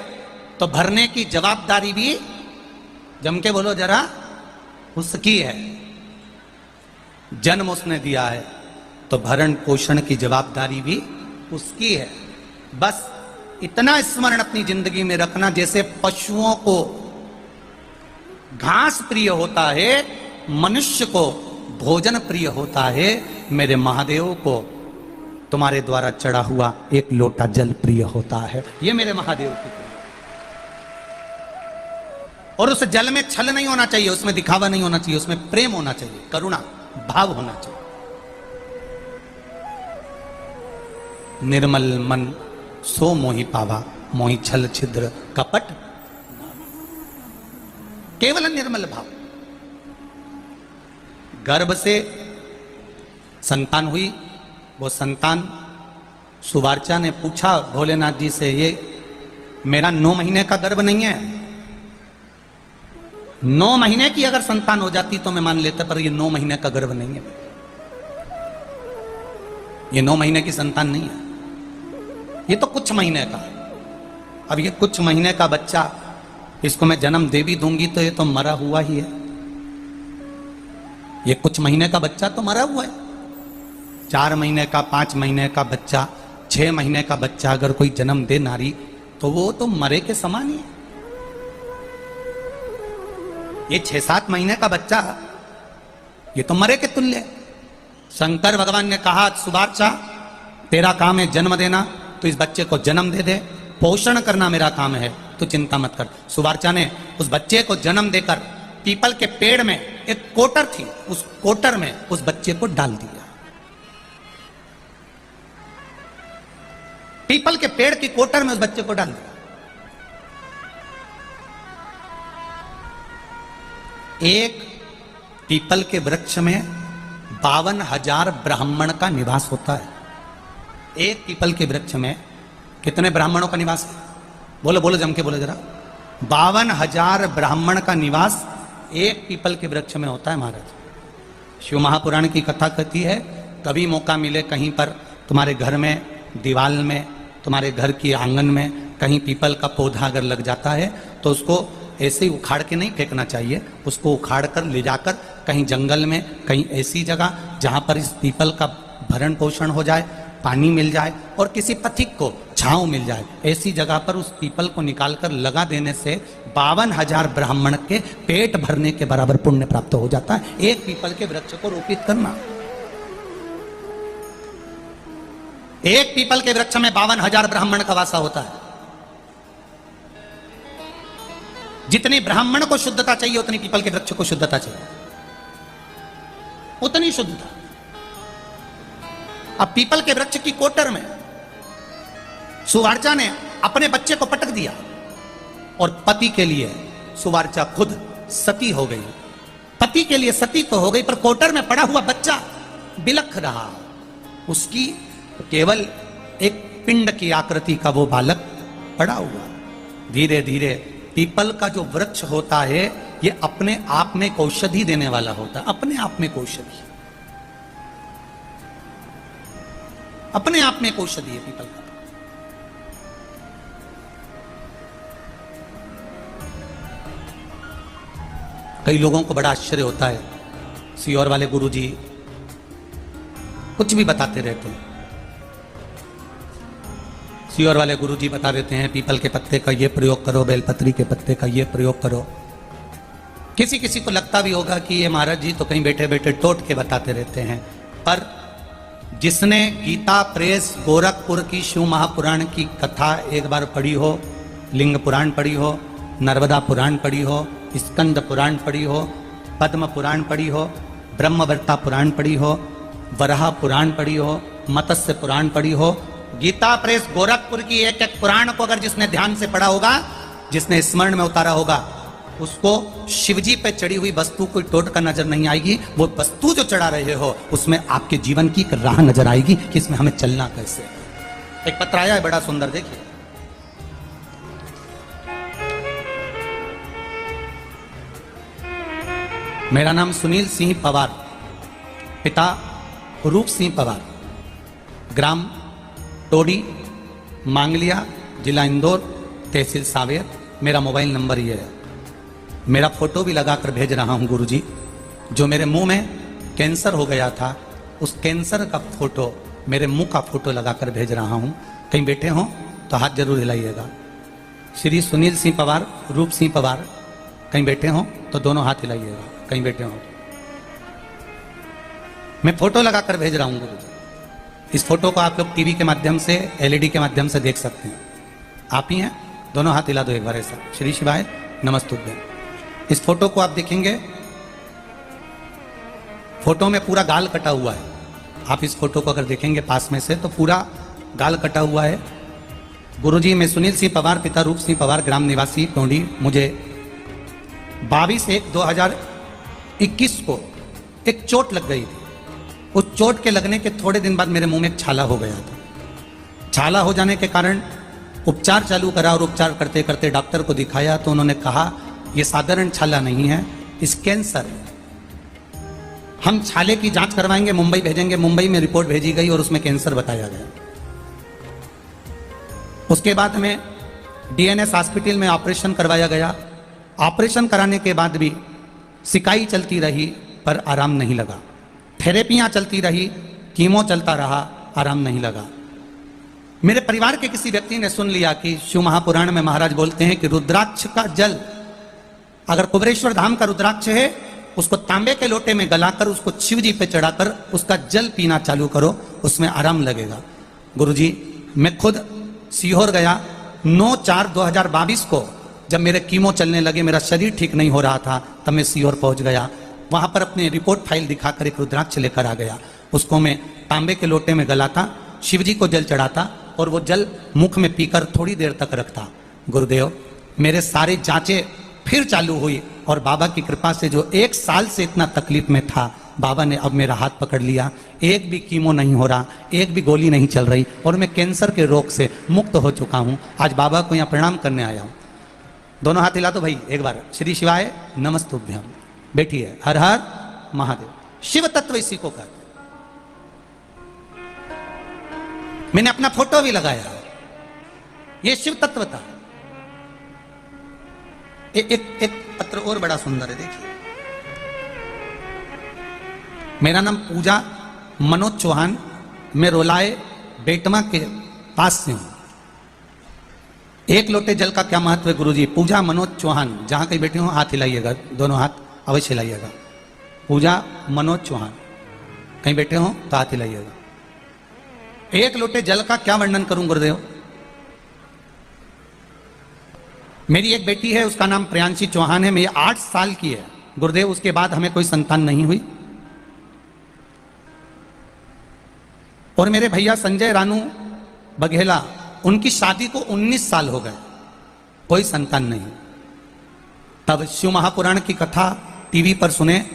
तो भरने की जवाबदारी भी, जम के बोलो जरा, उसकी है। जन्म उसने दिया है तो भरण पोषण की जवाबदारी भी उसकी है। बस इतना स्मरण अपनी जिंदगी में रखना, जैसे पशुओं को घास प्रिय होता है, मनुष्य को भोजन प्रिय होता है, मेरे महादेव को तुम्हारे द्वारा चढ़ा हुआ एक लोटा जल प्रिय होता है। ये मेरे महादेव की, और उस जल में छल नहीं होना चाहिए, उसमें दिखावा नहीं होना चाहिए, उसमें प्रेम होना चाहिए, करुणा भाव होना चाहिए। निर्मल मन सो मोहि पावा, मोहि छल छिद्र कपट, केवल निर्मल भाव। गर्भ से संतान हुई, वो संतान, सुवार्चा ने पूछा भोलेनाथ जी से, ये मेरा 9 महीने का गर्भ नहीं है, 9 महीने की अगर संतान हो जाती तो मैं मान लेता, पर ये 9 महीने का गर्भ नहीं है, ये 9 महीने की संतान नहीं है, ये तो कुछ महीने का है। अब ये कुछ महीने का बच्चा, इसको मैं जन्म दे भी दूंगी तो ये तो मरा हुआ ही है, ये कुछ महीने का बच्चा तो मरा हुआ है। 4 महीने का, 5 महीने का बच्चा, 6 महीने का बच्चा अगर कोई जन्म दे नारी, तो वो तो मरे के समान ही है। ये 6-7 महीने का बच्चा, ये तो मरे के तुल्य है। शंकर भगवान ने कहा सुवार्चा तेरा काम है जन्म देना, तो इस बच्चे को जन्म दे दे, पोषण करना मेरा काम है, तो चिंता मत कर। सुवार्चा ने उस बच्चे को जन्म देकर पीपल के पेड़ में एक कोटर थी, उस कोटर में उस बच्चे को डाल दिया। पीपल के पेड़ की कोटर में उस बच्चे को डाल दिया। एक पीपल के वृक्ष में 52,000 ब्राह्मण का निवास होता है। एक पीपल के वृक्ष में कितने ब्राह्मणों का निवास है? बोलो बोलो, जम के बोलो जरा। 52,000 ब्राह्मण का निवास एक पीपल के वृक्ष में होता है महाराज। शिव महापुराण की कथा कहती है, कभी मौका मिले कहीं पर तुम्हारे घर में दीवाल में, तुम्हारे घर की आंगन में कहीं पीपल का पौधा अगर लग जाता है तो उसको ऐसे ही उखाड़ के नहीं फेंकना चाहिए, उसको उखाड़ कर ले जाकर कहीं जंगल में, कहीं ऐसी जगह जहां पर इस पीपल का भरण पोषण हो जाए, पानी मिल जाए और किसी पथिक को छांव मिल जाए, ऐसी जगह पर उस पीपल को निकालकर लगा देने से 52,000 ब्राह्मण के पेट भरने के बराबर पुण्य प्राप्त हो जाता है। एक पीपल के वृक्ष को रोपित करना। एक पीपल के वृक्ष में 52,000 ब्राह्मण का वासा होता है। जितनी ब्राह्मण को शुद्धता चाहिए उतनी पीपल के वृक्ष को शुद्धता चाहिए, उतनी शुद्धता। अब पीपल के वृक्ष की कोटर में सुवार्चा ने अपने बच्चे को पटक दिया और पति के लिए सुवार्चा खुद सती हो गई। पति के लिए सती तो हो गई, पर कोटर में पड़ा हुआ बच्चा बिलख रहा। उसकी केवल एक पिंड की आकृति का वो बालक पड़ा हुआ। धीरे धीरे पीपल का जो वृक्ष होता है ये अपने आप में एक औषधि देने वाला होता है। अपने आप में एक औषधि, अपने आप में एक औषधि है पीपल का। कई लोगों को बड़ा आश्चर्य होता है, सीहोर वाले गुरुजी कुछ भी बताते रहते हैं। सीहोर वाले गुरुजी बता देते हैं पीपल के पत्ते का ये प्रयोग करो, बेलपत्री के पत्ते का ये प्रयोग करो। किसी किसी को लगता भी होगा कि ये महाराज जी तो कहीं बैठे बैठे टोट के बताते रहते हैं, पर जिसने गीता प्रेस गोरखपुर की शिव महापुराण की कथा एक बार पढ़ी हो, लिंग पुराण पढ़ी हो, नर्मदा पुराण पढ़ी हो, स्कंद पुराण पढ़ी हो, पद्म पुराण पढ़ी हो, ब्रह्मवर्ता पुराण पढ़ी हो, वराह पुराण पढ़ी हो, मत्स्य पुराण पढ़ी हो, गीता प्रेस गोरखपुर की एक एक पुराण को अगर जिसने ध्यान से पढ़ा होगा, जिसने स्मरण में उतारा होगा, उसको शिवजी पे चढ़ी हुई वस्तु कोई टोट कर नजर नहीं आएगी। वो वस्तु जो चढ़ा रहे हो उसमें आपके जीवन की एक राह नजर आएगी कि इसमें हमें चलना कैसे। एक पत्र आया है बड़ा सुंदर, देखिए। मेरा नाम सुनील सिंह पवार, पिता रूप सिंह पवार, ग्राम टोडी, मांगलिया, जिला इंदौर, तहसील सावेर। मेरा मोबाइल नंबर ये है। मेरा फोटो भी लगाकर भेज रहा हूं गुरुजी। जो मेरे मुंह में कैंसर हो गया था, उस कैंसर का फोटो, मेरे मुंह का फोटो लगाकर भेज रहा हूं। कहीं बैठे हो तो हाथ जरूर हिलाइएगा। श्री सुनील सिंह पवार, रूप सिंह पवार, कहीं बैठे हो तो दोनों हाथ हिलाइएगा। कहीं बैठे हो, मैं फोटो लगाकर भेज रहा हूं गुरुजी। इस फोटो को आप लोग टीवी के माध्यम से, एलईडी के माध्यम से देख सकते हैं। आप ही हैं, दोनों हाथ हिला दो एक बार ऐसा। श्री शिवाय नमस्तुभ्यं। इस फोटो को आप देखेंगे, फोटो में पूरा गाल कटा हुआ है। आप इस फोटो को अगर देखेंगे पास में से तो पूरा गाल कटा हुआ है। गुरुजी, मैं सुनील सिंह पवार, पिता रूप सिंह पवार, ग्राम निवासी टोंडी। मुझे 22/1/2021 को एक चोट लग गई थी। उस चोट के लगने के थोड़े दिन बाद मेरे मुंह में एक छाला हो गया था। छाला हो जाने के कारण उपचार चालू करा और उपचार करते करते डॉक्टर को दिखाया तो उन्होंने कहा ये साधारण छाला नहीं है, इस कैंसर है। हम छाले की जांच करवाएंगे, मुंबई भेजेंगे। मुंबई में रिपोर्ट भेजी गई और उसमें कैंसर बताया गया। उसके बाद में डीएनएस हॉस्पिटल में ऑपरेशन करवाया गया। ऑपरेशन कराने के बाद भी सिकाई चलती रही पर आराम नहीं लगा। थेरेपियां चलती रही, कीमो चलता रहा, आराम नहीं लगा। मेरे परिवार के किसी व्यक्ति ने सुन लिया कि शिव महापुराण में महाराज बोलते हैं कि रुद्राक्ष का जल, अगर कुबेरेश्वर धाम का रुद्राक्ष है उसको तांबे के लोटे में गलाकर उसको शिव जी पे चढ़ाकर उसका जल पीना चालू करो, उसमें आराम लगेगा। गुरुजी, मैं खुद सीहोर गया 9/4/2022 को, जब मेरे कीमो चलने लगे, मेरा शरीर ठीक नहीं हो रहा था, तब मैं सीहोर पहुंच गया। वहां पर अपनी रिपोर्ट फाइल दिखाकर एक रुद्राक्ष लेकर आ गया। उसको मैं तांबे के लोटे में गलाता, शिव जी को जल चढ़ाता और वो जल मुख में पीकर थोड़ी देर तक रखता। गुरुदेव, मेरे सारे जांचें फिर चालू हुई और बाबा की कृपा से जो 1 साल से इतना तकलीफ में था, बाबा ने अब मेरा हाथ पकड़ लिया। एक भी कीमो नहीं हो रहा, एक भी गोली नहीं चल रही और मैं कैंसर के रोग से मुक्त हो चुका हूं। आज बाबा को यहाँ प्रणाम करने आया हूं। दोनों हाथ हिला दो भाई एक बार। श्री शिवाय नमस्तुभ्यम। बैठिए। हर हर महादेव। शिव तत्व इसी को कहते। मैंने अपना फोटो भी लगाया, ये शिव तत्व था। एक पत्र और बड़ा सुंदर है, देखिए। मेरा नाम पूजा मनोज चौहान, मैं रोलाए बेटमा के पास से हूं। 1 लोटे जल का क्या महत्व है गुरुजी? पूजा मनोज चौहान, जहां कहीं बैठे हो हाथ हिलाइएगा, दोनों हाथ अवश्य हिलाइएगा। पूजा मनोज चौहान, कहीं बैठे हो तो हाथ हिलाइएगा। 1 लोटे जल का क्या वर्णन करूं गुरुदेव? मेरी एक बेटी है, उसका नाम प्रियांशी चौहान है, मेरी 8 साल की है गुरुदेव। उसके बाद हमें कोई संतान नहीं हुई और मेरे भैया संजय रानू बघेला, उनकी शादी को 19 साल हो गए, कोई संतान नहीं। तब शिव महापुराण की कथा टीवी पर सुने,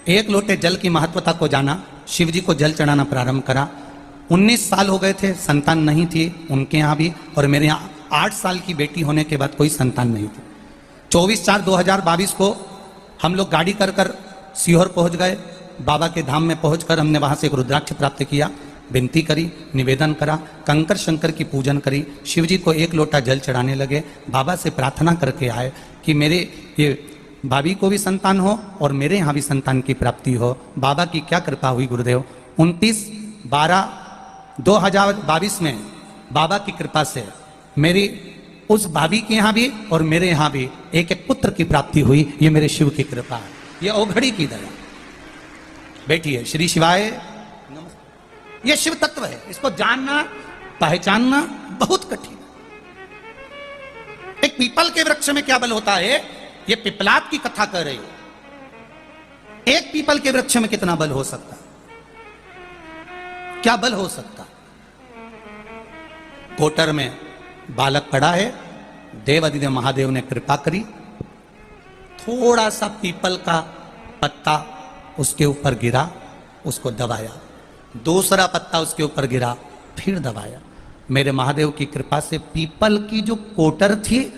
1 लोटे जल की महत्वता को जाना, शिव जी को जल चढ़ाना प्रारंभ करा। 19 साल हो गए थे, संतान नहीं थी उनके यहाँ भी, और मेरे यहाँ 8 साल की बेटी होने के बाद कोई संतान नहीं थी। 24/4/2022 को हम लोग गाड़ी कर कर सीहोर पहुंच गए। बाबा के धाम में पहुंचकर हमने वहां से एक रुद्राक्ष प्राप्त किया, विनती करी, निवेदन करा, कंकर शंकर की पूजन करी, शिव जी को 1 लोटा जल चढ़ाने लगे। बाबा से प्रार्थना करके आए कि मेरे ये भाभी को भी संतान हो और मेरे यहाँ भी संतान की प्राप्ति हो। बाबा की क्या कृपा हुई गुरुदेव। 29/12/2022 में बाबा की कृपा से मेरी उस भाभी के यहाँ भी और मेरे यहाँ भी एक पुत्र की प्राप्ति हुई। ये मेरे शिव की कृपा है, ये औघड़ी की दया। बैठिए। श्री शिवाय। ये शिव तत्व है, इसको जानना पहचानना बहुत कठिन है। एक पीपल के वृक्ष में क्या बल होता है, ये पिपलाद की कथा कर रही हो। एक पीपल के वृक्ष में कितना बल हो सकता, क्या बल हो सकता। कोटर में बालक पड़ा है, देव अधिदेव महादेव ने कृपा करी, थोड़ा सा पीपल का पत्ता उसके ऊपर गिरा, उसको दबाया, दूसरा पत्ता उसके ऊपर गिरा, फिर दबाया। मेरे महादेव की कृपा से पीपल की जो कोटर थी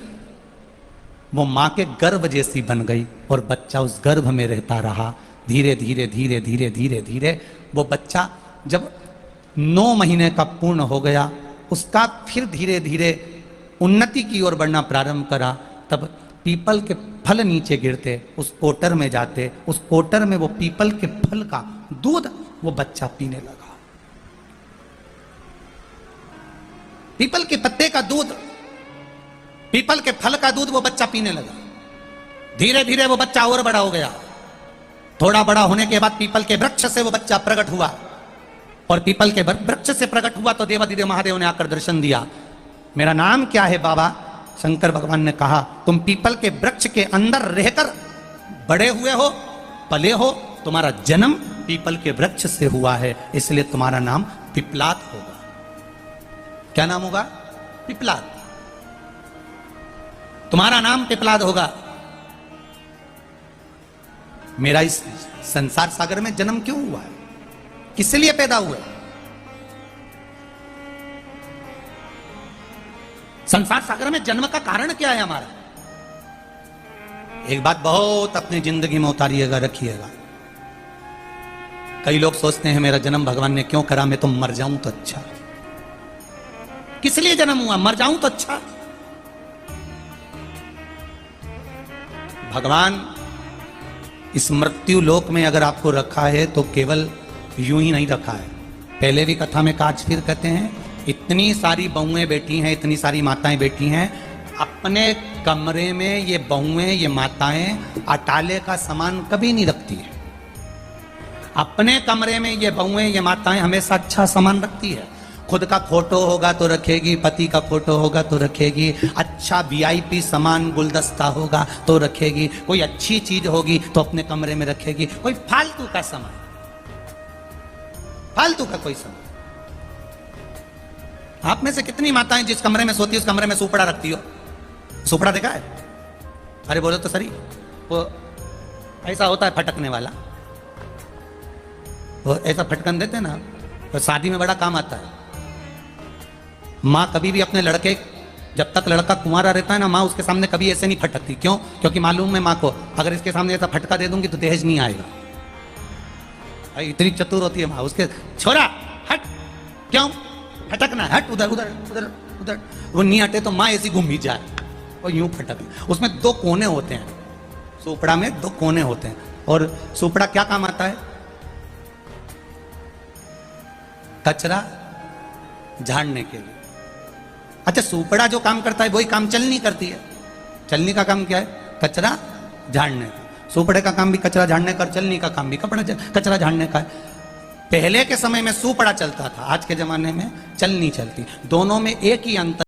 वो मां के गर्भ जैसी बन गई और बच्चा उस गर्भ में रहता रहा। धीरे धीरे धीरे धीरे धीरे धीरे वो बच्चा जब 9 महीने का पूर्ण हो गया, उसका फिर धीरे धीरे उन्नति की ओर बढ़ना प्रारंभ करा। तब पीपल के फल नीचे गिरते, उस कोटर में जाते, उस कोटर में वो पीपल के फल का दूध वो बच्चा पीने लगा। पीपल के पत्ते का दूध, पीपल के फल का दूध वो बच्चा पीने लगा। धीरे धीरे वो बच्चा और बड़ा हो गया। थोड़ा बड़ा होने के बाद पीपल के वृक्ष से वो बच्चा प्रकट हुआ और पीपल के वृक्ष से प्रकट हुआ तो देवाधिदेव महादेव ने आकर दर्शन दिया। मेरा नाम क्या है बाबा? शंकर भगवान ने कहा तुम पीपल के वृक्ष के अंदर रहकर बड़े हुए हो, पले हो, तुम्हारा जन्म पीपल के वृक्ष से हुआ है, इसलिए तुम्हारा नाम पिपलाद होगा। क्या नाम होगा? पिपलाद। तुम्हारा नाम पिपलाद होगा। मेरा इस संसार सागर में जन्म क्यों हुआ है, किस लिए पैदा हुआ? संसार सागर में जन्म का कारण क्या है हमारा? एक बात बहुत अपनी जिंदगी में उतारिएगा, रखिएगा। कई लोग सोचते हैं मेरा जन्म भगवान ने क्यों करा, मैं तो मर जाऊं तो अच्छा। किस लिए जन्म हुआ? मर जाऊं तो अच्छा। भगवान इस मृत्यु लोक में अगर आपको रखा है तो केवल यूं ही नहीं रखा है। पहले भी कथा में आज फिर कहते हैं, इतनी सारी बहुएं बैठी हैं, इतनी सारी माताएं बैठी हैं, अपने कमरे में ये बहुएं, ये माताएं अटाले का सामान कभी नहीं रखती है। अपने कमरे में ये बहुएं, ये माताएं हमेशा अच्छा सामान रखती है। खुद का फोटो होगा तो रखेगी, पति का फोटो होगा तो रखेगी, अच्छा वीआईपी सामान गुलदस्ता होगा तो रखेगी, कोई अच्छी चीज होगी तो अपने कमरे में रखेगी। कोई फालतू का सामान, फालतू का कोई सामान। आप में से कितनी माताएं जिस कमरे में सोती है उस कमरे में सुपड़ा रखती हो? सुपड़ा देखा है? अरे बोलो तो सही, वो ऐसा होता है फटकने वाला, वो ऐसा फटकन देते ना, तो शादी में बड़ा काम आता है। माँ कभी भी अपने लड़के, जब तक लड़का कुंवारा रहता है ना, माँ उसके सामने कभी ऐसे नहीं फटकती। क्यों? क्योंकि मालूम है माँ को, अगर इसके सामने ऐसा फटका दे दूंगी तो दहेज नहीं आएगा। इतनी चतुर होती है माँ। उसके छोरा हट, क्यों फटकना, हट उधर उधर उधर उधर। वो नहीं हटे तो माँ ऐसी घूम ही जाए, वो यूं फटक। उसमें दो कोने होते हैं, सुपड़ा में दो कोने होते हैं। और सुपड़ा क्या काम आता है? कचरा झाड़ने के लिए। अच्छा, सुपड़ा जो काम करता है वही काम चलनी करती है। चलनी का काम क्या है? कचरा झाड़ने का। सुपड़े का काम भी कचरा झाड़ने का, चलनी का काम भी कचरा झाड़ने का है। पहले के समय में सुपड़ा चलता था, आज के जमाने में चलनी चलती। दोनों में एक ही अंतर